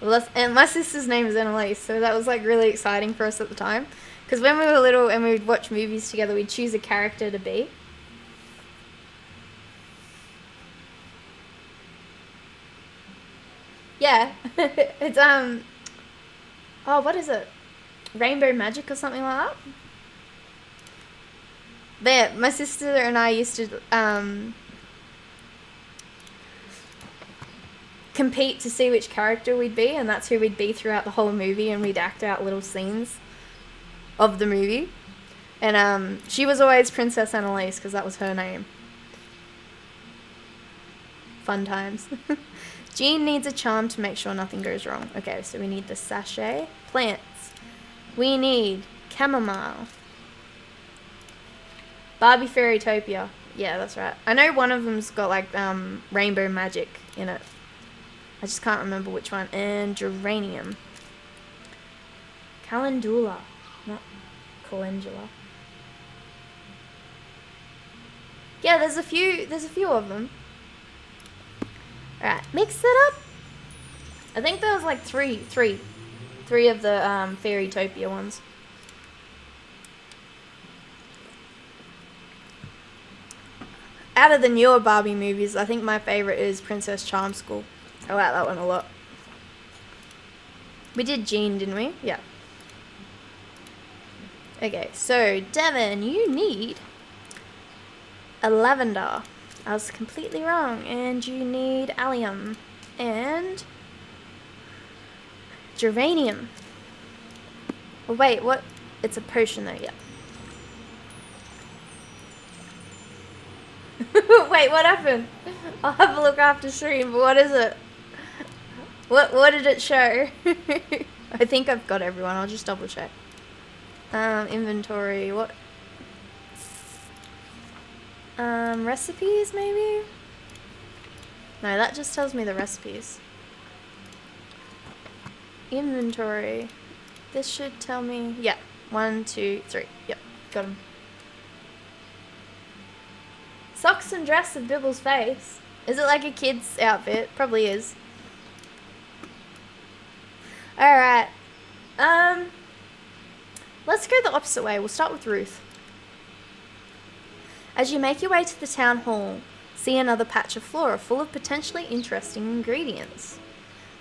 Well, and my sister's name is Annalise, so that was like really exciting for us at the time. Because when we were little and we would watch movies together, we'd choose a character to be. Yeah, it's oh, what is it? Rainbow Magic or something like that. But yeah, my sister and I used to compete to see which character we'd be, and that's who we'd be throughout the whole movie, and we'd act out little scenes of the movie. And she was always Princess Annalise because that was her name. Fun times. Jean needs a charm to make sure nothing goes wrong. Okay, so we need the sachet. Plants. We need chamomile. Barbie Fairytopia. Yeah, that's right. I know one of them's got like rainbow magic in it. I just can't remember which one. And geranium. Calendula. Not calendula. Yeah, there's a few of them. Alright, mix it up. I think there was like three of the Fairytopia ones. Out of the newer Barbie movies, I think my favorite is Princess Charm School. I like that one a lot. We did Jean, didn't we? Yeah. Okay, so Devin, you need a lavender. I was completely wrong. And you need allium. And geranium. Oh, wait, what? It's a potion though, yeah. Wait, what happened? I'll have a look after stream, but what is it? What did it show? I think I've got everyone. I'll just double check. Inventory, what? Recipes maybe? No, that just tells me the recipes. Inventory. This should tell me, yeah. 1, 2, 3. Yep, got them. Socks and dress of Bibble's face. Is it like a kid's outfit? Probably is. Alright. Let's go the opposite way. We'll start with Ruth. As you make your way to the town hall, see another patch of flora full of potentially interesting ingredients.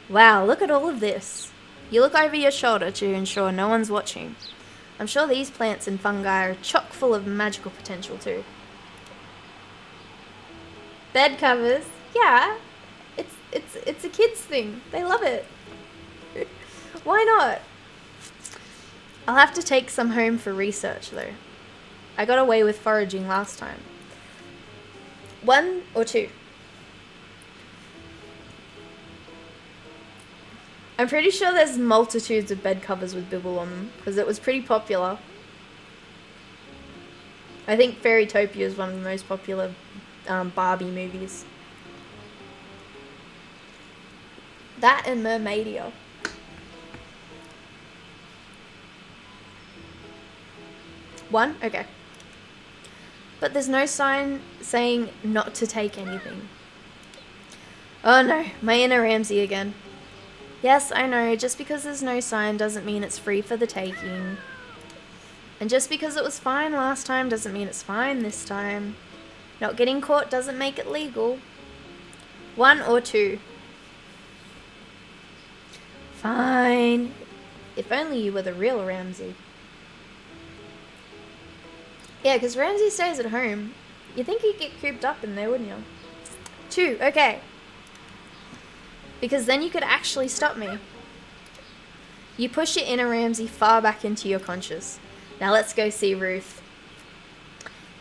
Wow, look at all of this. You look over your shoulder to ensure no one's watching. I'm sure these plants and fungi are chock full of magical potential too. Bed covers. Yeah. It's a kid's thing. They love it. Why not? I'll have to take some home for research though. I got away with foraging last time. 1 or 2? I'm pretty sure there's multitudes of bed covers with Bibble on them because it was pretty popular. I think Fairytopia is one of the most popular Barbie movies. That and Mermaidia. One? Okay. But there's no sign saying not to take anything. Oh no, my inner Ramsay again. Yes, I know, just because there's no sign doesn't mean it's free for the taking. And just because it was fine last time doesn't mean it's fine this time. Not getting caught doesn't make it legal. 1 or 2? Fine. If only you were the real Ramsay. Yeah, because Ramsay stays at home. You'd think he'd get cooped up in there, wouldn't you? 2, okay. Because then you could actually stop me. You push your inner Ramsay far back into your conscious. Now let's go see Ruth.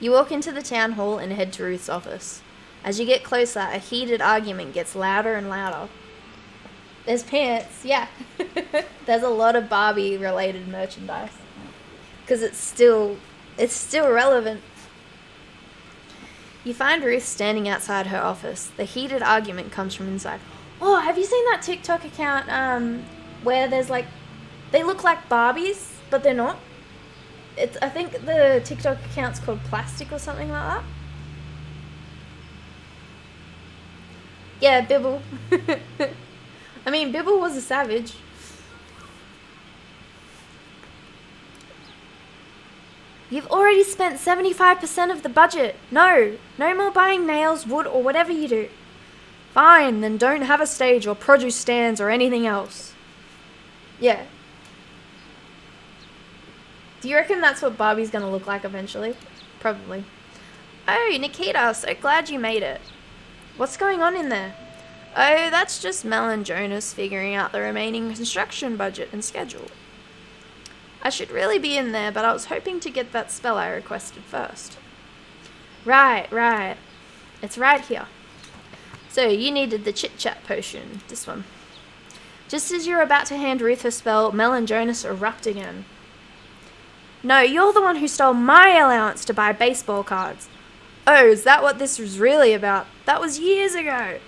You walk into the town hall and head to Ruth's office. As you get closer, a heated argument gets louder and louder. There's pants, yeah. There's a lot of Barbie related merchandise. Because it's still relevant. You find Ruth standing outside her office. The heated argument comes from inside. Oh, have you seen that TikTok account where there's like, they look like Barbies, but they're not? I think the TikTok account's called Plastic or something like that. Yeah, Bibble. I mean, Bibble was a savage. You've already spent 75% of the budget. No more buying nails, wood, or whatever you do. Fine, then don't have a stage or produce stands or anything else. Yeah. Do you reckon that's what Barbie's gonna look like eventually? Probably. Oh, Nikita, so glad you made it. What's going on in there? Oh, that's just Mel and Jonas figuring out the remaining construction budget and schedule. I should really be in there, but I was hoping to get that spell I requested first. Right. It's right here. So, you needed the chit-chat potion. This one. Just as you're about to hand Ruth her spell, Mel and Jonas erupt again. No, you're the one who stole my allowance to buy baseball cards. Oh, is that what this was really about? That was years ago.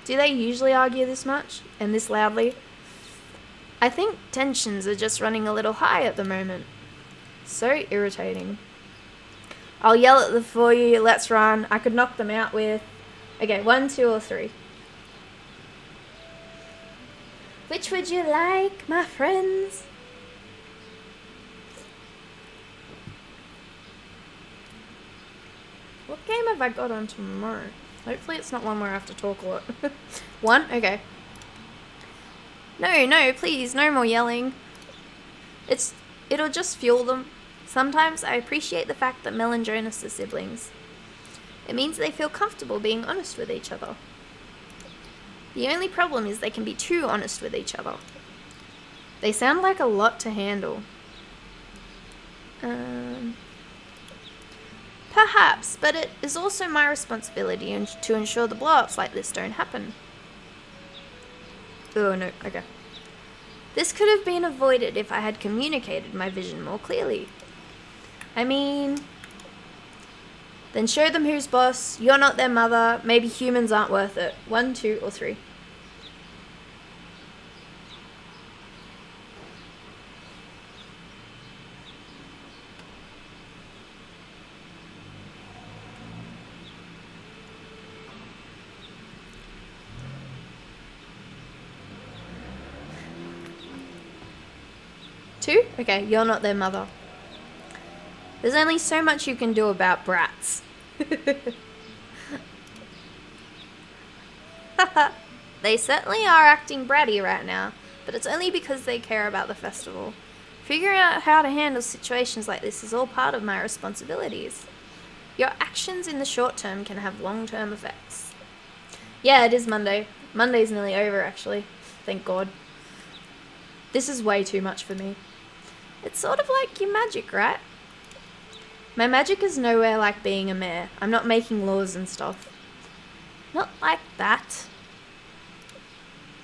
Do they usually argue this much? And this loudly? I think tensions are just running a little high at the moment. So irritating. I'll yell at them for you. Let's run. I could knock them out with... Okay, 1, 2, or 3. Which would you like, my friends? What game have I got on tomorrow? Hopefully it's not one where I have to talk a lot. 1? Okay. No, please, no more yelling. It'll just fuel them. Sometimes I appreciate the fact that Mel and Jonas are siblings. It means they feel comfortable being honest with each other. The only problem is they can be too honest with each other. They sound like a lot to handle. Perhaps, but it is also my responsibility to ensure the blow-ups like this don't happen. Oh no, okay. This could have been avoided if I had communicated my vision more clearly. I mean... Then show them who's boss, you're not their mother, maybe humans aren't worth it. 1, 2, or 3. Two? Okay, you're not their mother. There's only so much you can do about brats. They certainly are acting bratty right now, but it's only because they care about the festival. Figuring out how to handle situations like this is all part of my responsibilities. Your actions in the short term can have long-term effects. Yeah, it is Monday. Monday's nearly over, actually. Thank God. This is way too much for me. It's sort of like your magic, right? My magic is nowhere like being a mayor. I'm not making laws and stuff. Not like that.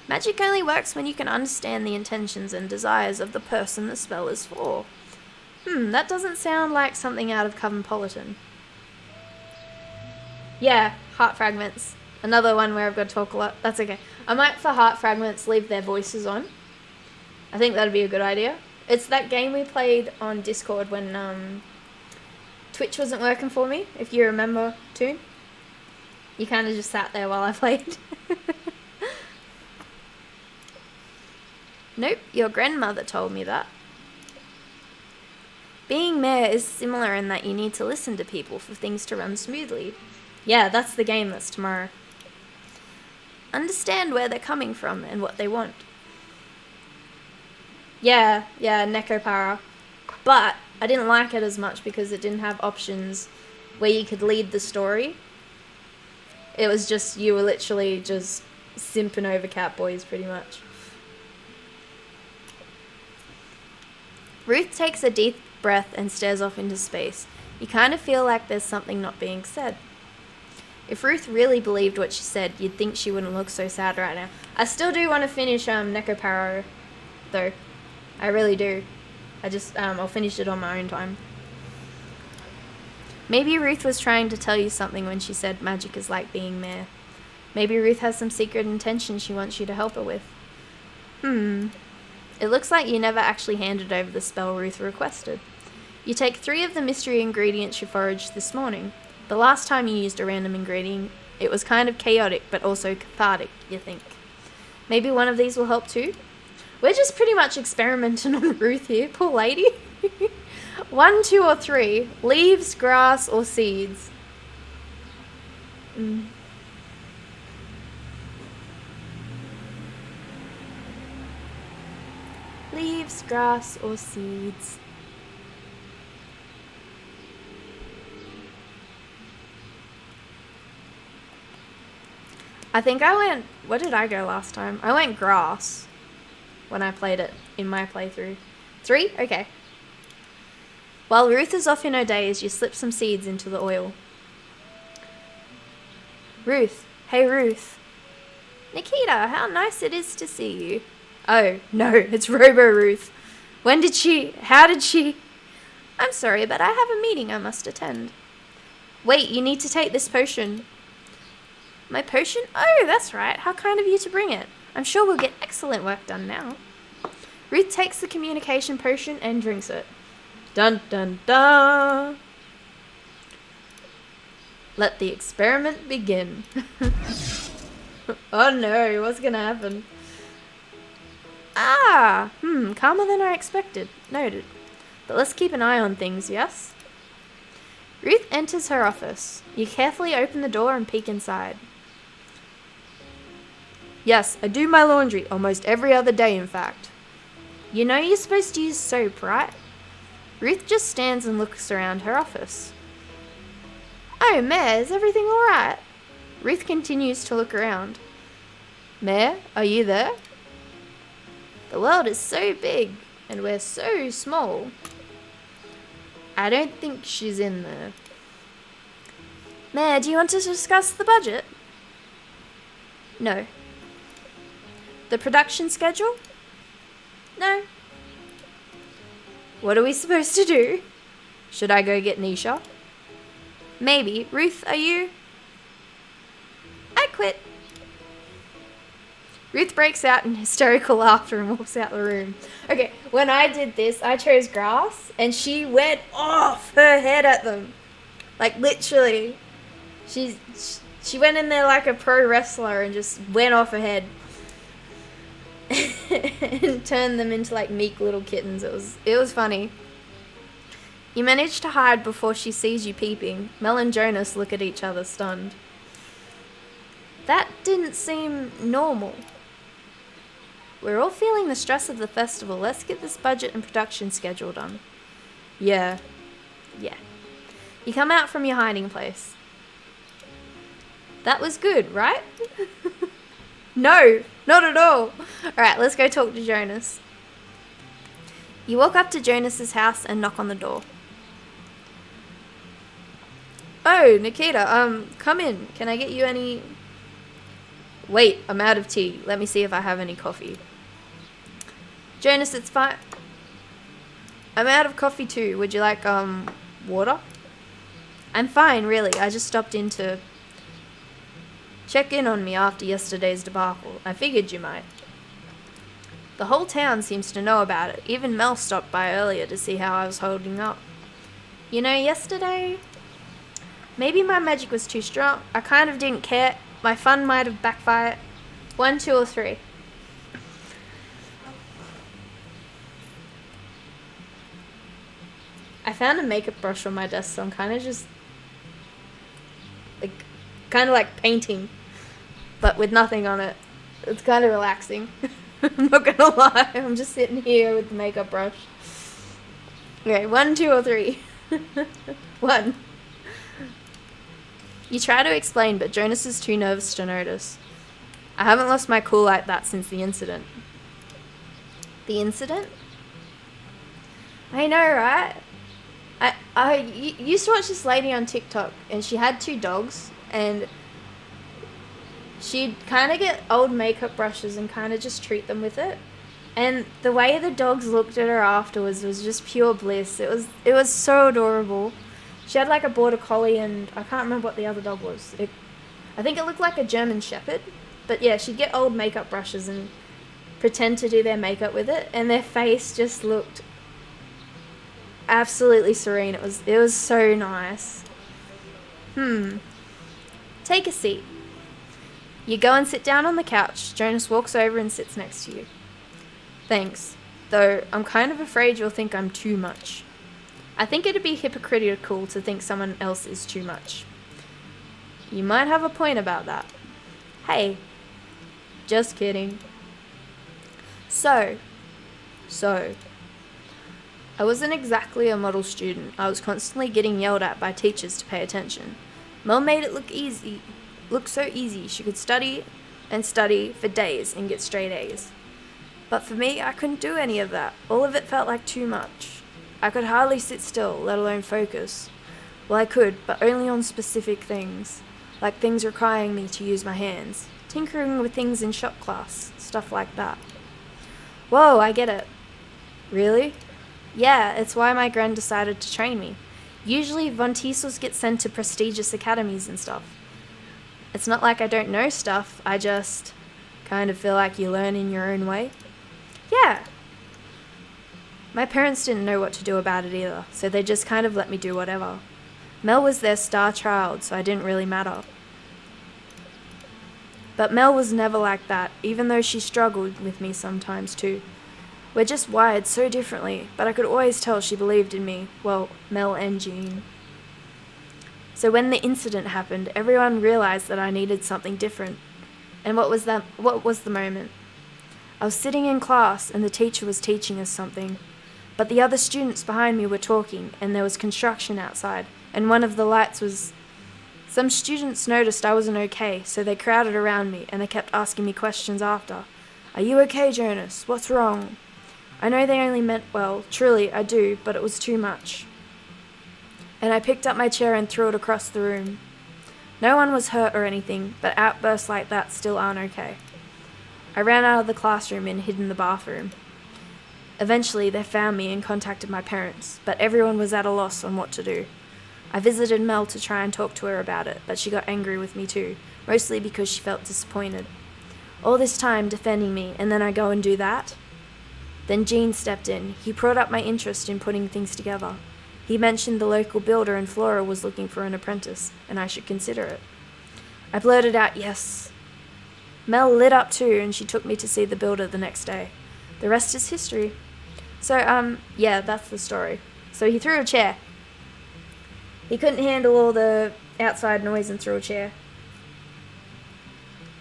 Magic only works when you can understand the intentions and desires of the person the spell is for. That doesn't sound like something out of Cosmopolitan. Yeah, heart fragments. Another one where I've got to talk a lot. That's okay. I might, for heart fragments, leave their voices on. I think that'd be a good idea. It's that game we played on Discord when Twitch wasn't working for me, if you remember, Toon. You kind of just sat there while I played. Nope, your grandmother told me that. Being mayor is similar in that you need to listen to people for things to run smoothly. Yeah, that's the game that's tomorrow. Understand where they're coming from and what they want. Yeah, Nekopara. But I didn't like it as much because it didn't have options where you could lead the story. It was just, you were literally just simping over Catboys pretty much. Ruth takes a deep breath and stares off into space. You kind of feel like there's something not being said. If Ruth really believed what she said, you'd think she wouldn't look so sad right now. I still do want to finish Nekoparo, though. I really do. I'll finish it on my own time. Maybe Ruth was trying to tell you something when she said magic is like being mayor. Maybe Ruth has some secret intention she wants you to help her with. It looks like you never actually handed over the spell Ruth requested. You take 3 of the mystery ingredients you foraged this morning. The last time you used a random ingredient, it was kind of chaotic, but also cathartic, you think. Maybe one of these will help too? We're just pretty much experimenting on Ruth here, poor lady. 1, 2, or 3. Leaves, grass, or seeds. Leaves, grass, or seeds. I think I went... What did I go last time? I went grass when I played it in my playthrough. 3? Okay. While Ruth is off in her days, you slip some seeds into the oil. Ruth. Hey, Ruth. Nikita, how nice it is to see you. Oh, no, it's Robo-Ruth. How did she... I'm sorry, but I have a meeting I must attend. Wait, you need to take this potion. My potion? Oh, that's right. How kind of you to bring it. I'm sure we'll get excellent work done now. Ruth takes the communication potion and drinks it. Dun dun dun. Let the experiment begin. Oh no, what's gonna happen? Calmer than I expected. Noted. But let's keep an eye on things, yes? Ruth enters her office. You carefully open the door and peek inside. Yes, I do my laundry almost every other day, in fact. You know you're supposed to use soap, right? Ruth just stands and looks around her office. Oh, Mare, is everything alright? Ruth continues to look around. Mare, are you there? The world is so big, and we're so small. I don't think she's in there. Mare, do you want to discuss the budget? No. The production schedule? No. What are we supposed to do? Should I go get Nisha? Maybe. Ruth, are you? I quit. Ruth breaks out in hysterical laughter and walks out the room. Okay, when I did this, I chose grass, and she went off her head at them. Like, literally. She went in there like a pro wrestler and just went off her head. And turned them into like meek little kittens. It was funny. You manage to hide before she sees you peeping. Mel and Jonas look at each other stunned. That didn't seem normal. We're all feeling the stress of the festival. Let's get this budget and production schedule done. Yeah. You come out from your hiding place. That was good, right? No, not at all. Alright, let's go talk to Jonas. You walk up to Jonas's house and knock on the door. Oh, Nikita, come in. Can I get you any... Wait, I'm out of tea. Let me see if I have any coffee. Jonas, it's fine. I'm out of coffee too. Would you like, water? I'm fine, really. I just stopped in to check in on me after yesterday's debacle. I figured you might. The whole town seems to know about it. Even Mel stopped by earlier to see how I was holding up. You know, yesterday... Maybe my magic was too strong. I kind of didn't care. My fun might have backfired. 1, 2, or 3. I found a makeup brush on my desk, so I'm kind of just... like painting. But with nothing on it. It's kind of relaxing. I'm not gonna lie. I'm just sitting here with the makeup brush. Okay, 1, 2, or 3. 1. You try to explain, but Jonas is too nervous to notice. I haven't lost my cool like that since the incident. The incident? I know, right? I used to watch this lady on TikTok, and she had 2 dogs, and she'd kind of get old makeup brushes and kind of just treat them with it. And the way the dogs looked at her afterwards was just pure bliss. It was so adorable. She had like a border collie, and I can't remember what the other dog was. I think it looked like a German Shepherd. But yeah, she'd get old makeup brushes and pretend to do their makeup with it, and their face just looked absolutely serene. It was so nice. Take a seat. You go and sit down on the couch. Jonas walks over and sits next to you. Thanks. Though I'm kind of afraid you'll think I'm too much. I think it'd be hypocritical to think someone else is too much. You might have a point about that. Hey. Just kidding. So. I wasn't exactly a model student. I was constantly getting yelled at by teachers to pay attention. Mel made it look so easy. She could study and study for days and get straight A's. But for me, I couldn't do any of that. All of it felt like too much. I could hardly sit still, let alone focus. Well, I could, but only on specific things. Like things requiring me to use my hands, tinkering with things in shop class, stuff like that. Whoa, I get it. Really? Yeah, it's why my gran decided to train me. Usually Von Tiesels get sent to prestigious academies and stuff. It's not like I don't know stuff, I just kind of feel like you learn in your own way. Yeah. My parents didn't know what to do about it either, so they just kind of let me do whatever. Mel was their star child, so I didn't really matter. But Mel was never like that, even though she struggled with me sometimes too. We're just wired so differently, but I could always tell she believed in me. Well, Mel and Jean. So when the incident happened, everyone realized that I needed something different. And what was the moment? I was sitting in class and the teacher was teaching us something. But the other students behind me were talking and there was construction outside, and one of the lights was... Some students noticed I wasn't okay, so they crowded around me and they kept asking me questions after. Are you okay, Jonas? What's wrong? I know they only meant well, truly, I do, but it was too much. And I picked up my chair and threw it across the room. No one was hurt or anything, but outbursts like that still aren't okay. I ran out of the classroom and hid in the bathroom. Eventually, they found me and contacted my parents, but everyone was at a loss on what to do. I visited Mel to try and talk to her about it, but she got angry with me too, mostly because she felt disappointed. All this time defending me, and then I go and do that? Then Jean stepped in. He brought up my interest in putting things together. He mentioned the local builder in Flora was looking for an apprentice, and I should consider it. I blurted out yes. Mel lit up too, and she took me to see the builder the next day. The rest is history. So, yeah, that's the story. So he threw a chair. He couldn't handle all the outside noise and threw a chair.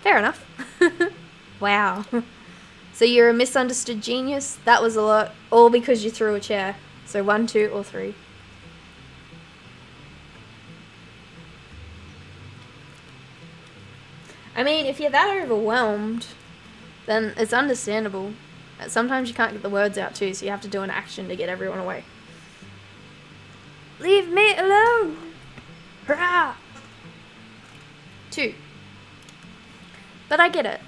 Fair enough. Wow. So you're a misunderstood genius? That was a lot. All because you threw a chair. So 1, 2, or 3. I mean, if you're that overwhelmed, then it's understandable. Sometimes you can't get the words out too, so you have to do an action to get everyone away. Leave me alone! Hurrah! 2. But I get it.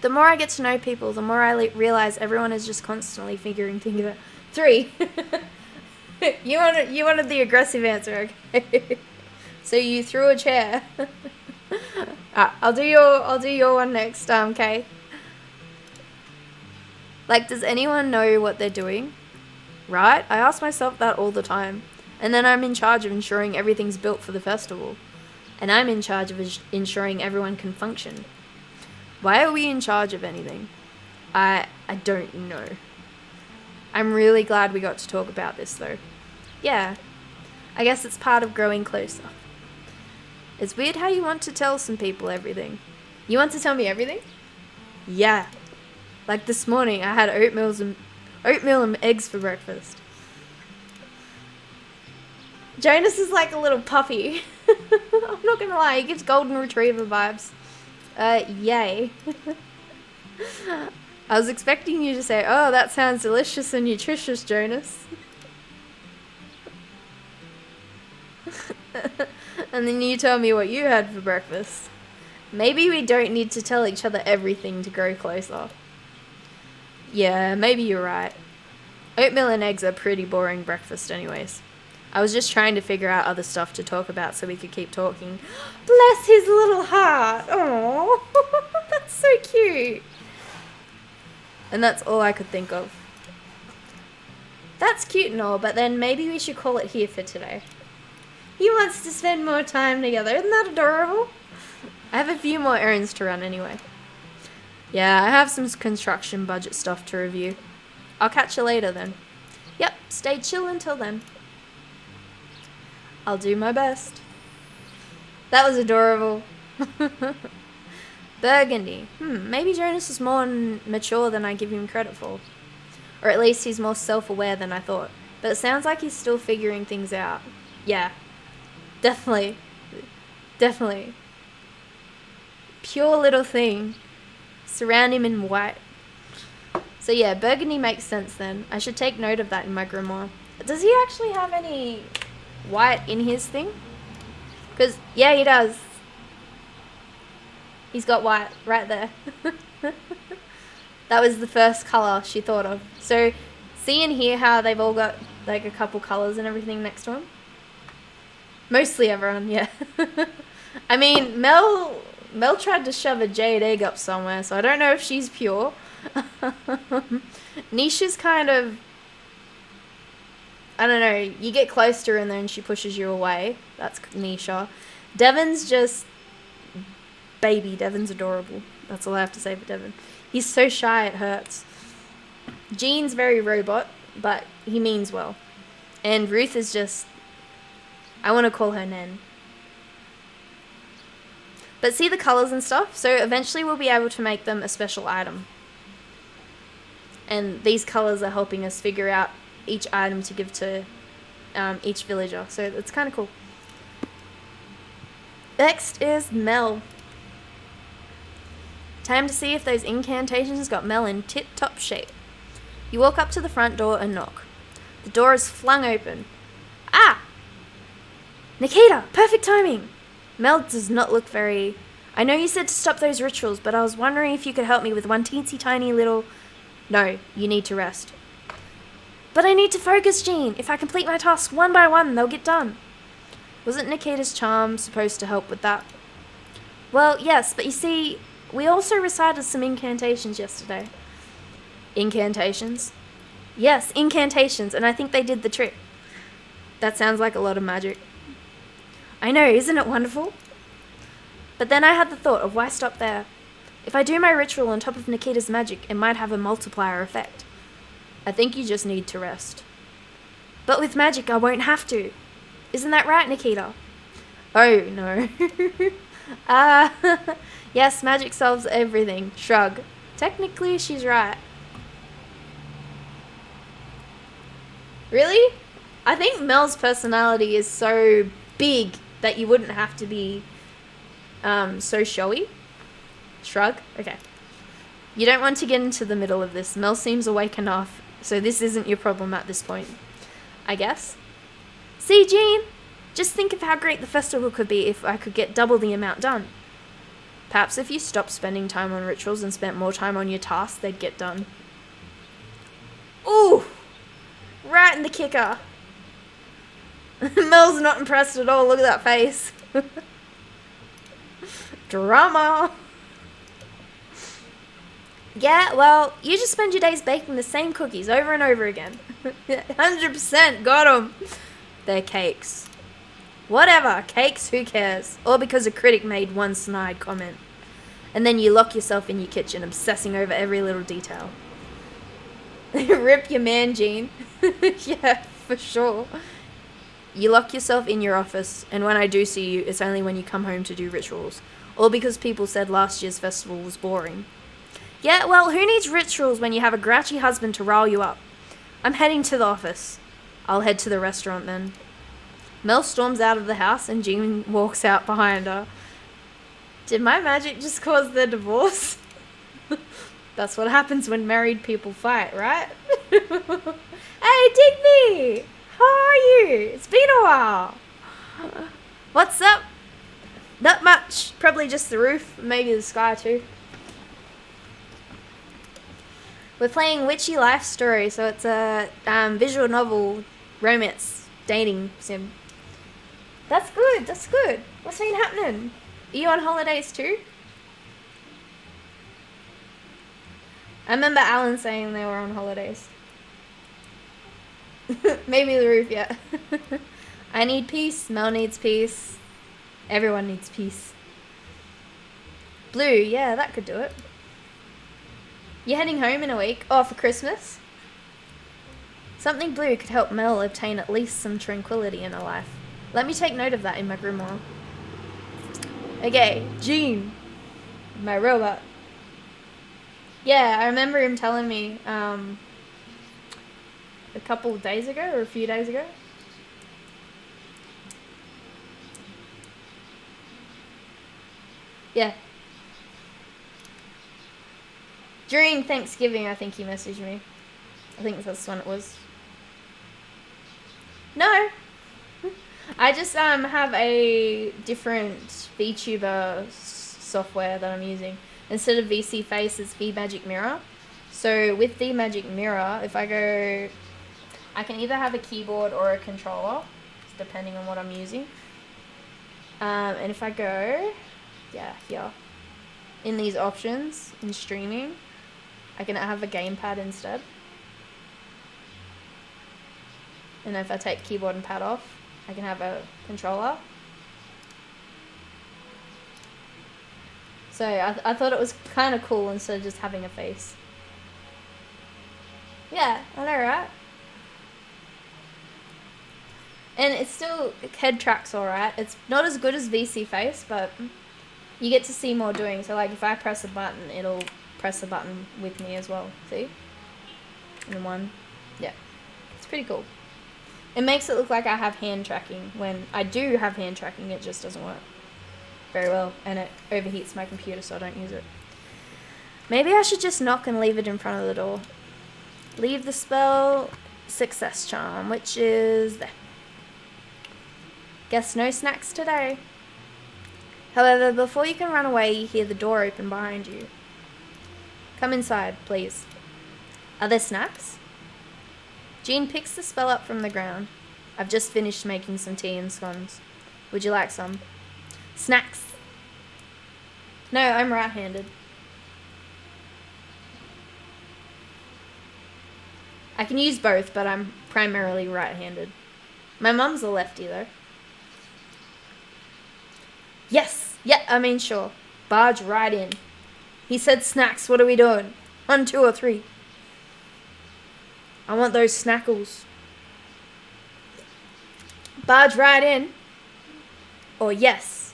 The more I get to know people, the more I realize everyone is just constantly figuring things out. 3. You wanted the aggressive answer, okay? So you threw a chair. I'll do your one next, Kay. Like, does anyone know what they're doing? Right? I ask myself that all the time. And then I'm in charge of ensuring everything's built for the festival. And I'm in charge of ensuring everyone can function. Why are we in charge of anything? I don't know. I'm really glad we got to talk about this though. Yeah, I guess it's part of growing closer. It's weird how you want to tell some people everything. You want to tell me everything? Yeah. Like this morning I had oatmeal and eggs for breakfast. Jonas is like a little puppy. I'm not gonna lie, he gives golden retriever vibes. Yay. I was expecting you to say, oh, that sounds delicious and nutritious, Jonas. And then you tell me what you had for breakfast. Maybe we don't need to tell each other everything to grow closer. Yeah, maybe you're right. Oatmeal and eggs are pretty boring breakfast anyways. I was just trying to figure out other stuff to talk about so we could keep talking. Bless his little heart. Aww. That's so cute. And that's all I could think of. That's cute and all, but then maybe we should call it here for today. He wants to spend more time together. Isn't that adorable? I have a few more errands to run anyway. Yeah, I have some construction budget stuff to review. I'll catch you later then. Yep, stay chill until then. I'll do my best. That was adorable. Burgundy. Maybe Jonas is more mature than I give him credit for. Or at least he's more self-aware than I thought. But it sounds like he's still figuring things out. Yeah. Definitely. Definitely. Pure little thing. Surround him in white. So yeah, burgundy makes sense then. I should take note of that in my grimoire. Does he actually have any white in his thing? Because, yeah, he does. He's got white right there. That was the first colour she thought of. So, see and hear how they've all got like a couple colours and everything next to them? Mostly everyone, yeah. I mean, Mel tried to shove a jade egg up somewhere, so I don't know if she's pure. Nisha's kind of, I don't know, you get close to her and then she pushes you away. That's Nisha. Devon's just baby. Devon's adorable. That's all I have to say for Devon. He's so shy it hurts. Jean's very robot, but he means well. And Ruth is just, I want to call her Nen. But see the colours and stuff? So eventually we'll be able to make them a special item. And these colours are helping us figure out each item to give to each villager. So it's kind of cool. Next is Mel. Time to see if those incantations got Mel in tip-top shape. You walk up to the front door and knock. The door is flung open. Ah! Nikita! Perfect timing! Mel does not look very... I know you said to stop those rituals, but I was wondering if you could help me with one teensy tiny little... No, you need to rest. But I need to focus, Jean. If I complete my tasks one by one, they'll get done. Wasn't Nikita's charm supposed to help with that? Well, yes, but you see, we also recited some incantations yesterday. Incantations? Yes, incantations, and I think they did the trick. That sounds like a lot of magic. I know, isn't it wonderful? But then I had the thought of why stop there? If I do my ritual on top of Nikita's magic, it might have a multiplier effect. I think you just need to rest. But with magic, I won't have to. Isn't that right, Nikita? Oh, no. Yes, magic solves everything. Shrug. Technically, she's right. Really? I think Mel's personality is so big that you wouldn't have to be so showy. Shrug. Okay. You don't want to get into the middle of this. Mel seems awake enough, so this isn't your problem at this point, I guess. See, Jean? Just think of how great the festival could be if I could get double the amount done. Perhaps if you stopped spending time on rituals and spent more time on your tasks, they'd get done. Ooh! Right in the kicker. Mel's not impressed at all. Look at that face. Drama. Yeah, well, you just spend your days baking the same cookies over and over again. 100% got them. They're cakes. Whatever, cakes, who cares? Or because a critic made one snide comment. And then you lock yourself in your kitchen, obsessing over every little detail. Rip your man, Jean. Yeah, for sure. You lock yourself in your office, and when I do see you, it's only when you come home to do rituals. Or because people said last year's festival was boring. Yeah, well, who needs rituals when you have a grouchy husband to rile you up? I'm heading to the office. I'll head to the restaurant then. Mel storms out of the house and Jean walks out behind her. Did my magic just cause their divorce? That's what happens when married people fight, right? Hey, Digby! How are you? It's been a while. What's up? Not much. Probably just the roof. Maybe the sky too. We're playing Witchy Life Story, so it's a visual novel, romance, dating sim. That's good, that's good. What's been happening? Are you on holidays too? I remember Alan saying they were on holidays. Maybe the roof, yeah. I need peace, Mel needs peace. Everyone needs peace. Blue, yeah, that could do it. You're heading home in a week? Oh, for Christmas? Something blue could help Mel obtain at least some tranquility in her life. Let me take note of that in my grimoire. Okay, Jean. My robot. Yeah, I remember him telling me a couple of days ago, or a few days ago. Yeah. During Thanksgiving, I think he messaged me. I think that's when it was. No. I just have a different VTuber software that I'm using. Instead of VC Face, it's V-Magic Mirror. So with V-Magic Mirror, if I go, I can either have a keyboard or a controller, depending on what I'm using. And if I go, here, in these options, in streaming, I can have a gamepad instead. And if I take keyboard and pad off, I can have a controller. So I thought it was kind of cool instead of just having a face. Yeah, I know, right? And it's still, head track's alright. It's not as good as VC Face, but you get to see more doing. So like if I press a button, it'll press the button with me as well. See? And then one. Yeah. It's pretty cool. It makes it look like I have hand tracking. When I do have hand tracking, it just doesn't work very well. And it overheats my computer, so I don't use it. Maybe I should just knock and leave it in front of the door. Leave the spell, success charm, which is there. Guess no snacks today. However, before you can run away, you hear the door open behind you. Come inside, please. Are there snacks? Jean picks the spell up from the ground. I've just finished making some tea and scones. Would you like some? Snacks. No, I'm right-handed. I can use both, but I'm primarily right-handed. My mum's a lefty, though. Yes! Yeah, I mean, sure. Barge right in. He said snacks. What are we doing? 1, 2, or 3? I want those snackles. Barge right in. Or yes.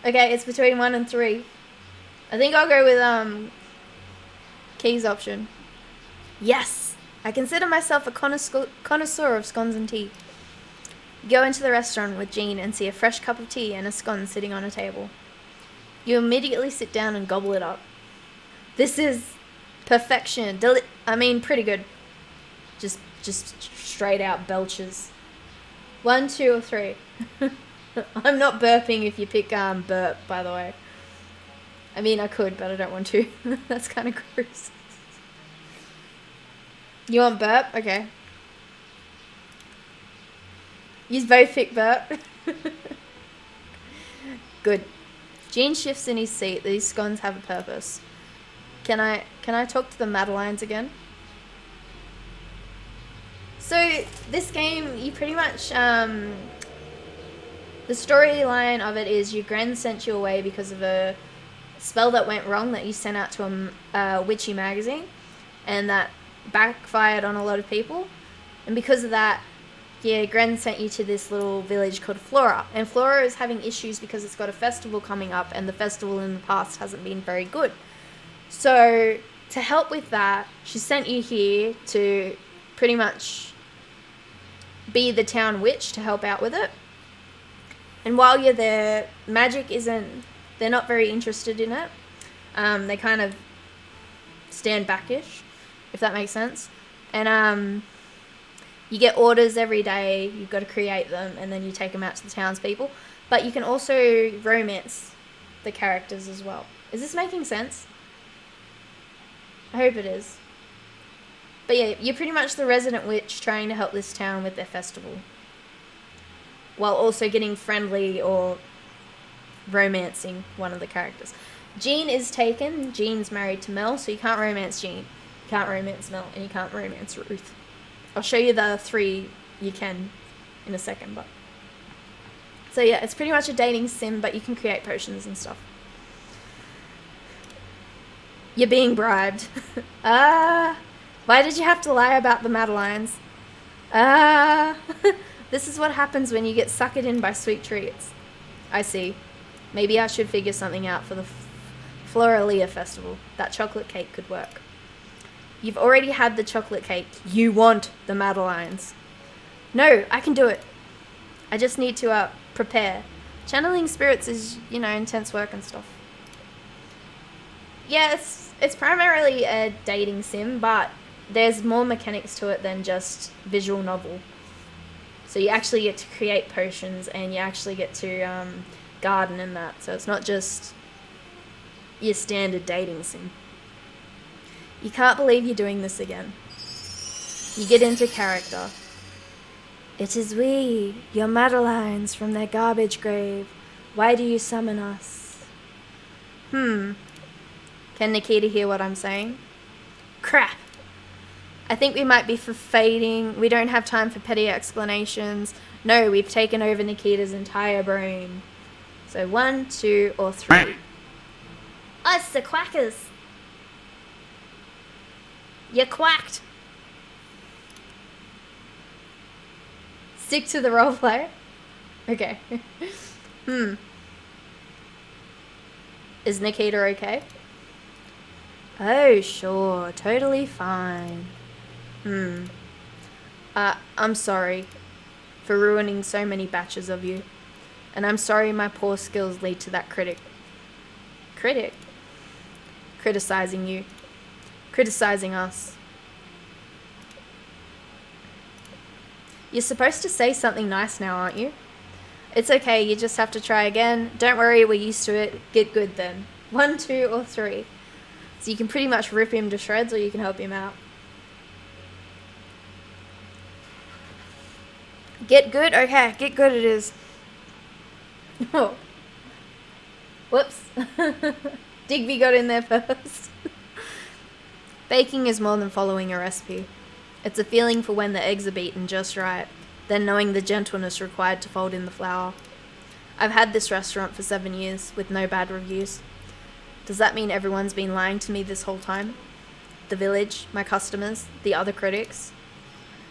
Okay, it's between 1 and 3. I think I'll go with, Key's option. Yes! I consider myself a connoisseur of scones and tea. You go into the restaurant with Jean and see a fresh cup of tea and a scone sitting on a table. You immediately sit down and gobble it up. This is perfection. Pretty good. Just straight out belches. 1, 2, or 3. I'm not burping if you pick burp, by the way. I mean, I could, but I don't want to. That's kind of gross. You want burp? Okay. Use both pick burp. Good. Jean shifts in his seat. These scones have a purpose. Can I talk to the Madelines again? So this game, you pretty much the storyline of it is your Gren sent you away because of a spell that went wrong that you sent out to a Witchy magazine, and that backfired on a lot of people, and because of that, yeah, Gren sent you to this little village called Flora, and Flora is having issues because it's got a festival coming up, and the festival in the past hasn't been very good. So to help with that, she sent you here to pretty much be the town witch to help out with it. And while you're there, magic isn't, they're not very interested in it. They kind of stand backish, if that makes sense. And you get orders every day, you've got to create them, and then you take them out to the townspeople. But you can also romance the characters as well. Is this making sense? I hope it is. But yeah, you're pretty much the resident witch trying to help this town with their festival, while also getting friendly or romancing one of the characters. Jean is taken. Jean's married to Mel, so you can't romance Jean. You can't romance Mel, and you can't romance Ruth. I'll show you the 3 you can in a second, but... So yeah, it's pretty much a dating sim, but you can create potions and stuff. You're being bribed. Why did you have to lie about the Madelines? This is what happens when you get suckered in by sweet treats. I see. Maybe I should figure something out for the Floralia festival. That chocolate cake could work. You've already had the chocolate cake. You want the Madelines. No, I can do it. I just need to prepare. Channeling spirits is, intense work and stuff. Yeah, it's primarily a dating sim, but there's more mechanics to it than just visual novel. So you actually get to create potions, and you actually get to garden and that, so it's not just your standard dating sim. You can't believe you're doing this again. You get into character. It is we, your Madeleines from their garbage grave. Why do you summon us? Can Nikita hear what I'm saying? Crap! I think we might be fading. We don't have time for petty explanations. No, we've taken over Nikita's entire brain. So 1, 2, or 3. Oh, it's the quackers. You quacked. Stick to the roleplay. Okay. Is Nikita okay? Oh, sure. Totally fine. I'm sorry for ruining so many batches of you. And I'm sorry my poor skills lead to that critic. Critic? Criticizing you. Criticizing us. You're supposed to say something nice now, aren't you? It's okay, you just have to try again. Don't worry, we're used to it. Get good then. 1, 2, or 3. So you can pretty much rip him to shreds or you can help him out. Get good? Okay, get good it is. Oh. Whoops. Digby got in there first. Baking is more than following a recipe. It's a feeling for when the eggs are beaten just right, then knowing the gentleness required to fold in the flour. I've had this restaurant for 7 years, with no bad reviews. Does that mean everyone's been lying to me this whole time? The village, my customers, the other critics?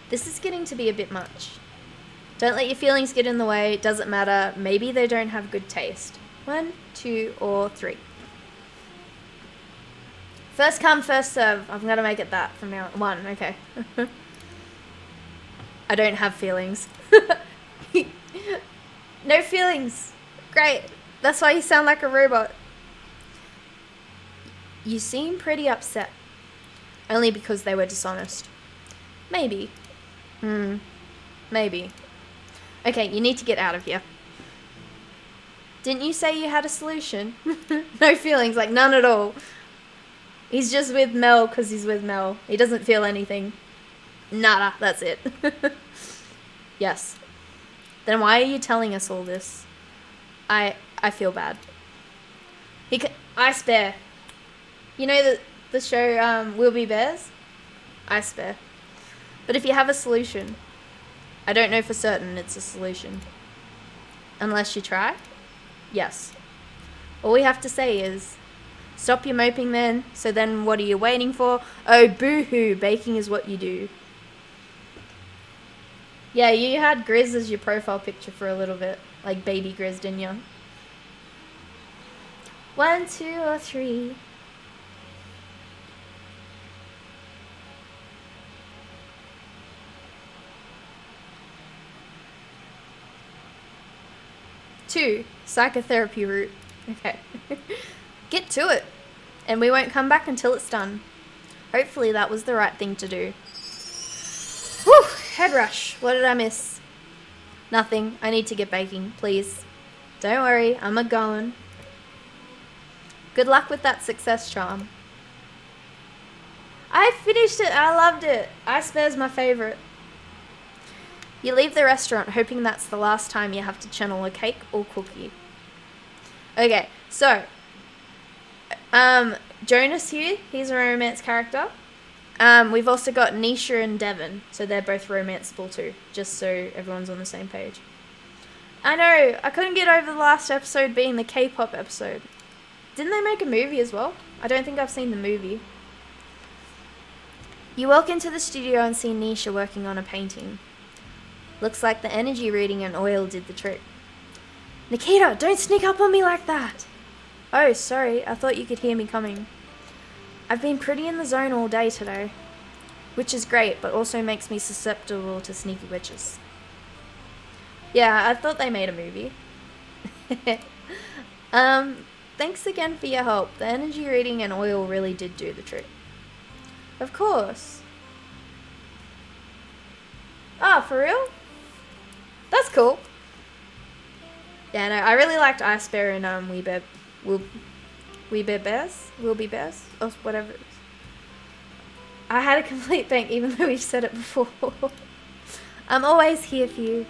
This is getting to be a bit much. Don't let your feelings get in the way, it doesn't matter, maybe they don't have good taste. 1, 2, or 3. First come, first serve. I'm gonna make it that from now on. 1, okay. I don't have feelings. No feelings. Great. That's why you sound like a robot. You seem pretty upset. Only because they were dishonest. Maybe. Maybe. Okay, you need to get out of here. Didn't you say you had a solution? No feelings, like none at all. He's just with Mel because he's with Mel. He doesn't feel anything. Nada, that's it. Yes. Then why are you telling us all this? I feel bad. Ice Bear. You know the show We'll Be Bears? Ice Bear. But if you have a solution, I don't know for certain it's a solution. Unless you try? Yes. All we have to say is, stop your moping then, so then what are you waiting for? Oh, boo-hoo, baking is what you do. Yeah, you had Grizz as your profile picture for a little bit. Like baby Grizz, didn't you? 1, 2, or 3. Two, psychotherapy route. Okay. Get to it. And we won't come back until it's done. Hopefully that was the right thing to do. Whew, head rush. What did I miss? Nothing. I need to get baking, please. Don't worry, I'm a-going. Good luck with that success charm. I finished it. I loved it. Ice Bear's my favorite. You leave the restaurant hoping that's the last time you have to channel a cake or cookie. Okay, so Jonas here, he's a romance character. We've also got Nisha and Devon, so they're both romanceable too, just so everyone's on the same page. I know, I couldn't get over the last episode being the K-pop episode. Didn't they make a movie as well? I don't think I've seen the movie. You walk into the studio and see Nisha working on a painting. Looks like the energy reading and oil did the trick. Nikita, don't sneak up on me like that! Oh, sorry, I thought you could hear me coming. I've been pretty in the zone all day today. Which is great, but also makes me susceptible to sneaky witches. Yeah, I thought they made a movie. Thanks again for your help. The energy reading and oil really did do the trick. Of course. Oh, for real? That's cool. Yeah, no, I really liked Ice Bear and We Bear Bears? Will Be Bears? Or whatever it is. I had a complete blank even though we've said it before. I'm always here for you.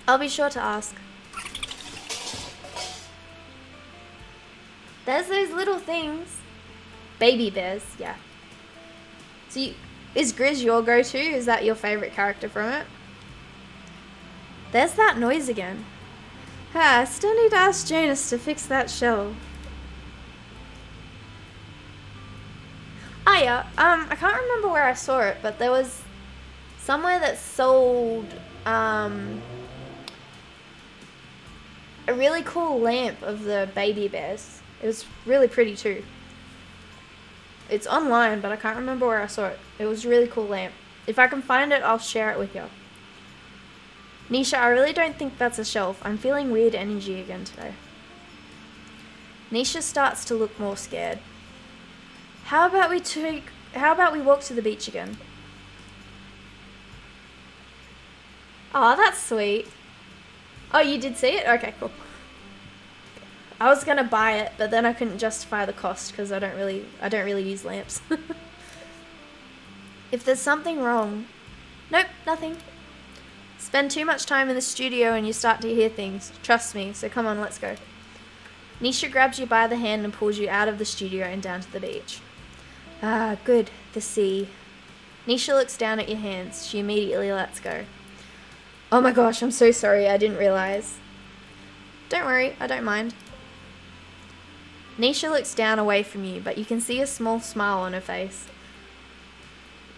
I'll be sure to ask. There's those little things. Baby bears, yeah. So is Grizz your go-to? Is that your favourite character from it? There's that noise again. I still need to ask Jonas to fix that shell. Oh yeah, I can't remember where I saw it, but there was somewhere that sold a really cool lamp of the baby bears. It was really pretty too. It's online, but I can't remember where I saw it. It was a really cool lamp. If I can find it, I'll share it with you. Nisha, I really don't think that's a shelf. I'm feeling weird energy again today. Nisha starts to look more scared. How about we walk to the beach again? Oh, that's sweet. Oh, you did see it? Okay, cool. I was gonna buy it, but then I couldn't justify the cost because I don't really use lamps. If there's something wrong... Nope, nothing. Spend too much time in the studio and you start to hear things. Trust me, so come on, let's go. Nisha grabs you by the hand and pulls you out of the studio and down to the beach. Ah, good. The sea. Nisha looks down at your hands. She immediately lets go. Oh my gosh, I'm so sorry. I didn't realize. Don't worry, I don't mind. Nisha looks down away from you, but you can see a small smile on her face.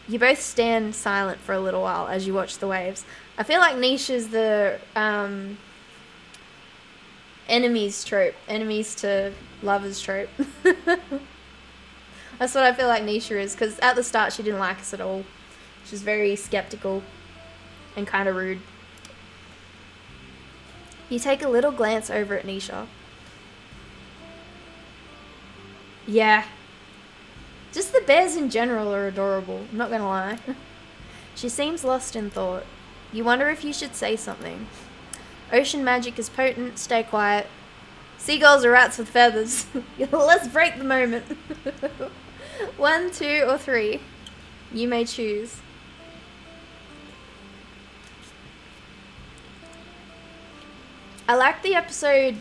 You both stand silent for a little while as you watch the waves. I feel like Nisha's the enemies trope. Enemies to lovers trope. That's what I feel like Nisha is, because at the start she didn't like us at all. She's very skeptical and kind of rude. You take a little glance over at Nisha. Yeah. Just the bears in general are adorable, I'm not gonna lie. She seems lost in thought. You wonder if you should say something. Ocean magic is potent, stay quiet. Seagulls are rats with feathers. Let's break the moment. 1, 2, or 3. You may choose. I like the episode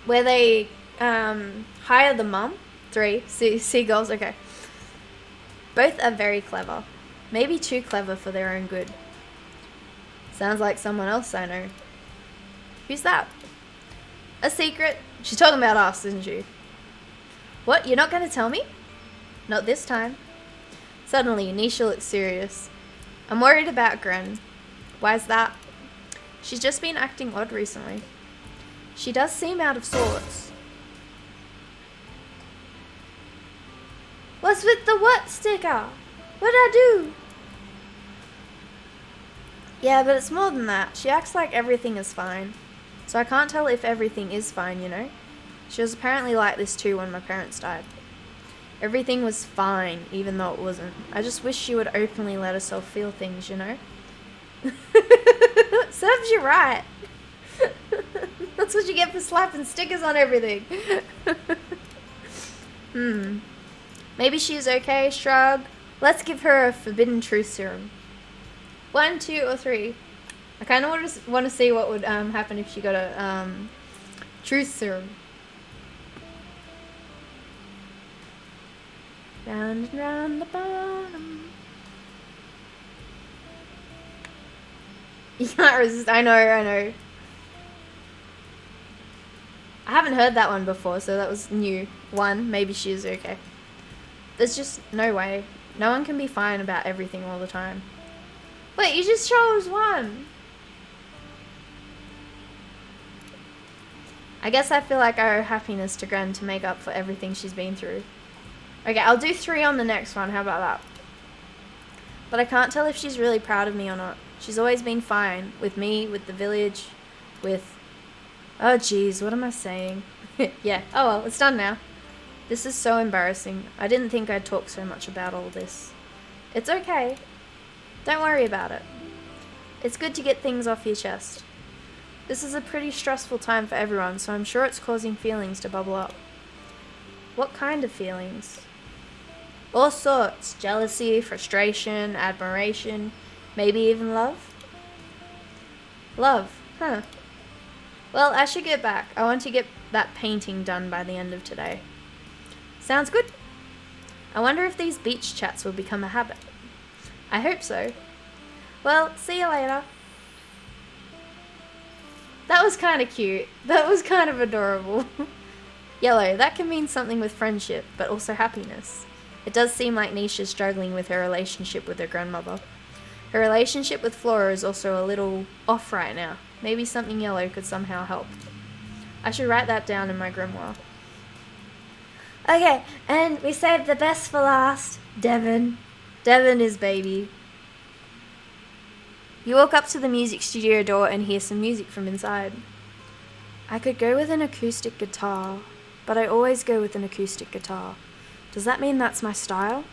where they hire the mum. 3. Seagulls, okay. Both are very clever. Maybe too clever for their own good. Sounds like someone else I know. Who's that? A secret? She's talking about us, isn't she? What, you're not going to tell me? Not this time. Suddenly, Nisha looks serious. I'm worried about Gren. Why's that? She's just been acting odd recently. She does seem out of sorts. What's with the what sticker? What'd I do? Yeah, but it's more than that. She acts like everything is fine. So I can't tell if everything is fine, you know? She was apparently like this too when my parents died. Everything was fine, even though it wasn't. I just wish she would openly let herself feel things, you know? Serves you right. That's what you get for slapping stickers on everything. Maybe she's okay, shrug. Let's give her a forbidden truth serum. 1, 2, or 3. I kind of want to see what would happen if she got a truth serum. Round and round the bottom. You can't resist. I know. I haven't heard that one before, so that was new. 1, maybe she is okay. There's just no way. No one can be fine about everything all the time. Wait, you just chose 1. I guess I feel like I owe happiness to Gren to make up for everything she's been through. Okay, I'll do 3 on the next one. How about that? But I can't tell if she's really proud of me or not. She's always been fine. With me, with the village, with... Oh, jeez, what am I saying? Yeah, oh well, it's done now. This is so embarrassing. I didn't think I'd talk so much about all this. It's okay. Don't worry about it. It's good to get things off your chest. This is a pretty stressful time for everyone, so I'm sure it's causing feelings to bubble up. What kind of feelings? All sorts. Jealousy, frustration, admiration, maybe even love? Love, huh. Well, I should get back. I want to get that painting done by the end of today. Sounds good. I wonder if these beach chats will become a habit. I hope so. Well, see you later. That was kind of cute. That was kind of adorable. Yellow, that can mean something with friendship, but also happiness. It does seem like Nisha's struggling with her relationship with her grandmother. Her relationship with Flora is also a little off right now. Maybe something yellow could somehow help. I should write that down in my grimoire. Okay, and we saved the best for last. Devon. Devon is baby. You walk up to the music studio door and hear some music from inside. I could go with an acoustic guitar, but I always go with an acoustic guitar. Does that mean that's my style?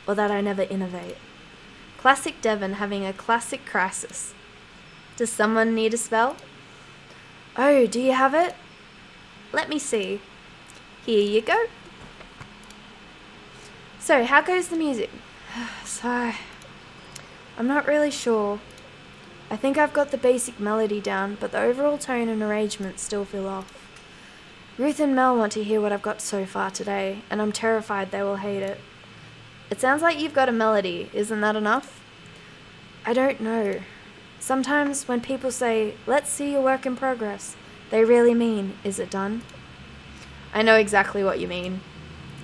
Or that I never innovate? Classic Devon having a classic crisis. Does someone need a spell? Oh, do you have it? Let me see. Here you go. So, how goes the music? Sigh. I'm not really sure. I think I've got the basic melody down, but the overall tone and arrangement still feel off. Ruth and Mel want to hear what I've got so far today, and I'm terrified they will hate it. It sounds like you've got a melody, isn't that enough? I don't know. Sometimes when people say, let's see your work in progress, they really mean, is it done? I know exactly what you mean.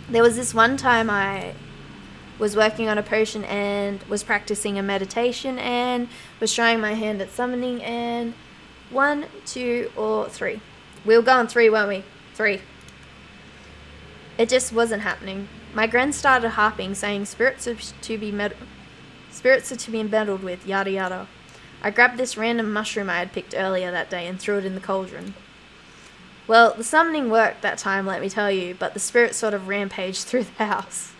There was this one time I was working on a potion and was practicing a meditation and was trying my hand at summoning and 1, 2, or 3. We were going 3, weren't we? 3. It just wasn't happening. My gran started harping, saying spirits are to be meddled with, yada yada. I grabbed this random mushroom I had picked earlier that day and threw it in the cauldron. Well, the summoning worked that time, let me tell you, but the spirits sort of rampaged through the house.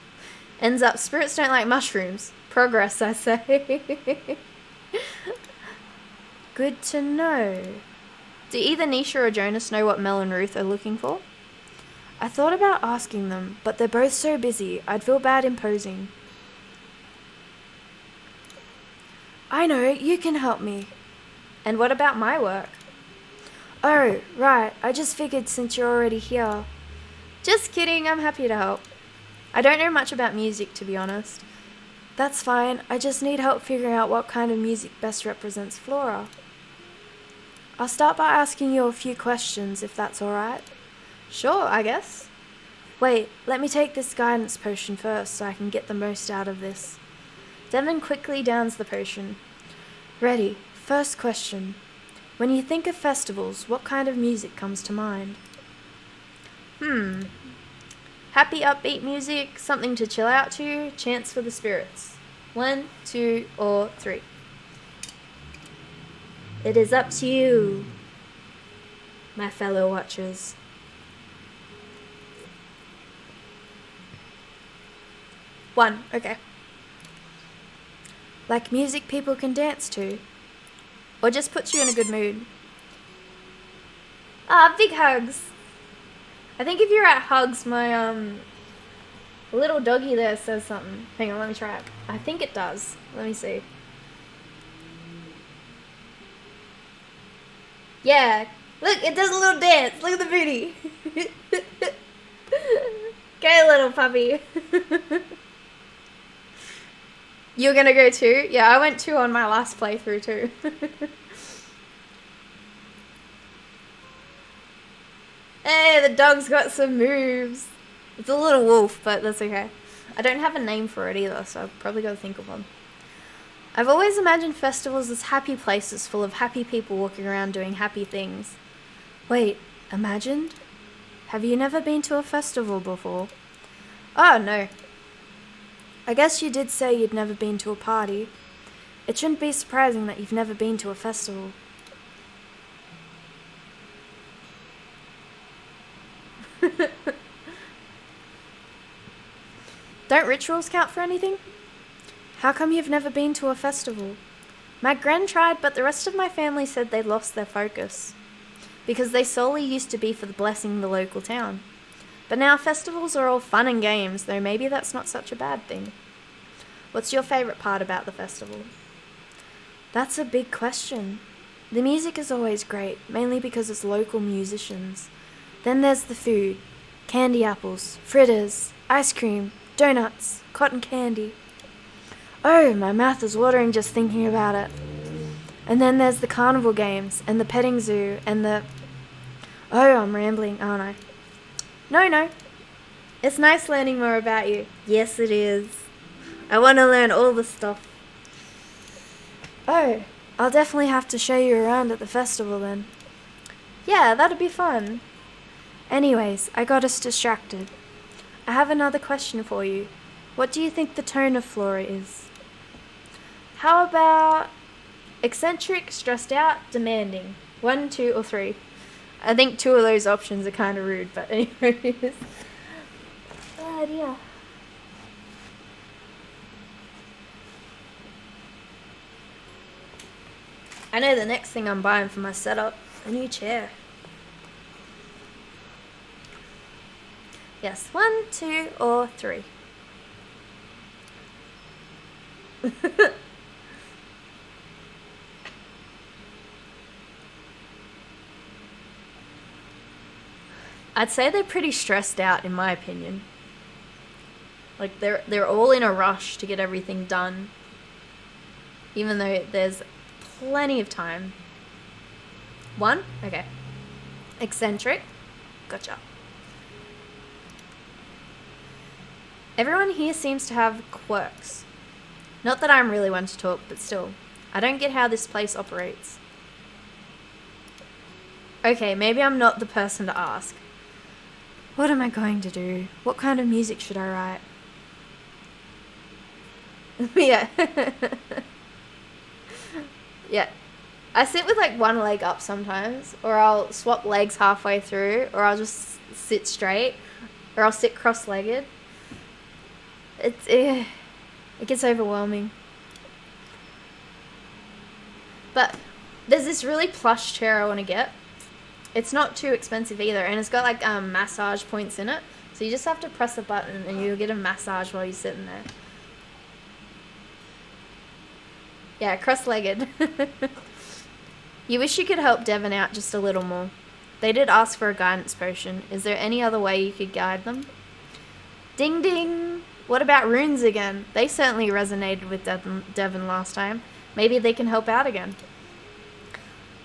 Ends up, spirits don't like mushrooms. Progress, I say. Good to know. Do either Nisha or Jonas know what Mel and Ruth are looking for? I thought about asking them, but they're both so busy, I'd feel bad imposing. I know, you can help me. And what about my work? Oh, right, I just figured since you're already here. Just kidding, I'm happy to help. I don't know much about music, to be honest. That's fine, I just need help figuring out what kind of music best represents Flora. I'll start by asking you a few questions, if that's alright. Sure, I guess. Wait, let me take this guidance potion first so I can get the most out of this. Devon quickly downs the potion. Ready, first question. When you think of festivals, what kind of music comes to mind? Happy upbeat music, something to chill out to, chants for the spirits. 1, 2, or 3. It is up to you, my fellow watchers. One, okay. Like music people can dance to? Or just puts you in a good mood? Ah, big hugs! I think if you're at hugs, my little doggy there says something. Hang on, let me try it. I think it does. Let me see. Yeah, look, it does a little dance. Look at the booty. Okay, little puppy. You're gonna go too? Yeah, I went 2 on my last playthrough too. Hey, the dog's got some moves. It's a little wolf, but that's okay. I don't have a name for it either, so I've probably got to think of one. I've always imagined festivals as happy places full of happy people walking around doing happy things. Wait, imagined? Have you never been to a festival before? Oh, no. I guess you did say you'd never been to a party. It shouldn't be surprising that you've never been to a festival. Don't rituals count for anything? How come you've never been to a festival? My gran tried, but the rest of my family said they lost their focus. because they solely used to be for the blessing the local town. But now festivals are all fun and games, though maybe that's not such a bad thing. What's your favourite part about the festival? That's a big question. The music is always great, mainly because it's local musicians. Then there's the food. Candy apples, fritters, ice cream, donuts, cotton candy. Oh, my mouth is watering just thinking about it. And then there's the carnival games, and the petting zoo, and the... Oh, I'm rambling, aren't I? No. It's nice learning more about you. Yes, it is. I want to learn all the stuff. Oh, I'll definitely have to show you around at the festival then. Yeah, that'd be fun. Anyways, I got us distracted. I have another question for you. What do you think the tone of Flora is? How about eccentric, stressed out, demanding? 1, 2, or 3? I think 2 of those options are kind of rude, but anyways. Oh dear. I know the next thing I'm buying for my setup, a new chair. Yes, 1, 2, or 3. I'd say they're pretty stressed out, in my opinion. Like they're all in a rush to get everything done, even though there's plenty of time. 1? Okay. Eccentric. Gotcha. Everyone here seems to have quirks. Not that I'm really one to talk, but still. I don't get how this place operates. Okay, maybe I'm not the person to ask. What am I going to do? What kind of music should I write? Yeah. Yeah. I sit with like one leg up sometimes, or I'll swap legs halfway through, or I'll just sit straight, or I'll sit cross-legged. It gets overwhelming. But there's this really plush chair I want to get. It's not too expensive either, and it's got like massage points in it. So you just have to press a button and you'll get a massage while you're sitting there. Yeah, cross-legged. You wish you could help Devon out just a little more. They did ask for a guidance potion. Is there any other way you could guide them? Ding ding! What about runes again? They certainly resonated with Devon last time. Maybe they can help out again.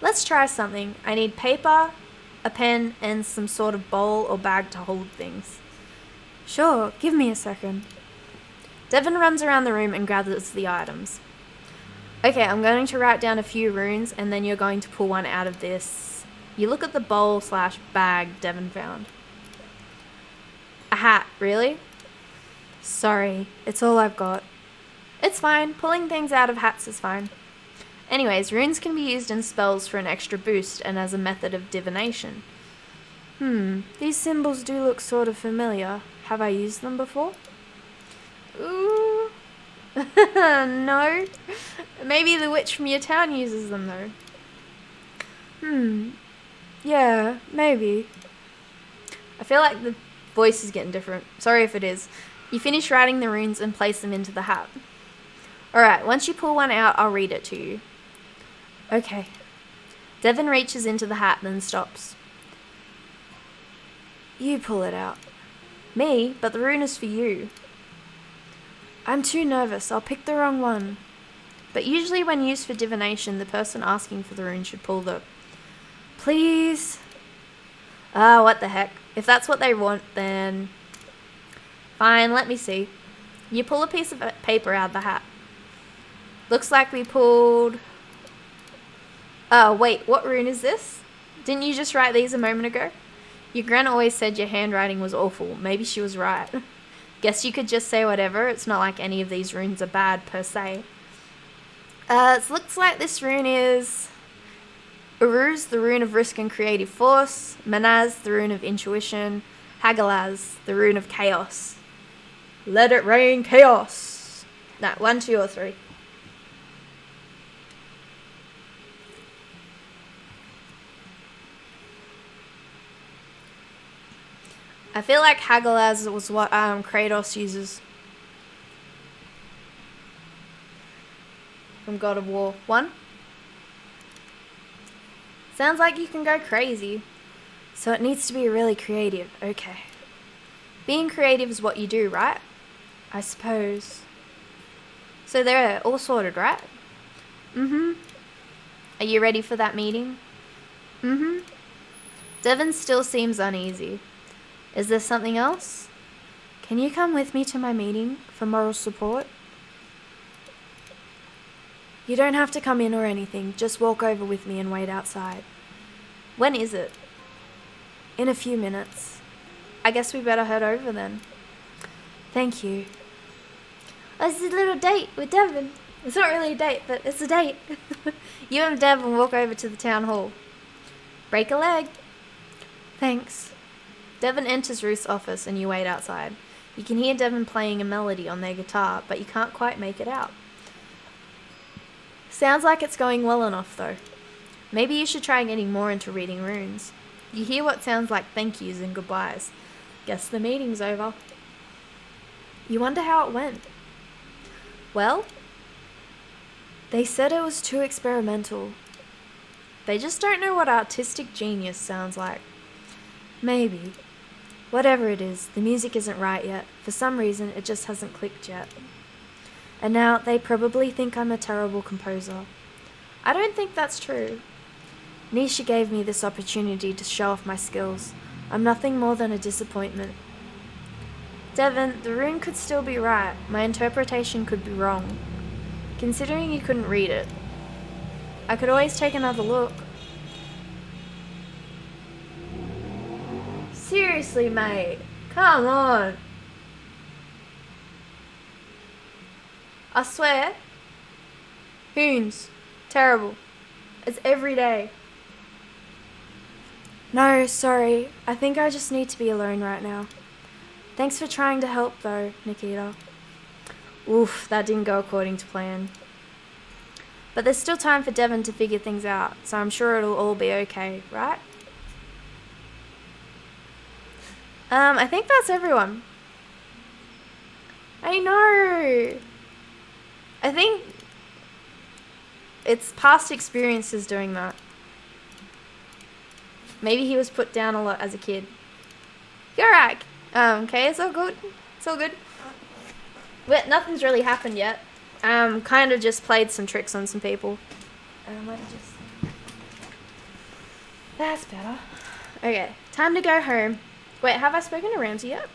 Let's try something. I need paper, a pen, and some sort of bowl or bag to hold things. Sure, give me a second. Devon runs around the room and gathers the items. Okay, I'm going to write down a few runes and then you're going to pull one out of this. You look at the bowl/bag Devon found. A hat, really? Sorry, it's all I've got. It's fine, pulling things out of hats is fine. Anyways, runes can be used in spells for an extra boost and as a method of divination. These symbols do look sort of familiar. Have I used them before? Ooh. No. Maybe the witch from your town uses them though. Yeah, maybe. I feel like the voice is getting different. Sorry if it is. You finish writing the runes and place them into the hat. Alright, once you pull one out, I'll read it to you. Okay. Devon reaches into the hat, then stops. You pull it out. Me? But the rune is for you. I'm too nervous. I'll pick the wrong one. But usually when used for divination, the person asking for the rune should pull the... Please? Ah, what the heck. If that's what they want, then... Fine, let me see. You pull a piece of paper out of the hat. Looks like we pulled... Oh, wait, what rune is this? Didn't you just write these a moment ago? Your gran always said your handwriting was awful. Maybe she was right. Guess you could just say whatever. It's not like any of these runes are bad, per se. It looks like this rune is... Uruz, the rune of risk and creative force. Manaz, the rune of intuition. Hagalaz, the rune of chaos. Let it rain chaos. No, 1, 2, or 3. I feel like Hagalaz was what Kratos uses from God of War 1. Sounds like you can go crazy. So it needs to be really creative. Okay. Being creative is what you do, right? I suppose. So they're all sorted, right? Mm-hmm. Are you ready for that meeting? Mm-hmm. Devon still seems uneasy. Is there something else? Can you come with me to my meeting for moral support? You don't have to come in or anything. Just walk over with me and wait outside. When is it? In a few minutes. I guess we better head over then. Thank you. Oh, it's a little date with Devon. It's not really a date, but it's a date. You and Devon walk over to the town hall. Break a leg. Thanks. Devon enters Ruth's office and you wait outside. You can hear Devon playing a melody on their guitar, but you can't quite make it out. Sounds like it's going well enough, though. Maybe you should try getting more into reading runes. You hear what sounds like thank yous and goodbyes. Guess the meeting's over. You wonder how it went. Well, they said it was too experimental. They just don't know what artistic genius sounds like. Maybe. Whatever it is, the music isn't right yet. For some reason, it just hasn't clicked yet. And now, they probably think I'm a terrible composer. I don't think that's true. Nisha gave me this opportunity to show off my skills. I'm nothing more than a disappointment. Devon, the rune could still be right. My interpretation could be wrong. Considering you couldn't read it, I could always take another look. Seriously, mate. Come on. I swear. Hoons. Terrible. It's every day. No, sorry. I think I just need to be alone right now. Thanks for trying to help, though, Nikita. Oof, that didn't go according to plan. But there's still time for Devon to figure things out, so I'm sure it'll all be okay, right? I think that's everyone. I know. I think it's past experiences doing that. Maybe he was put down a lot as a kid. You're right. Okay, it's all good. It's all good. But nothing's really happened yet. Kind of just played some tricks on some people. Let me just... That's better. Okay, time to go home. Wait, have I spoken to Ramsey yet?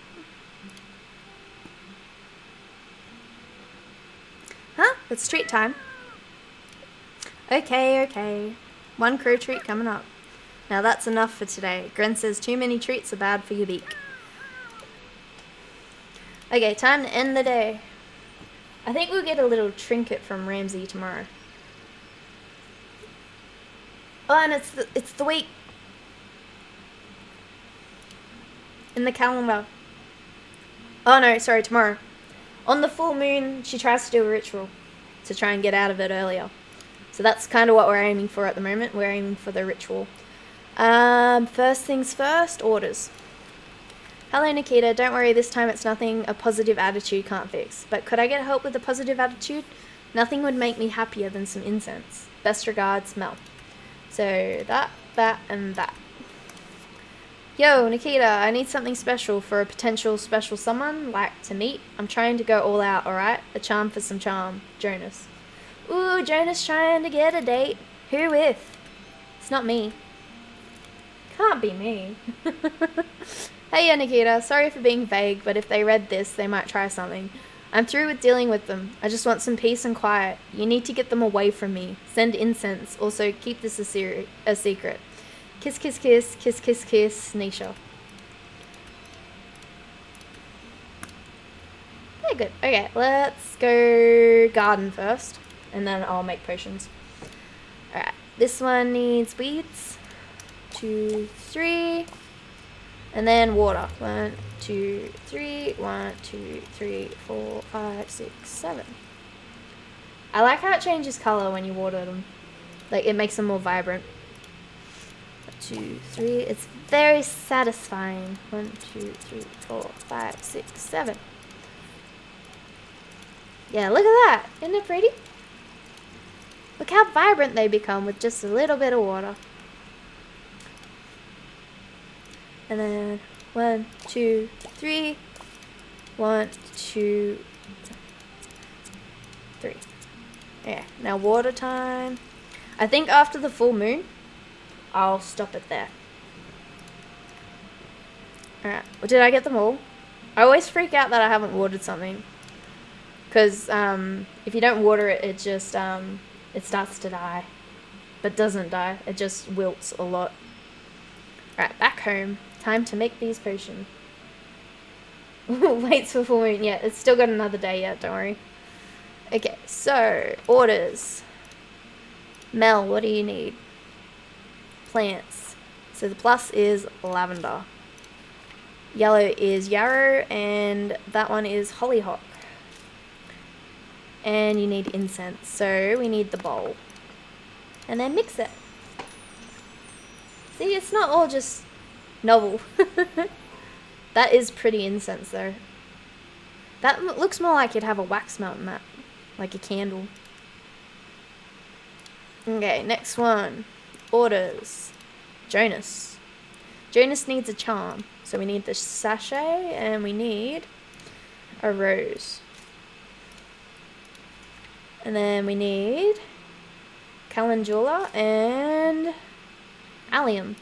Huh? It's treat time. Okay. One crow treat coming up. Now that's enough for today. Gren says too many treats are bad for your beak. Okay, time to end the day. I think we'll get a little trinket from Ramsey tomorrow. Oh, and it's the week in the calendar. Oh no, sorry, tomorrow. On the full moon, she tries to do a ritual to try and get out of it earlier. So that's kind of what we're aiming for at the moment. We're aiming for the ritual. First things first, orders. Hello, Nikita. Don't worry, this time it's nothing a positive attitude can't fix. But could I get help with a positive attitude? Nothing would make me happier than some incense. Best regards, Mel. So that, and that. Yo, Nikita, I need something special for a potential special someone, like to meet. I'm trying to go all out, alright? A charm for some charm. Jonas. Ooh, Jonas trying to get a date. Who with? It's not me. Can't be me. Hey, Nikita, sorry for being vague, but if they read this, they might try something. I'm through with dealing with them. I just want some peace and quiet. You need to get them away from me. Send incense. Also, keep this a secret. Kiss, kiss, kiss, kiss, kiss, kiss, Nisha. Okay, good. Okay, let's go garden first, and then I'll make potions. Alright, this one needs weeds. 2, 3. And then water. 1, 2, 3. 1, 2, 3, 4, 5, 6, 7. I like how it changes color when you water them. Like, it makes them more vibrant. 2, 3. It's very satisfying. 1, 2, 3, 4, 5, 6, 7. Yeah, look at that. Isn't it pretty? Look how vibrant they become with just a little bit of water. And then 1, 2, 3. 1, 2, 3. Yeah, now water time. I think after the full moon, I'll stop it there. Alright, well, did I get them all? I always freak out that I haven't watered something. Because if you don't water it, it just, it starts to die. But doesn't die, it just wilts a lot. Alright, back home. Time to make these potions. Waits for full moon. Yeah, it's still got another day yet, don't worry. Okay, so, orders. Mel, what do you need? Plants. So the plus is lavender. Yellow is yarrow, and that one is hollyhock. And you need incense, so we need the bowl. And then mix it. See, it's not all just novel. That is pretty incense, though. That looks more like you'd have a wax melt in that. Like a candle. Okay, next one. Orders. Jonas. Jonas needs a charm. So we need the sachet, and we need a rose. And then we need calendula and allium.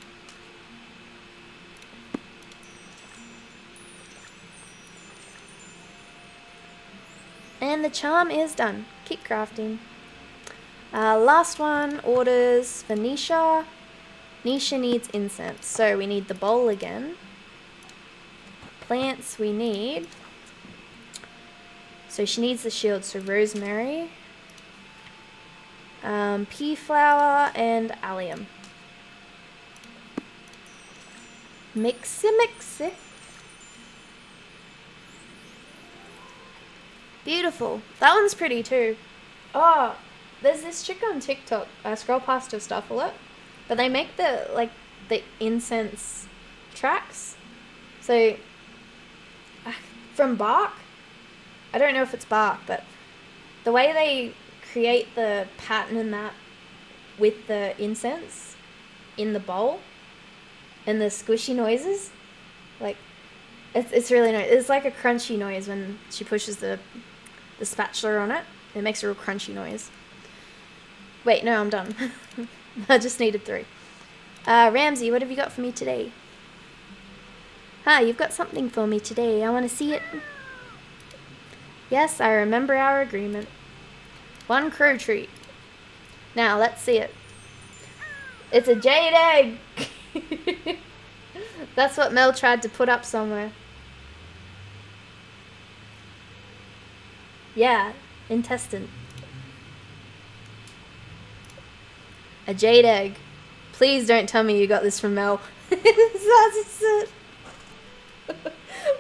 And the charm is done. Keep crafting. Last one, orders for Nisha. Nisha needs incense, so we need the bowl again. Plants we need. So she needs the shield, so rosemary, pea flower, and allium. Mix it, mix it. Beautiful. That one's pretty too. Oh, there's this chick on TikTok. I scroll past her stuff a lot, but they make the incense tracks. So from bark. I don't know if it's bark, but the way they create the pattern in that with the incense in the bowl and the squishy noises, like it's really nice. It's like a crunchy noise when she pushes the spatula on it. It makes a real crunchy noise. Wait, no, I'm done. I just needed 3. Ramsey, what have you got for me today? Hi, you've got something for me today. I want to see it. Yes, I remember our agreement. 1 crow treat. Now, let's see it. It's a jade egg! That's what Mel tried to put up somewhere. Yeah, intestine. A jade egg. Please don't tell me you got this from Mel.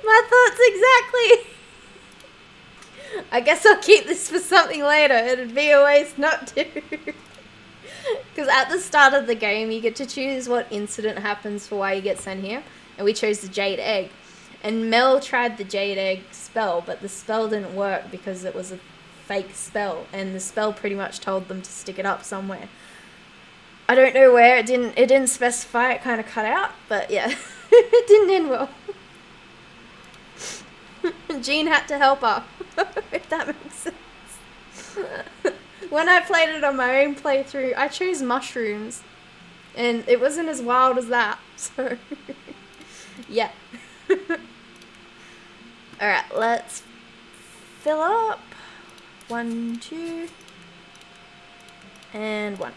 My thoughts exactly! I guess I'll keep this for something later. It'd be a waste not to. Because at the start of the game, you get to choose what incident happens for why you get sent here. And we chose the jade egg. And Mel tried the jade egg spell, but the spell didn't work because it was a fake spell. And the spell pretty much told them to stick it up somewhere. I don't know where. It didn't specify. It kind of cut out. But yeah, it didn't end well. Jean had to help her, if that makes sense. When I played it on my own playthrough, I chose mushrooms, and it wasn't as wild as that, so, yeah. Alright, let's fill up. 1, 2, and 1.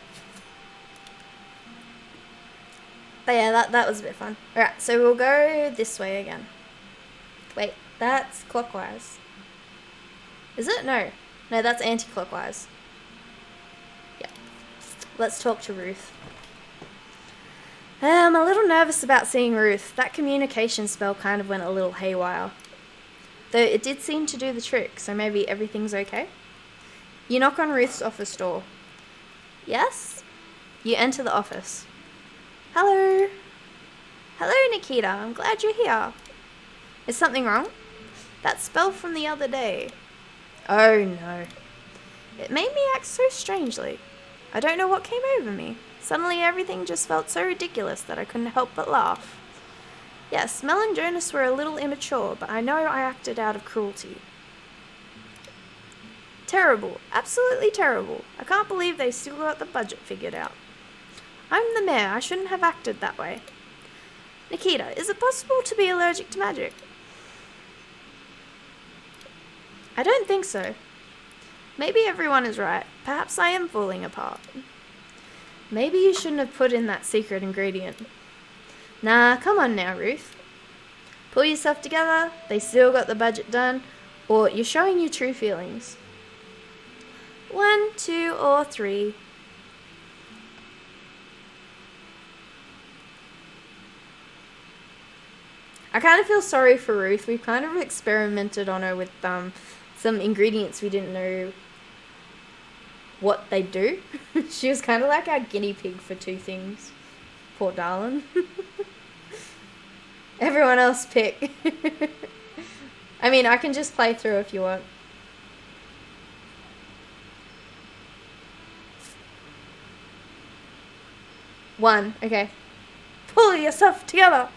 But yeah, that was a bit fun. Alright, so we'll go this way again. Wait. That's clockwise. Is it? No. No, that's anti-clockwise. Yeah. Let's talk to Ruth. I'm a little nervous about seeing Ruth. That communication spell kind of went a little haywire. Though it did seem to do the trick, so maybe everything's okay. You knock on Ruth's office door. Yes? You enter the office. Hello. Hello, Nikita. I'm glad you're here. Is something wrong? That spell from the other day. Oh, no. It made me act so strangely. I don't know what came over me. Suddenly everything just felt so ridiculous that I couldn't help but laugh. Yes, Mel and Jonas were a little immature, but I know I acted out of cruelty. Terrible. Absolutely terrible. I can't believe they still got the budget figured out. I'm the mayor. I shouldn't have acted that way. Nikita, is it possible to be allergic to magic? I don't think so. Maybe everyone is right. Perhaps I am falling apart. Maybe you shouldn't have put in that secret ingredient. Nah, come on now, Ruth. Pull yourself together. They still got the budget done. Or you're showing your true feelings. 1, 2, or 3. I kind of feel sorry for Ruth. We've kind of experimented on her with some ingredients we didn't know what they do. She was kind of like our guinea pig for 2 things. Poor darling. Everyone else pick. I mean, I can just play through if you want. One, okay. Pull yourself together.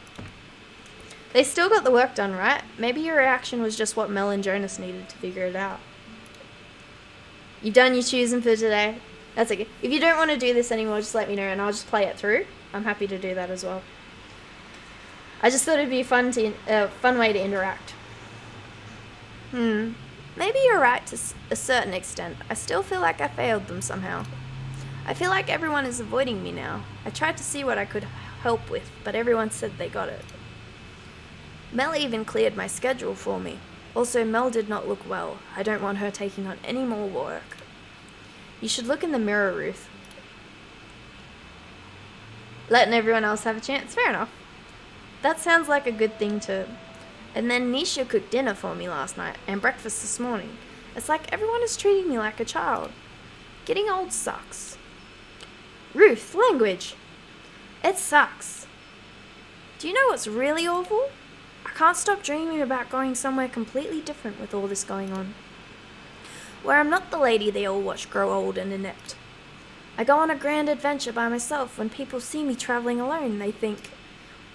They still got the work done, right? Maybe your reaction was just what Mel and Jonas needed to figure it out. You've done your choosing for today. That's okay. If you don't want to do this anymore, just let me know and I'll just play it through. I'm happy to do that as well. I just thought it'd be fun way to interact. Maybe you're right to a certain extent. I still feel like I failed them somehow. I feel like everyone is avoiding me now. I tried to see what I could help with, but everyone said they got it. Mel even cleared my schedule for me. Also, Mel did not look well. I don't want her taking on any more work. You should look in the mirror, Ruth. Letting everyone else have a chance? Fair enough. That sounds like a good thing to... And then Nisha cooked dinner for me last night and breakfast this morning. It's like everyone is treating me like a child. Getting old sucks. Ruth, language. It sucks. Do you know what's really awful? I can't stop dreaming about going somewhere completely different with all this going on. Where I'm not the lady they all watch grow old and inept. I go on a grand adventure by myself. When people see me traveling alone, they think,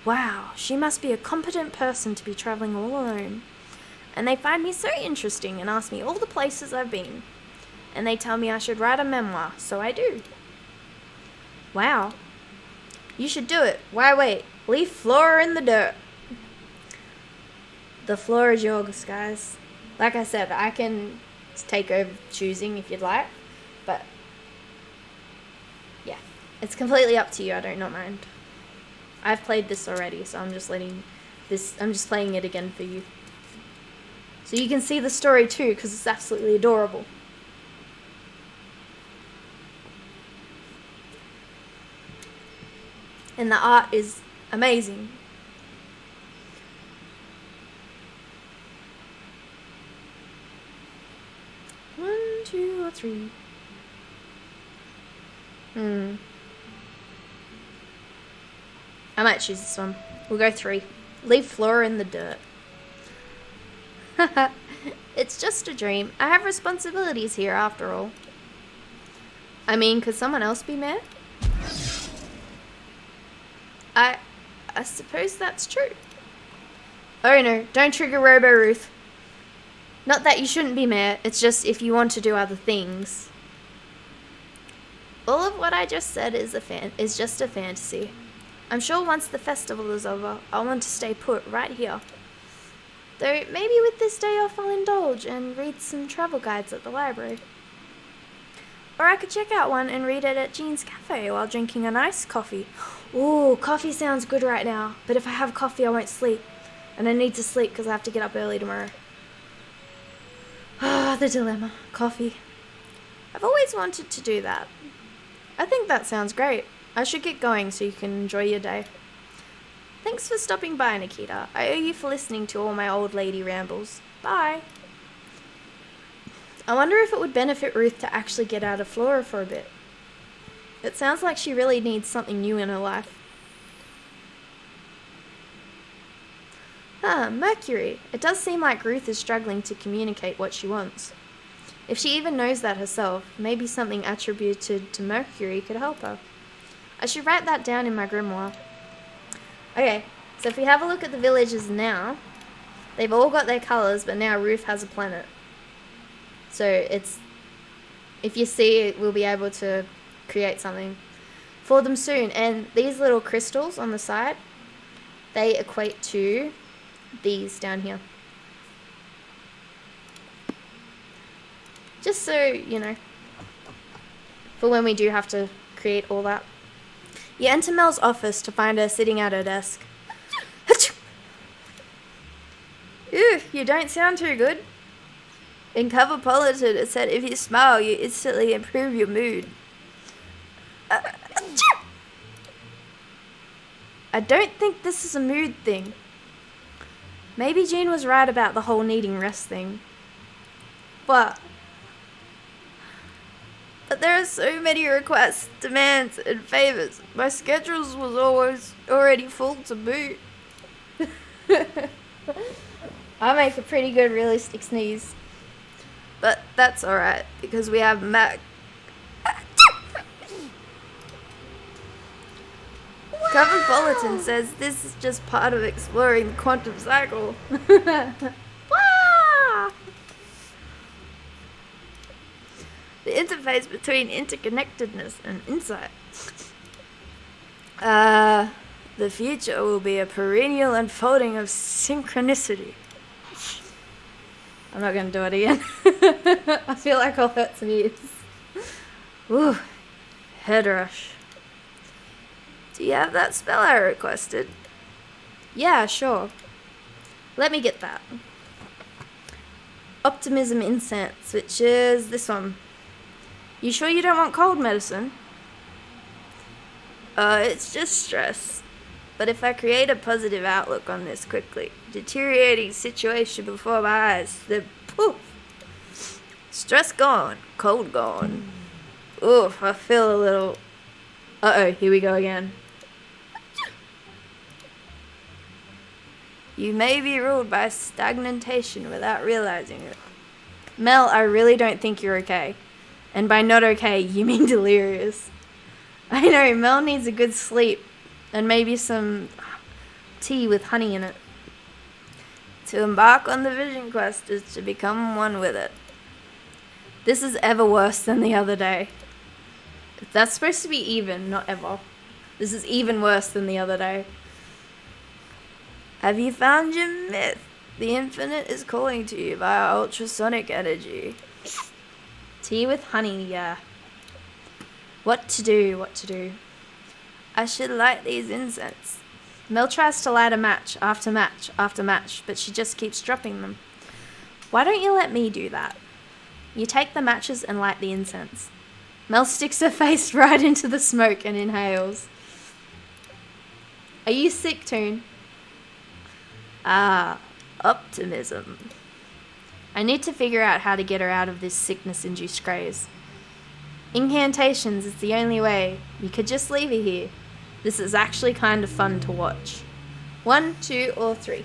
wow, she must be a competent person to be traveling all alone. And they find me so interesting and ask me all the places I've been. And they tell me I should write a memoir, so I do. Wow. You should do it. Why wait? Leave Flora in the dirt. The floor is yours, guys. Like I said, I can take over choosing if you'd like. But, yeah. It's completely up to you. I do not mind. I've played this already, so I'm just playing it again for you. So you can see the story too, because it's absolutely adorable. And the art is amazing. One, 2, or 3. I might choose this one. We'll go 3. Leave Flora in the dirt. It's just a dream. I have responsibilities here after all. I mean, could someone else be mayor? I suppose that's true. Oh no, don't trigger Robo Ruth. Not that you shouldn't be mayor, it's just if you want to do other things. All of what I just said is just a fantasy. I'm sure once the festival is over, I'll want to stay put right here. Though maybe with this day off I'll indulge and read some travel guides at the library. Or I could check out one and read it at Jean's Cafe while drinking a nice coffee. Ooh, coffee sounds good right now, but if I have coffee I won't sleep. And I need to sleep because I have to get up early tomorrow. Ah, the dilemma. Coffee. I've always wanted to do that. I think that sounds great. I should get going so you can enjoy your day. Thanks for stopping by, Nikita. I owe you for listening to all my old lady rambles. Bye. I wonder if it would benefit Ruth to actually get out of Flora for a bit. It sounds like she really needs something new in her life. Mercury. It does seem like Ruth is struggling to communicate what she wants. If she even knows that herself, maybe something attributed to Mercury could help her. I should write that down in my grimoire. Okay, so if we have a look at the villages now, they've all got their colours, but now Ruth has a planet. So it's, if you see it, we'll be able to create something for them soon. And these little crystals on the side, they equate to these down here. Just so you know, for when we do have to create all that. You enter Mel's office to find her sitting at her desk. Ew, you don't sound too good. In Cosmopolitan, it said if you smile, you instantly improve your mood. I don't think this is a mood thing. Maybe Jean was right about the whole needing rest thing. But there are so many requests, demands, and favors. My schedule was always already full to boot. I make a pretty good realistic sneeze. But that's alright, because we have Mac. Cosmopolitan says this is just part of exploring the quantum cycle. The interface between interconnectedness and insight. The future will be a perennial unfolding of synchronicity. I'm not going to do it again. I feel like I'll hurt some ears. Ooh, head rush. Do you have that spell I requested? Yeah, sure. Let me get that. Optimism Incense, which is this one. You sure you don't want cold medicine? It's just stress. But if I create a positive outlook on this quickly, deteriorating situation before my eyes, then poof! Stress gone, cold gone. Oof, I feel a little... Uh-oh, here we go again. You may be ruled by stagnation without realizing it. Mel, I really don't think you're okay. And by not okay, you mean delirious. I know, Mel needs a good sleep. And maybe some tea with honey in it. To embark on the vision quest is to become one with it. This is ever worse than the other day. That's supposed to be even, not ever. This is even worse than the other day. Have you found your myth? The infinite is calling to you via ultrasonic energy. Tea with honey, yeah. What to do? I should light these incense. Mel tries to light a match after match after match, but she just keeps dropping them. Why don't you let me do that? You take the matches and light the incense. Mel sticks her face right into the smoke and inhales. Are you sick, Toon? Ah, optimism. I need to figure out how to get her out of this sickness-induced craze. Incantations is the only way. You could just leave her here. This is actually kind of fun to watch. 1, 2, or 3.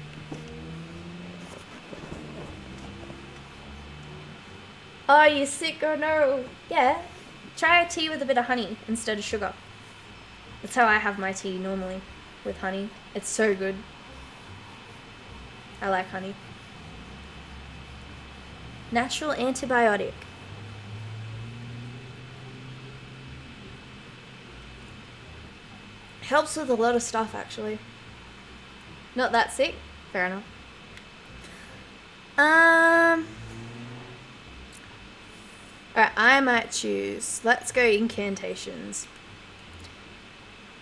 Are you sick or no? Yeah. Try a tea with a bit of honey instead of sugar. That's how I have my tea normally, with honey. It's so good. I like honey. Natural antibiotic. Helps with a lot of stuff, actually. Not that sick? Fair enough. Alright, I might choose. Let's go incantations.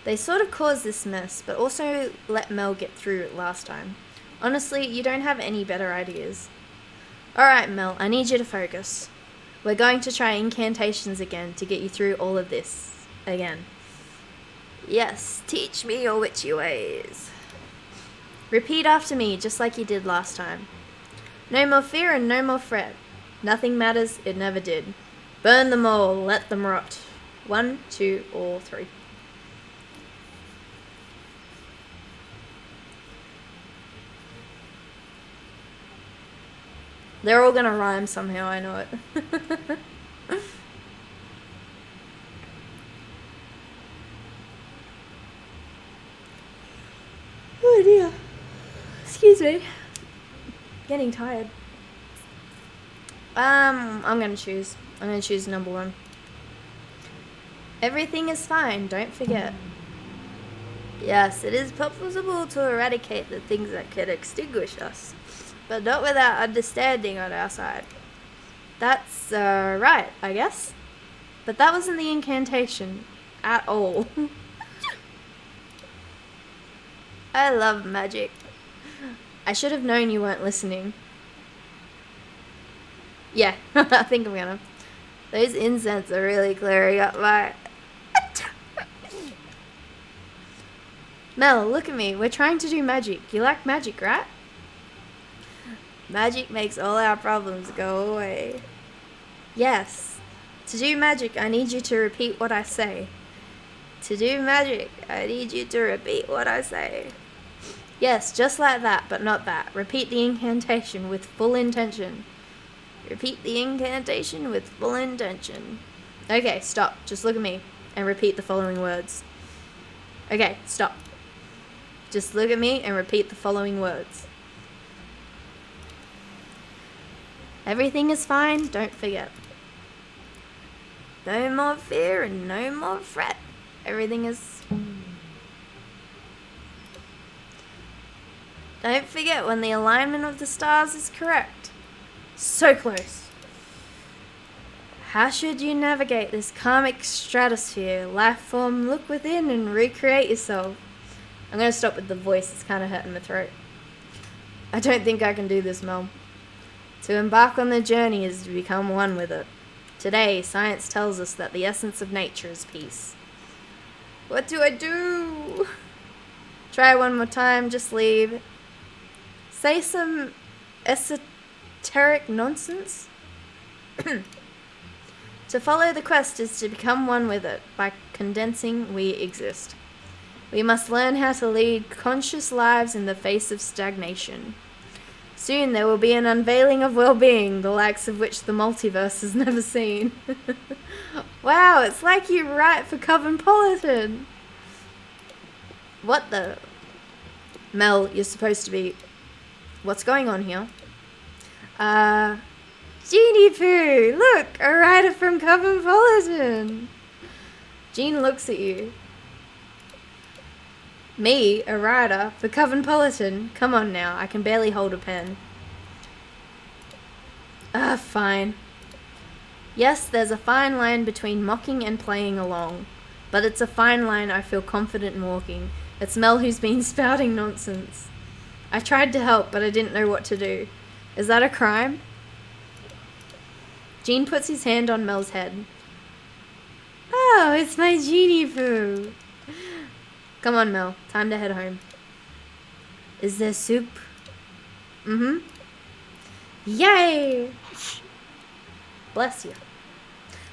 They sort of caused this mess, but also let Mel get through it last time. Honestly, you don't have any better ideas. Alright, Mel, I need you to focus. We're going to try incantations again to get you through all of this. Again. Yes, teach me your witchy ways. Repeat after me, just like you did last time. No more fear and no more fret. Nothing matters, it never did. Burn them all, let them rot. 1, 2, or 3. They're all gonna rhyme somehow, I know it. Oh dear. Excuse me. Getting tired. I'm gonna choose. I'm gonna choose number 1. Everything is fine, don't forget. Yes, it is possible to eradicate the things that could extinguish us, but not without understanding on our side. That's, right, I guess. But that wasn't the incantation. At all. I love magic. I should have known you weren't listening. Yeah, I think I'm gonna. Those incense are really clearing up my... Mel, look at me. We're trying to do magic. You like magic, right? Magic makes all our problems go away. Yes. To do magic, I need you to repeat what I say. To do magic, I need you to repeat what I say. Yes, just like that, but not that. Repeat the incantation with full intention. Repeat the incantation with full intention. Okay, stop. Just look at me and repeat the following words. Okay, stop. Just look at me and repeat the following words. Everything is fine, don't forget. No more fear and no more fret. Everything is... Don't forget when the alignment of the stars is correct. So close. How should you navigate this karmic stratosphere? Life form, look within and recreate yourself. I'm going to stop with the voice, it's kind of hurting my throat. I don't think I can do this, Mel. To embark on the journey is to become one with it. Today, science tells us that the essence of nature is peace. What do I do? Try one more time, just leave. Say some esoteric nonsense? To follow the quest is to become one with it. By condensing, we exist. We must learn how to lead conscious lives in the face of stagnation. Soon there will be an unveiling of well-being, the likes of which the multiverse has never seen. Wow, it's like you write for Cosmopolitan. What the... Mel, you're supposed to be... What's going on here? Genie Poo! Look, a writer from Cosmopolitan! Jean looks at you. Me, a writer for Cosmopolitan? Come on now, I can barely hold a pen. Fine. Yes, there's a fine line between mocking and playing along. But it's a fine line I feel confident in walking. It's Mel who's been spouting nonsense. I tried to help, but I didn't know what to do. Is that a crime? Jean puts his hand on Mel's head. Oh, it's my Genie Poo. Come on, Mel. Time to head home. Is there soup? Mm-hmm. Yay! Bless you.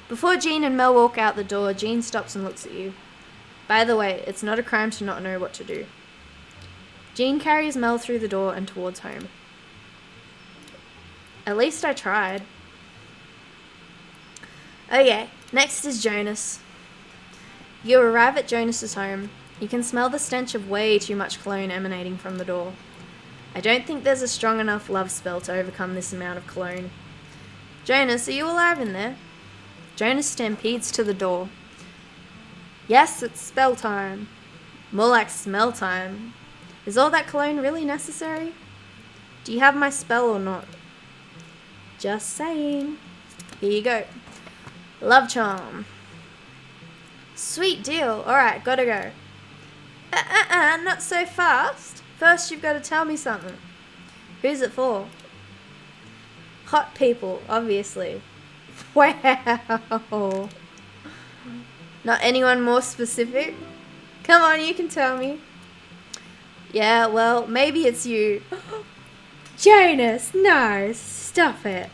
Before Jean and Mel walk out the door, Jean stops and looks at you. By the way, it's not a crime to not know what to do. Jean carries Mel through the door and towards home. At least I tried. Okay, next is Jonas. You arrive at Jonas's home. You can smell the stench of way too much cologne emanating from the door. I don't think there's a strong enough love spell to overcome this amount of cologne. Jonas, are you alive in there? Jonas stampedes to the door. Yes, it's spell time. More like smell time. Is all that cologne really necessary? Do you have my spell or not? Just saying. Here you go. Love charm. Sweet deal. Alright, gotta go. Not so fast. First you've got to tell me something. Who's it for? Hot people, obviously. Wow. Not anyone more specific? Come on, you can tell me. Yeah, well, maybe it's you. Jonas, no, stop it.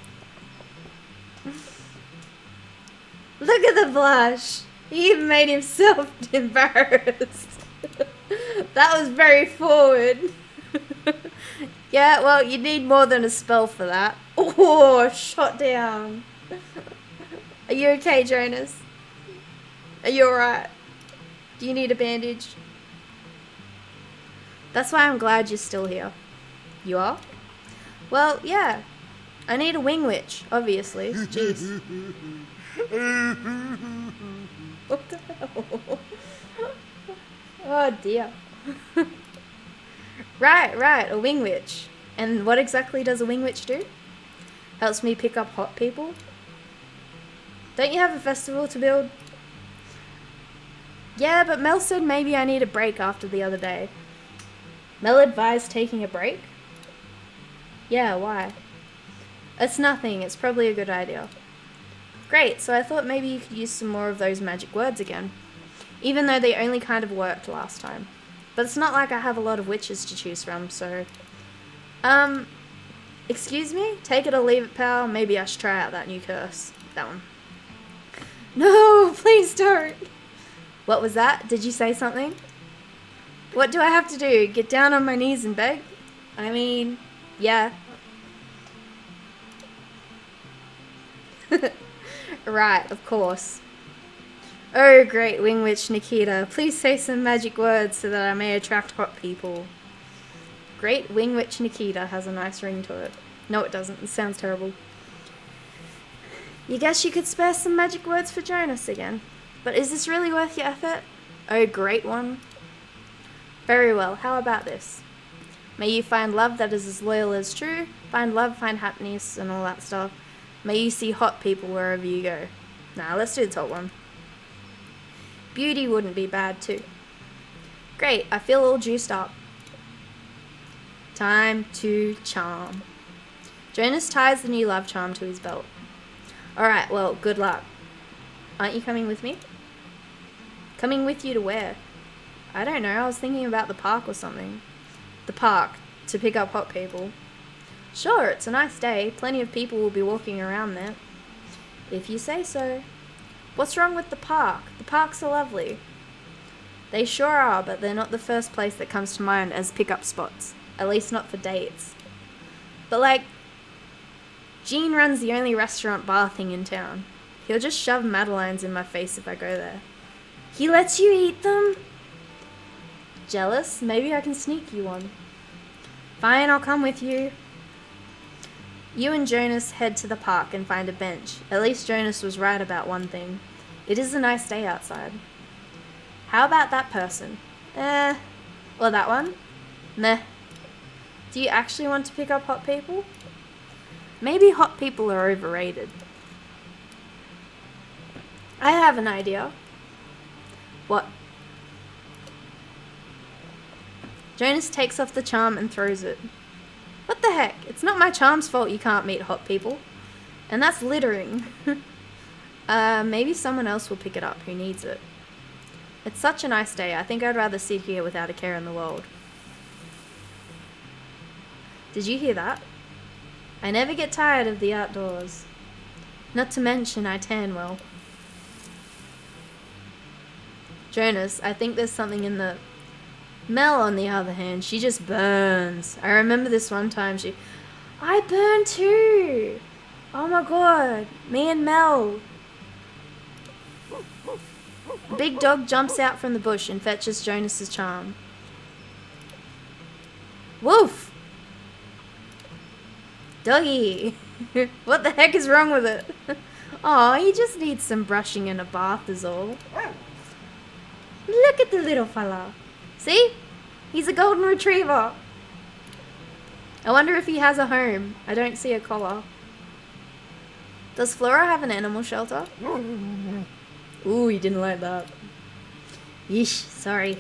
Look at the blush. He even made himself embarrassed. That was very forward. Yeah, well, you need more than a spell for that. Oh, shot down. Are you okay, Jonas? Are you alright? Do you need a bandage? That's why I'm glad you're still here. You are? Well, yeah. I need a wing witch, obviously. Jeez. What the hell? Oh dear. Right, a wing witch. And what exactly does a wing witch do? Helps me pick up hot people? Don't you have a festival to build? Yeah, but Mel said maybe I need a break after the other day. Mel advised taking a break? Yeah, why? It's nothing, it's probably a good idea. Great, so I thought maybe you could use some more of those magic words again. Even though they only kind of worked last time. But it's not like I have a lot of witches to choose from, so... excuse me? Take it or leave it, pal. Maybe I should try out that new curse. That one. No, please don't! What was that? Did you say something? What do I have to do? Get down on my knees and beg? I mean, yeah. Right, of course. Oh, great wing witch Nikita, please say some magic words so that I may attract hot people. Great wing witch Nikita has a nice ring to it. No, it doesn't. It sounds terrible. You guess you could spare some magic words for Jonas again. But is this really worth your effort? Oh, great one. Very well, how about this? May you find love that is as loyal as true. Find love, find happiness, and all that stuff. May you see hot people wherever you go. Nah, let's do the top one. Beauty wouldn't be bad too. Great, I feel all juiced up. Time to charm. Jonas ties the new love charm to his belt. Alright, well, good luck. Aren't you coming with me? Coming with you to where? I don't know, I was thinking about the park or something. The park, to pick up hot people. Sure, it's a nice day. Plenty of people will be walking around there. If you say so. What's wrong with the park? The parks are lovely. They sure are, but they're not the first place that comes to mind as pickup spots. At least not for dates. But like, Gene runs the only restaurant bar thing in town. He'll just shove Madeleines in my face if I go there. He lets you eat them? Jealous? Maybe I can sneak you one. Fine, I'll come with you. You and Jonas head to the park and find a bench. At least Jonas was right about one thing. It is a nice day outside. How about that person? Or that one? Meh. Do you actually want to pick up hot people? Maybe hot people are overrated. I have an idea. What? Jonas takes off the charm and throws it. What the heck? It's not my charm's fault you can't meet hot people. And that's littering. Maybe someone else will pick it up who needs it. It's such a nice day. I think I'd rather sit here without a care in the world. Did you hear that? I never get tired of the outdoors. Not to mention I tan well. Jonas, I think there's something in the... Mel, on the other hand, she just burns. I remember this one time I burn too! Oh my god, me and Mel. A big dog jumps out from the bush and fetches Jonas's charm. Woof! Doggy! What the heck is wrong with it? Aw, he just needs some brushing and a bath is all. Look at the little fella. See? He's a golden retriever. I wonder if he has a home. I don't see a collar. Does Flora have an animal shelter? Ooh, he didn't like that. Yeesh, sorry.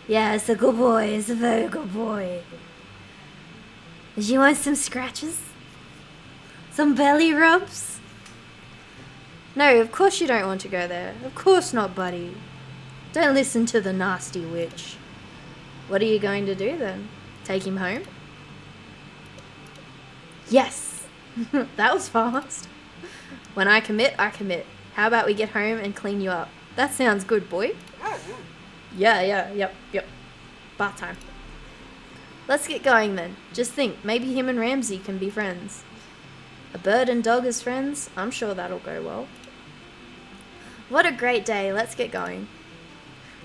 Yeah, it's a good boy. It's a very good boy. Do you want some scratches? Some belly rubs? No, of course you don't want to go there. Of course not, buddy. Don't listen to the nasty witch. What are you going to do then? Take him home? Yes! That was fast. When I commit, I commit. How about we get home and clean you up? That sounds good, boy. Yeah, yep. Bath time. Let's get going then. Just think, maybe him and Ramsay can be friends. A bird and dog as friends? I'm sure that'll go well. What a great day, let's get going.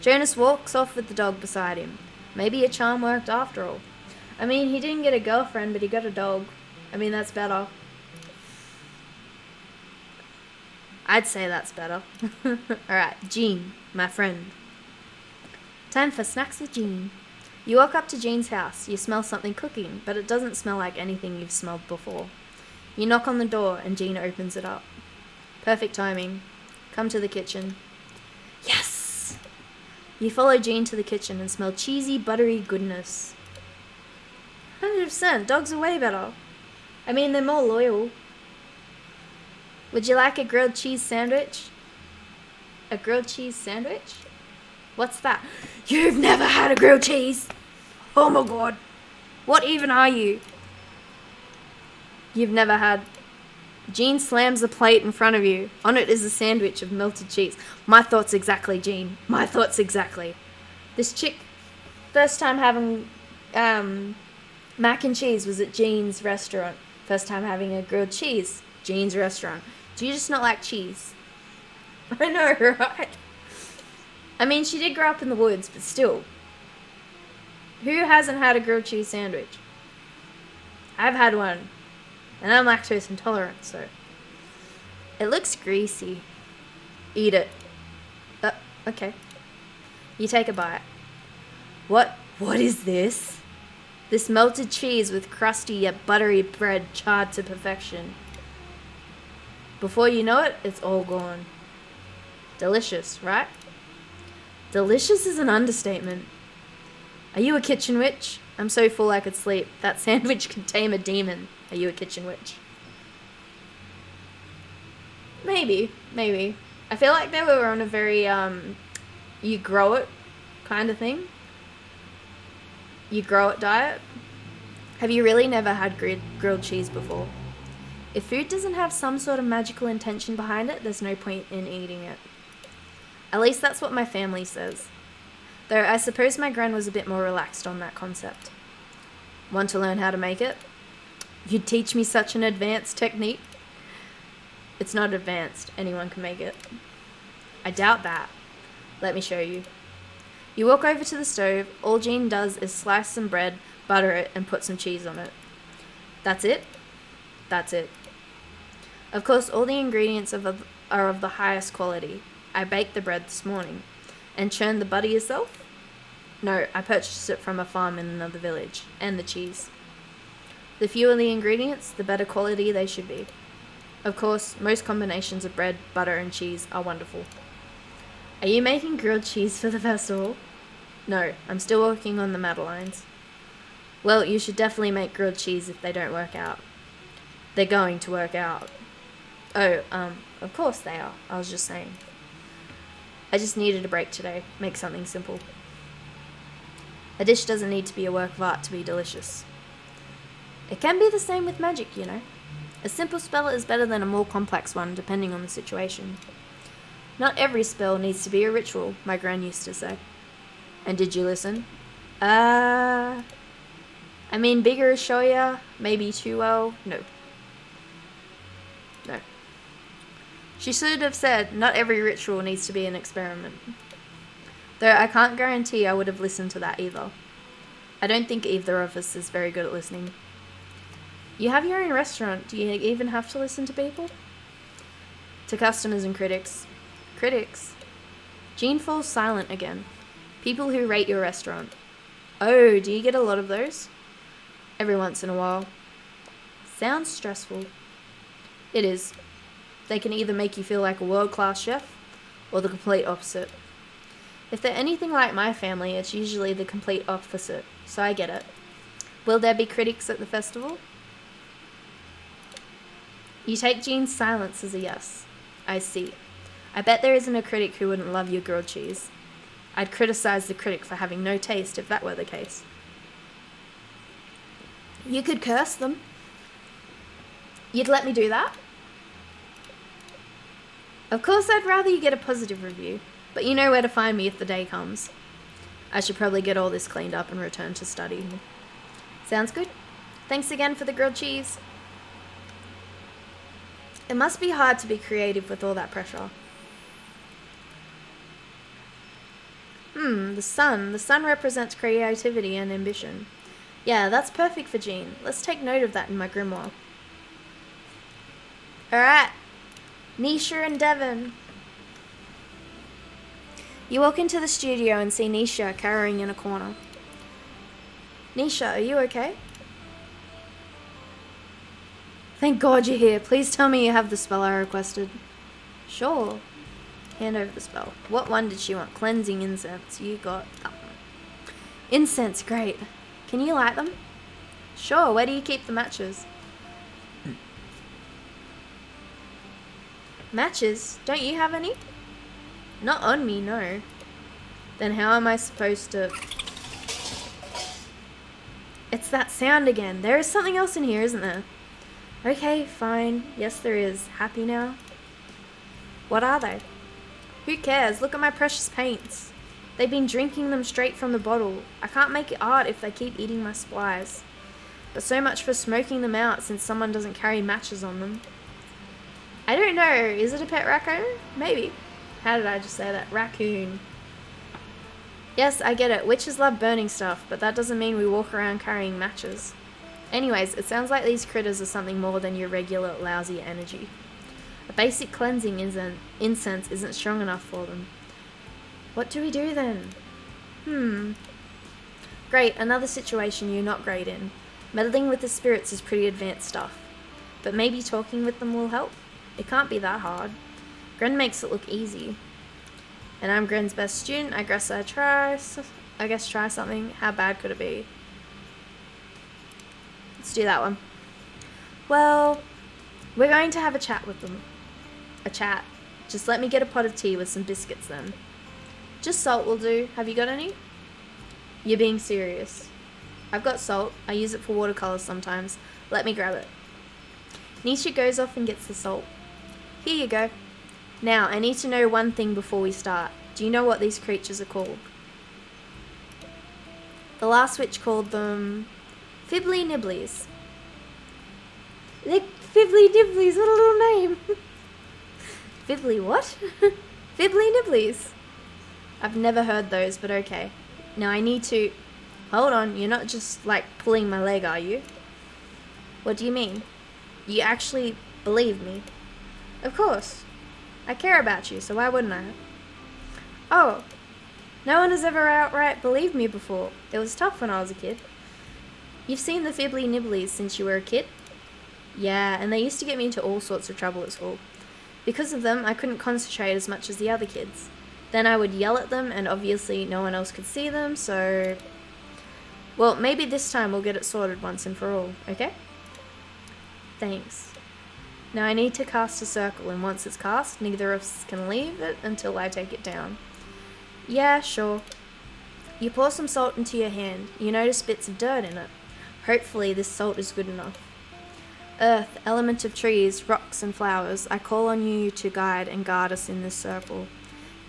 Jonas walks off with the dog beside him. Maybe a charm worked after all. I mean, he didn't get a girlfriend, but he got a dog. I mean, that's better. I'd say that's better. Alright, Jean, my friend. Time for snacks with Jean. You walk up to Jean's house. You smell something cooking, but it doesn't smell like anything you've smelled before. You knock on the door and Jean opens it up. Perfect timing. Come to the kitchen. Yes! You follow Jean to the kitchen and smell cheesy, buttery goodness. 100%. Dogs are way better. I mean, they're more loyal. Would you like a grilled cheese sandwich? A grilled cheese sandwich? What's that? You've never had a grilled cheese? Oh my god. What even are you? You've never had... Jean slams a plate in front of you. On it is a sandwich of melted cheese. My thoughts exactly, Jean. My thoughts exactly. This chick, first time having mac and cheese was at Jean's restaurant. First time having a grilled cheese, Jean's restaurant. Do you just not like cheese? I know, right? I mean, she did grow up in the woods, but still. Who hasn't had a grilled cheese sandwich? I've had one. And I'm lactose intolerant, so. It looks greasy. Eat it. Okay. You take a bite. What is this? This melted cheese with crusty yet buttery bread charred to perfection. Before you know it, it's all gone. Delicious, right? Delicious is an understatement. Are you a kitchen witch? I'm so full I could sleep. That sandwich could tame a demon. Are you a kitchen witch? Maybe. I feel like they were on a very, you grow it kind of thing. You grow it diet. Have you really never had grilled cheese before? If food doesn't have some sort of magical intention behind it, there's no point in eating it. At least that's what my family says. Though I suppose my gran was a bit more relaxed on that concept. Want to learn how to make it? You'd teach me such an advanced technique? It's not advanced. Anyone can make it. I doubt that. Let me show you. You walk over to the stove. All Jean does is slice some bread, butter it, and put some cheese on it. That's it? That's it. Of course, all the ingredients are of the highest quality. I baked the bread this morning. And churned the butter yourself? No, I purchased it from a farm in another village. And the cheese. The fewer the ingredients, the better quality they should be. Of course, most combinations of bread, butter, and cheese are wonderful. Are you making grilled cheese for the festival? No, I'm still working on the Madeleines. Well, you should definitely make grilled cheese if they don't work out. They're going to work out. Oh, of course they are. I was just saying. I just needed a break today. Make something simple. A dish doesn't need to be a work of art to be delicious. It can be the same with magic, you know. A simple spell is better than a more complex one, depending on the situation. Not every spell needs to be a ritual, my gran used to say. And did you listen? I mean, bigger shoya, maybe too well. No. She should have said, not every ritual needs to be an experiment. Though I can't guarantee I would have listened to that either. I don't think either of us is very good at listening. You have your own restaurant. Do you even have to listen to people? To customers and critics. Critics? Jean falls silent again. People who rate your restaurant. Oh, do you get a lot of those? Every once in a while. Sounds stressful. It is. They can either make you feel like a world-class chef, or the complete opposite. If they're anything like my family, it's usually the complete opposite, so I get it. Will there be critics at the festival? You take Jean's silence as a yes. I see. I bet there isn't a critic who wouldn't love your grilled cheese. I'd criticize the critic for having no taste if that were the case. You could curse them. You'd let me do that? Of course I'd rather you get a positive review, but you know where to find me if the day comes. I should probably get all this cleaned up and return to studying. Sounds good. Thanks again for the grilled cheese. It must be hard to be creative with all that pressure. The sun. The sun represents creativity and ambition. Yeah, that's perfect for Jean. Let's take note of that in my grimoire. Alright. Nisha and Devon. You walk into the studio and see Nisha cowering in a corner. Nisha, are you okay? Thank God you're here. Please tell me you have the spell I requested. Sure. Hand over the spell. What one did she want? Cleansing incense. You got that one. Incense, great. Can you light them? Sure. Where do you keep the matches? Matches? Don't you have any? Not on me, no. Then how am I supposed to... It's that sound again. There is something else in here, isn't there? Okay, fine. Yes, there is. Happy now? What are they? Who cares? Look at my precious paints. They've been drinking them straight from the bottle. I can't make it art if they keep eating my supplies. But so much for smoking them out since someone doesn't carry matches on them. I don't know. Is it a pet raccoon? Maybe. How did I just say that? Raccoon. Yes, I get it. Witches love burning stuff, but that doesn't mean we walk around carrying matches. Anyways, it sounds like these critters are something more than your regular lousy energy. A basic cleansing incense isn't strong enough for them. What do we do then? Great, another situation you're not great in. Meddling with the spirits is pretty advanced stuff. But maybe talking with them will help? It can't be that hard. Gren makes it look easy. And I'm Gren's best student. I guess try something. How bad could it be? Let's do that one. Well, we're going to have a chat with them. A chat. Just let me get a pot of tea with some biscuits then. Just salt will do. Have you got any? You're being serious. I've got salt. I use it for watercolors sometimes. Let me grab it. Nisha goes off and gets the salt. Here you go. Now, I need to know one thing before we start. Do you know what these creatures are called? The last witch called them... Fibbly Nibblies. They're Fibbly Nibblies, what a little name. Fibbly what? Fibbly Nibblies. I've never heard those, but okay. Now I need to... Hold on, you're not just, like, pulling my leg, are you? What do you mean? You actually believe me? Of course. I care about you, so why wouldn't I? Oh. No one has ever outright believed me before. It was tough when I was a kid. You've seen the Fibbly Nibblies since you were a kid? Yeah, and they used to get me into all sorts of trouble at school. Because of them, I couldn't concentrate as much as the other kids. Then I would yell at them, and obviously no one else could see them, so... Well, maybe this time we'll get it sorted once and for all, okay? Thanks. Now I need to cast a circle, and once it's cast, neither of us can leave it until I take it down. Yeah, sure. You pour some salt into your hand. You notice bits of dirt in it. Hopefully this salt is good enough. Earth, element of trees, rocks and flowers, I call on you to guide and guard us in this circle.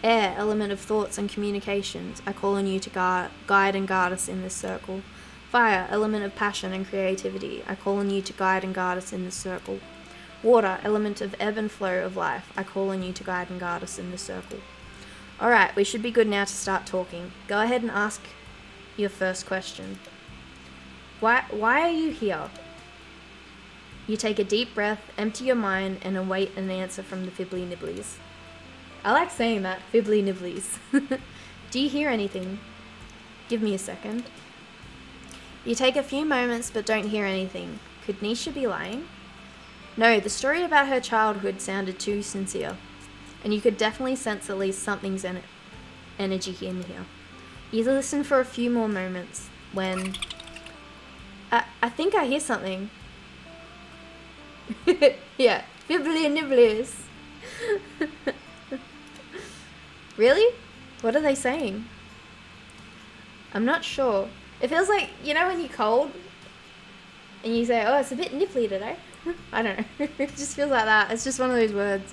Air, element of thoughts and communications, I call on you to guide and guard us in this circle. Fire, element of passion and creativity, I call on you to guide and guard us in this circle. Water, element of ebb and flow of life, I call on you to guide and guard us in this circle. Alright, we should be good now to start talking. Go ahead and ask your first question. Why are you here? You take a deep breath, empty your mind, and await an answer from the Fibbly Nibblies. I like saying that, Fibbly Nibblies. Do you hear anything? Give me a second. You take a few moments but don't hear anything. Could Nisha be lying? No, the story about her childhood sounded too sincere. And you could definitely sense at least something's energy in here. You listen for a few more moments when... I think I hear something. Yeah, Fibbly Nibblies. Really? What are they saying? I'm not sure. It feels like, you know when you're cold and you say, oh, it's a bit nipply today? I don't know. It just feels like that. It's just one of those words.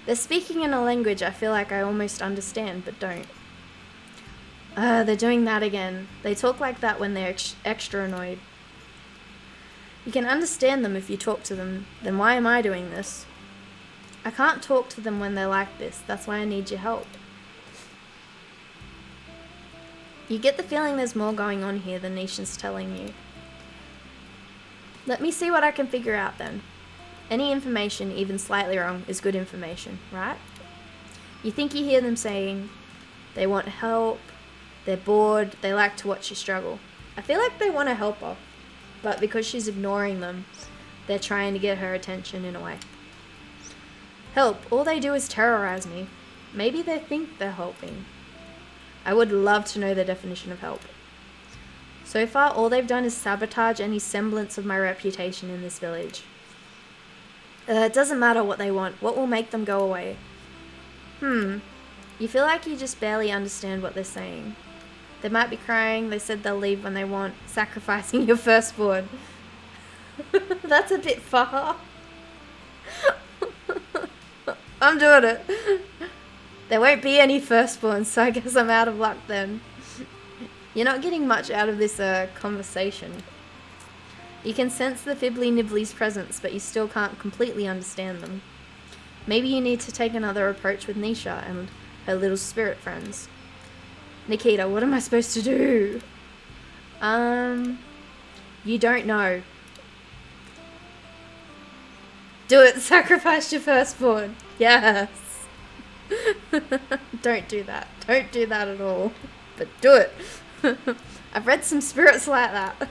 They're speaking in a language I feel like I almost understand, but don't. They're doing that again. They talk like that when they're extra annoyed. You can understand them if you talk to them. Then why am I doing this? I can't talk to them when they're like this. That's why I need your help. You get the feeling there's more going on here than Nisha's telling you. Let me see what I can figure out then. Any information, even slightly wrong, is good information, right? You think you hear them saying they want help, they're bored, they like to watch you struggle. I feel like they want to help her, but because she's ignoring them, they're trying to get her attention in a way. Help, all they do is terrorize me. Maybe they think they're helping. I would love to know the definition of help. So far, all they've done is sabotage any semblance of my reputation in this village. It doesn't matter what they want. What will make them go away? You feel like you just barely understand what they're saying. They might be crying. They said they'll leave when they want. Sacrificing your firstborn. That's a bit far. I'm doing it. There won't be any firstborns, so I guess I'm out of luck then. You're not getting much out of this conversation. You can sense the Fibbly Nibbly's presence, but you still can't completely understand them. Maybe you need to take another approach with Nisha and her little spirit friends. Nikita, what am I supposed to do? You don't know. Do it, sacrifice your firstborn. Yes. Don't do that. Don't do that at all. But do it. I've read some spirits like that.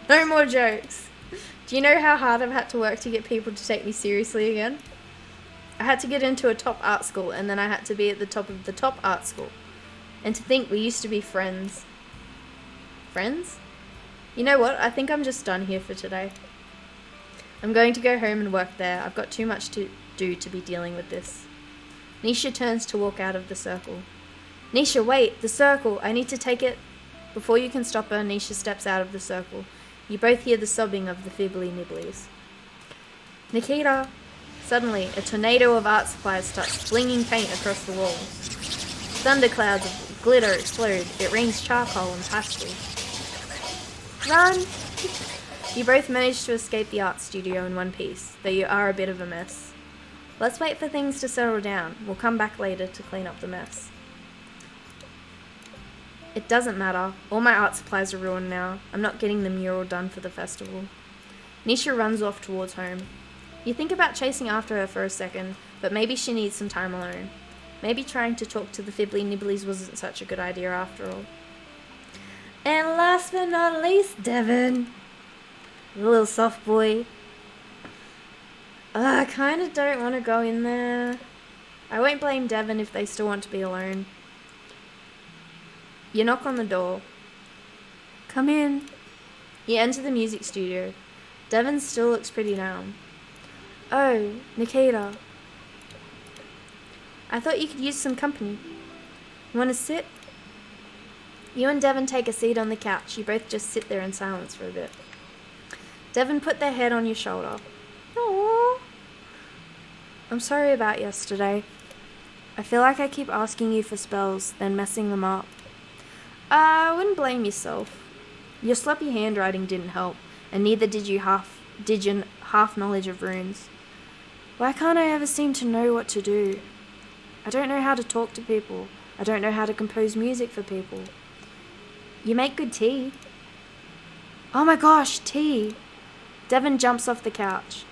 No more jokes. Do you know how hard I've had to work to get people to take me seriously again? I had to get into a top art school, and then I had to be at the top of the top art school. And to think we used to be friends. Friends? You know what? I think I'm just done here for today. I'm going to go home and work there. I've got too much to do to be dealing with this. Nisha turns to walk out of the circle. Nisha, wait! The circle! I need to take it. Before you can stop her, Nisha steps out of the circle. You both hear the sobbing of the Fibbly Nibblies. Nikita! Suddenly, a tornado of art supplies starts flinging paint across the walls. Thunderclouds of glitter explode. It rains charcoal and pastel. Run! You both manage to escape the art studio in one piece, though you are a bit of a mess. Let's wait for things to settle down. We'll come back later to clean up the mess. It doesn't matter. All my art supplies are ruined now. I'm not getting the mural done for the festival. Nisha runs off towards home. You think about chasing after her for a second, but maybe she needs some time alone. Maybe trying to talk to the Fibbly Nibblies wasn't such a good idea after all. And last but not least, Devin. The little soft boy. I kind of don't want to go in there. I won't blame Devin if they still want to be alone. You knock on the door. Come in. You enter the music studio. Devin still looks pretty down. Oh, Nikita. I thought you could use some company. You want to sit? You and Devin take a seat on the couch. You both just sit there in silence for a bit. Devin put their head on your shoulder. Aww. I'm sorry about yesterday. I feel like I keep asking you for spells, then messing them up. I wouldn't blame yourself. Your sloppy handwriting didn't help, and neither did your half knowledge of runes. Why can't I ever seem to know what to do? I don't know how to talk to people. I don't know how to compose music for people. You make good tea. Oh my gosh, tea! Devin jumps off the couch.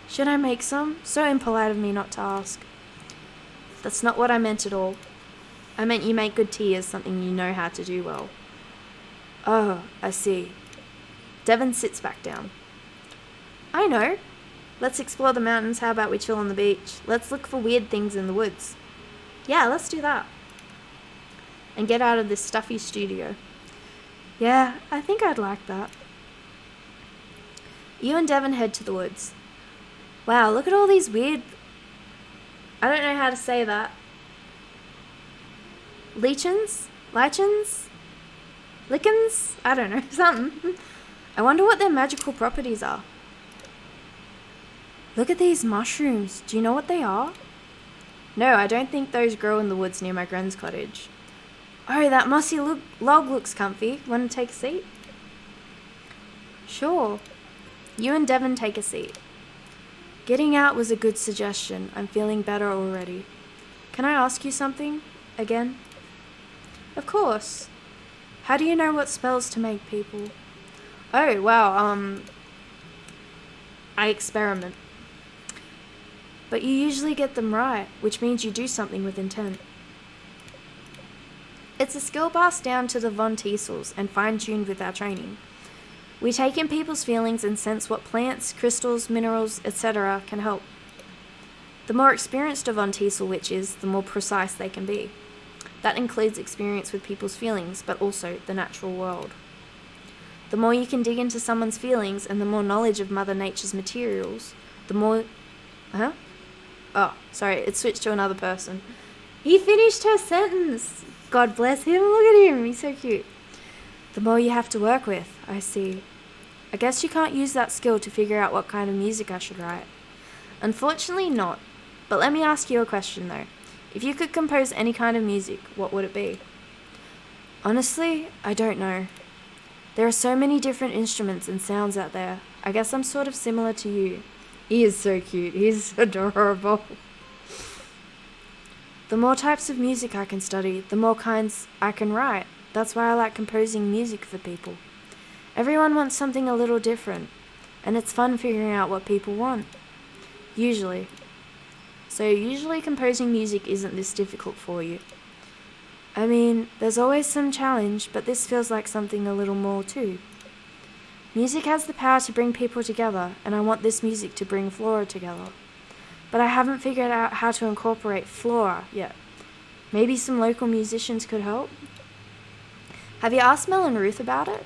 Should I make some? So impolite of me not to ask. That's not what I meant at all. I meant you make good tea as something you know how to do well. Oh, I see. Devin sits back down. I know. Let's explore the mountains. How about we chill on the beach? Let's look for weird things in the woods. Yeah, let's do that. And get out of this stuffy studio. Yeah, I think I'd like that. You and Devin head to the woods. Wow, look at all these weird... I don't know how to say that. Lichens? Lichens? Lichens? I don't know, something. I wonder what their magical properties are. Look at these mushrooms. Do you know what they are? No, I don't think those grow in the woods near my Gren's cottage. Oh, that mossy log looks comfy. Want to take a seat? Sure. You and Devon take a seat. Getting out was a good suggestion. I'm feeling better already. Can I ask you something? Again? Of course. How do you know what spells to make people? Oh, wow, I experiment. But you usually get them right, which means you do something with intent. It's a skill passed down to the Von Teasels and fine-tuned with our training. We take in people's feelings and sense what plants, crystals, minerals, etc. can help. The more experienced a Von Teasel witch is, the more precise they can be. That includes experience with people's feelings, but also the natural world. The more you can dig into someone's feelings and the more knowledge of Mother Nature's materials, the more... Huh? Oh, sorry, it switched to another person. He finished her sentence! God bless him, look at him, he's so cute. The more you have to work with, I see. I guess you can't use that skill to figure out what kind of music I should write. Unfortunately not. But let me ask you a question though. If you could compose any kind of music, what would it be? Honestly, I don't know. There are so many different instruments and sounds out there. I guess I'm sort of similar to you. He is so cute. He's adorable. The more types of music I can study, the more kinds I can write. That's why I like composing music for people. Everyone wants something a little different, and it's fun figuring out what people want. Usually. So usually composing music isn't this difficult for you. I mean, there's always some challenge, but this feels like something a little more too. Music has the power to bring people together, and I want this music to bring Flora together. But I haven't figured out how to incorporate Flora yet. Maybe some local musicians could help? Have you asked Mel and Ruth about it?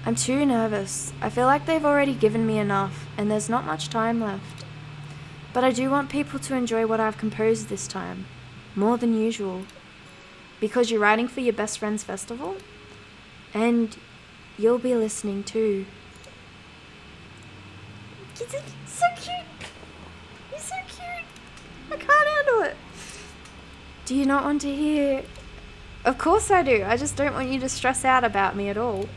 I'm too nervous. I feel like they've already given me enough, and there's not much time left. But I do want people to enjoy what I've composed this time, more than usual. Because you're writing for your best friend's festival? And you'll be listening too. He's so cute! He's so cute! I can't handle it! Do you not want to hear... Of course I do. I just don't want you to stress out about me at all.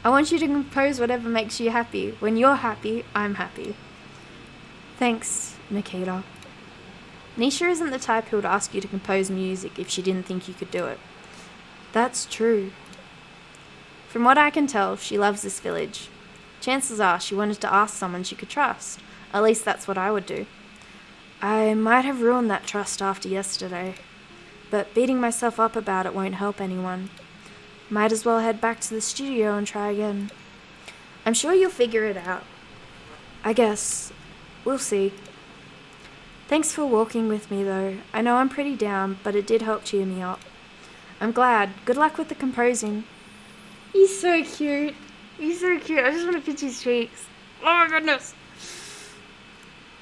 I want you to compose whatever makes you happy. When you're happy, I'm happy. Thanks, Nikita. Nisha isn't the type who would ask you to compose music if she didn't think you could do it. That's true. From what I can tell, she loves this village. Chances are she wanted to ask someone she could trust. At least that's what I would do. I might have ruined that trust after yesterday, but beating myself up about it won't help anyone. Might as well head back to the studio and try again. I'm sure you'll figure it out. I guess. We'll see. Thanks for walking with me, though. I know I'm pretty down, but it did help cheer me up. I'm glad. Good luck with the composing. He's so cute. He's so cute. I just want to pinch his cheeks. Oh my goodness.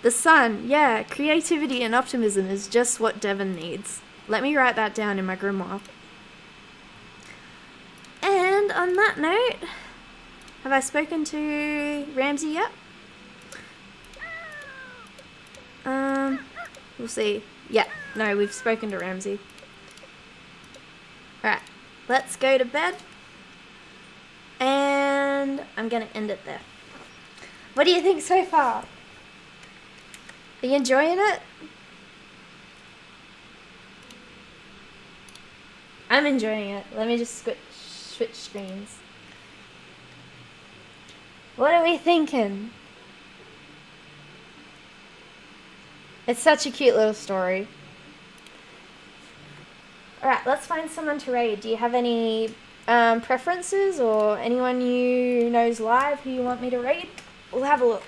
The sun. Yeah, creativity and optimism is just what Devon needs. Let me write that down in my grimoire. And on that note, have I spoken to Ramsey yet? We'll see. Yeah, no, we've spoken to Ramsey. Alright, let's go to bed. And I'm gonna end it there. What do you think so far? Are you enjoying it? I'm enjoying it. Let me just switch screens. What are we thinking? It's such a cute little story. Alright, let's find someone to raid. Do you have any preferences or anyone you know's live who you want me to raid? We'll have a look.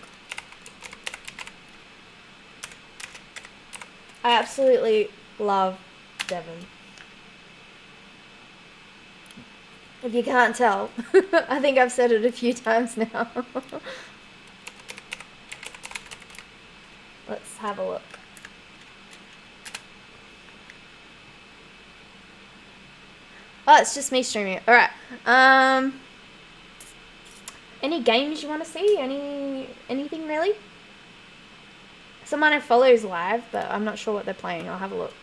I absolutely love Devon. If you can't tell. I think I've said it a few times now. Let's have a look. Oh, it's just me streaming it. Alright. Any games you want to see? Anything really? Someone I follow is live, but I'm not sure what they're playing. I'll have a look.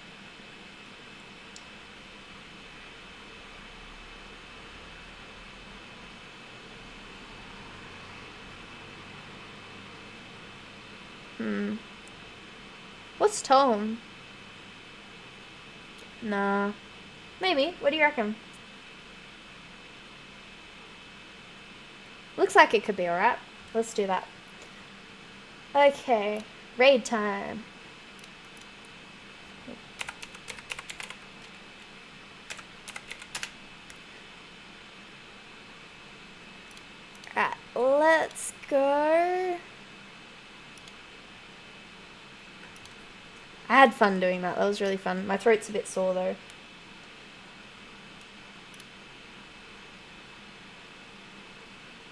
What's tome? Nah. Maybe. What do you reckon? Looks like it could be alright. Let's do that. Okay. Raid time. Alright, let's go. I had fun doing that. That was really fun. My throat's a bit sore though.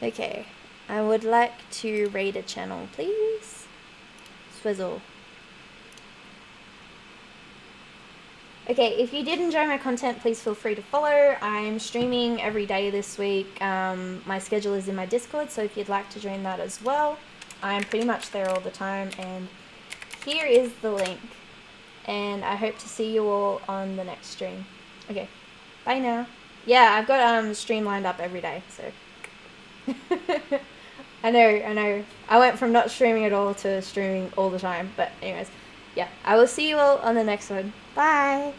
Okay. I would like to raid a channel, please. Swizzle. Okay, if you did enjoy my content, please feel free to follow. I'm streaming every day this week. My schedule is in my Discord, so if you'd like to join that as well. I'm pretty much there all the time, and here is the link. And I hope to see you all on the next stream. Okay, bye now. Yeah, I've got stream lined up every day, so. I know. I went from not streaming at all to streaming all the time, but anyways. Yeah, I will see you all on the next one. Bye!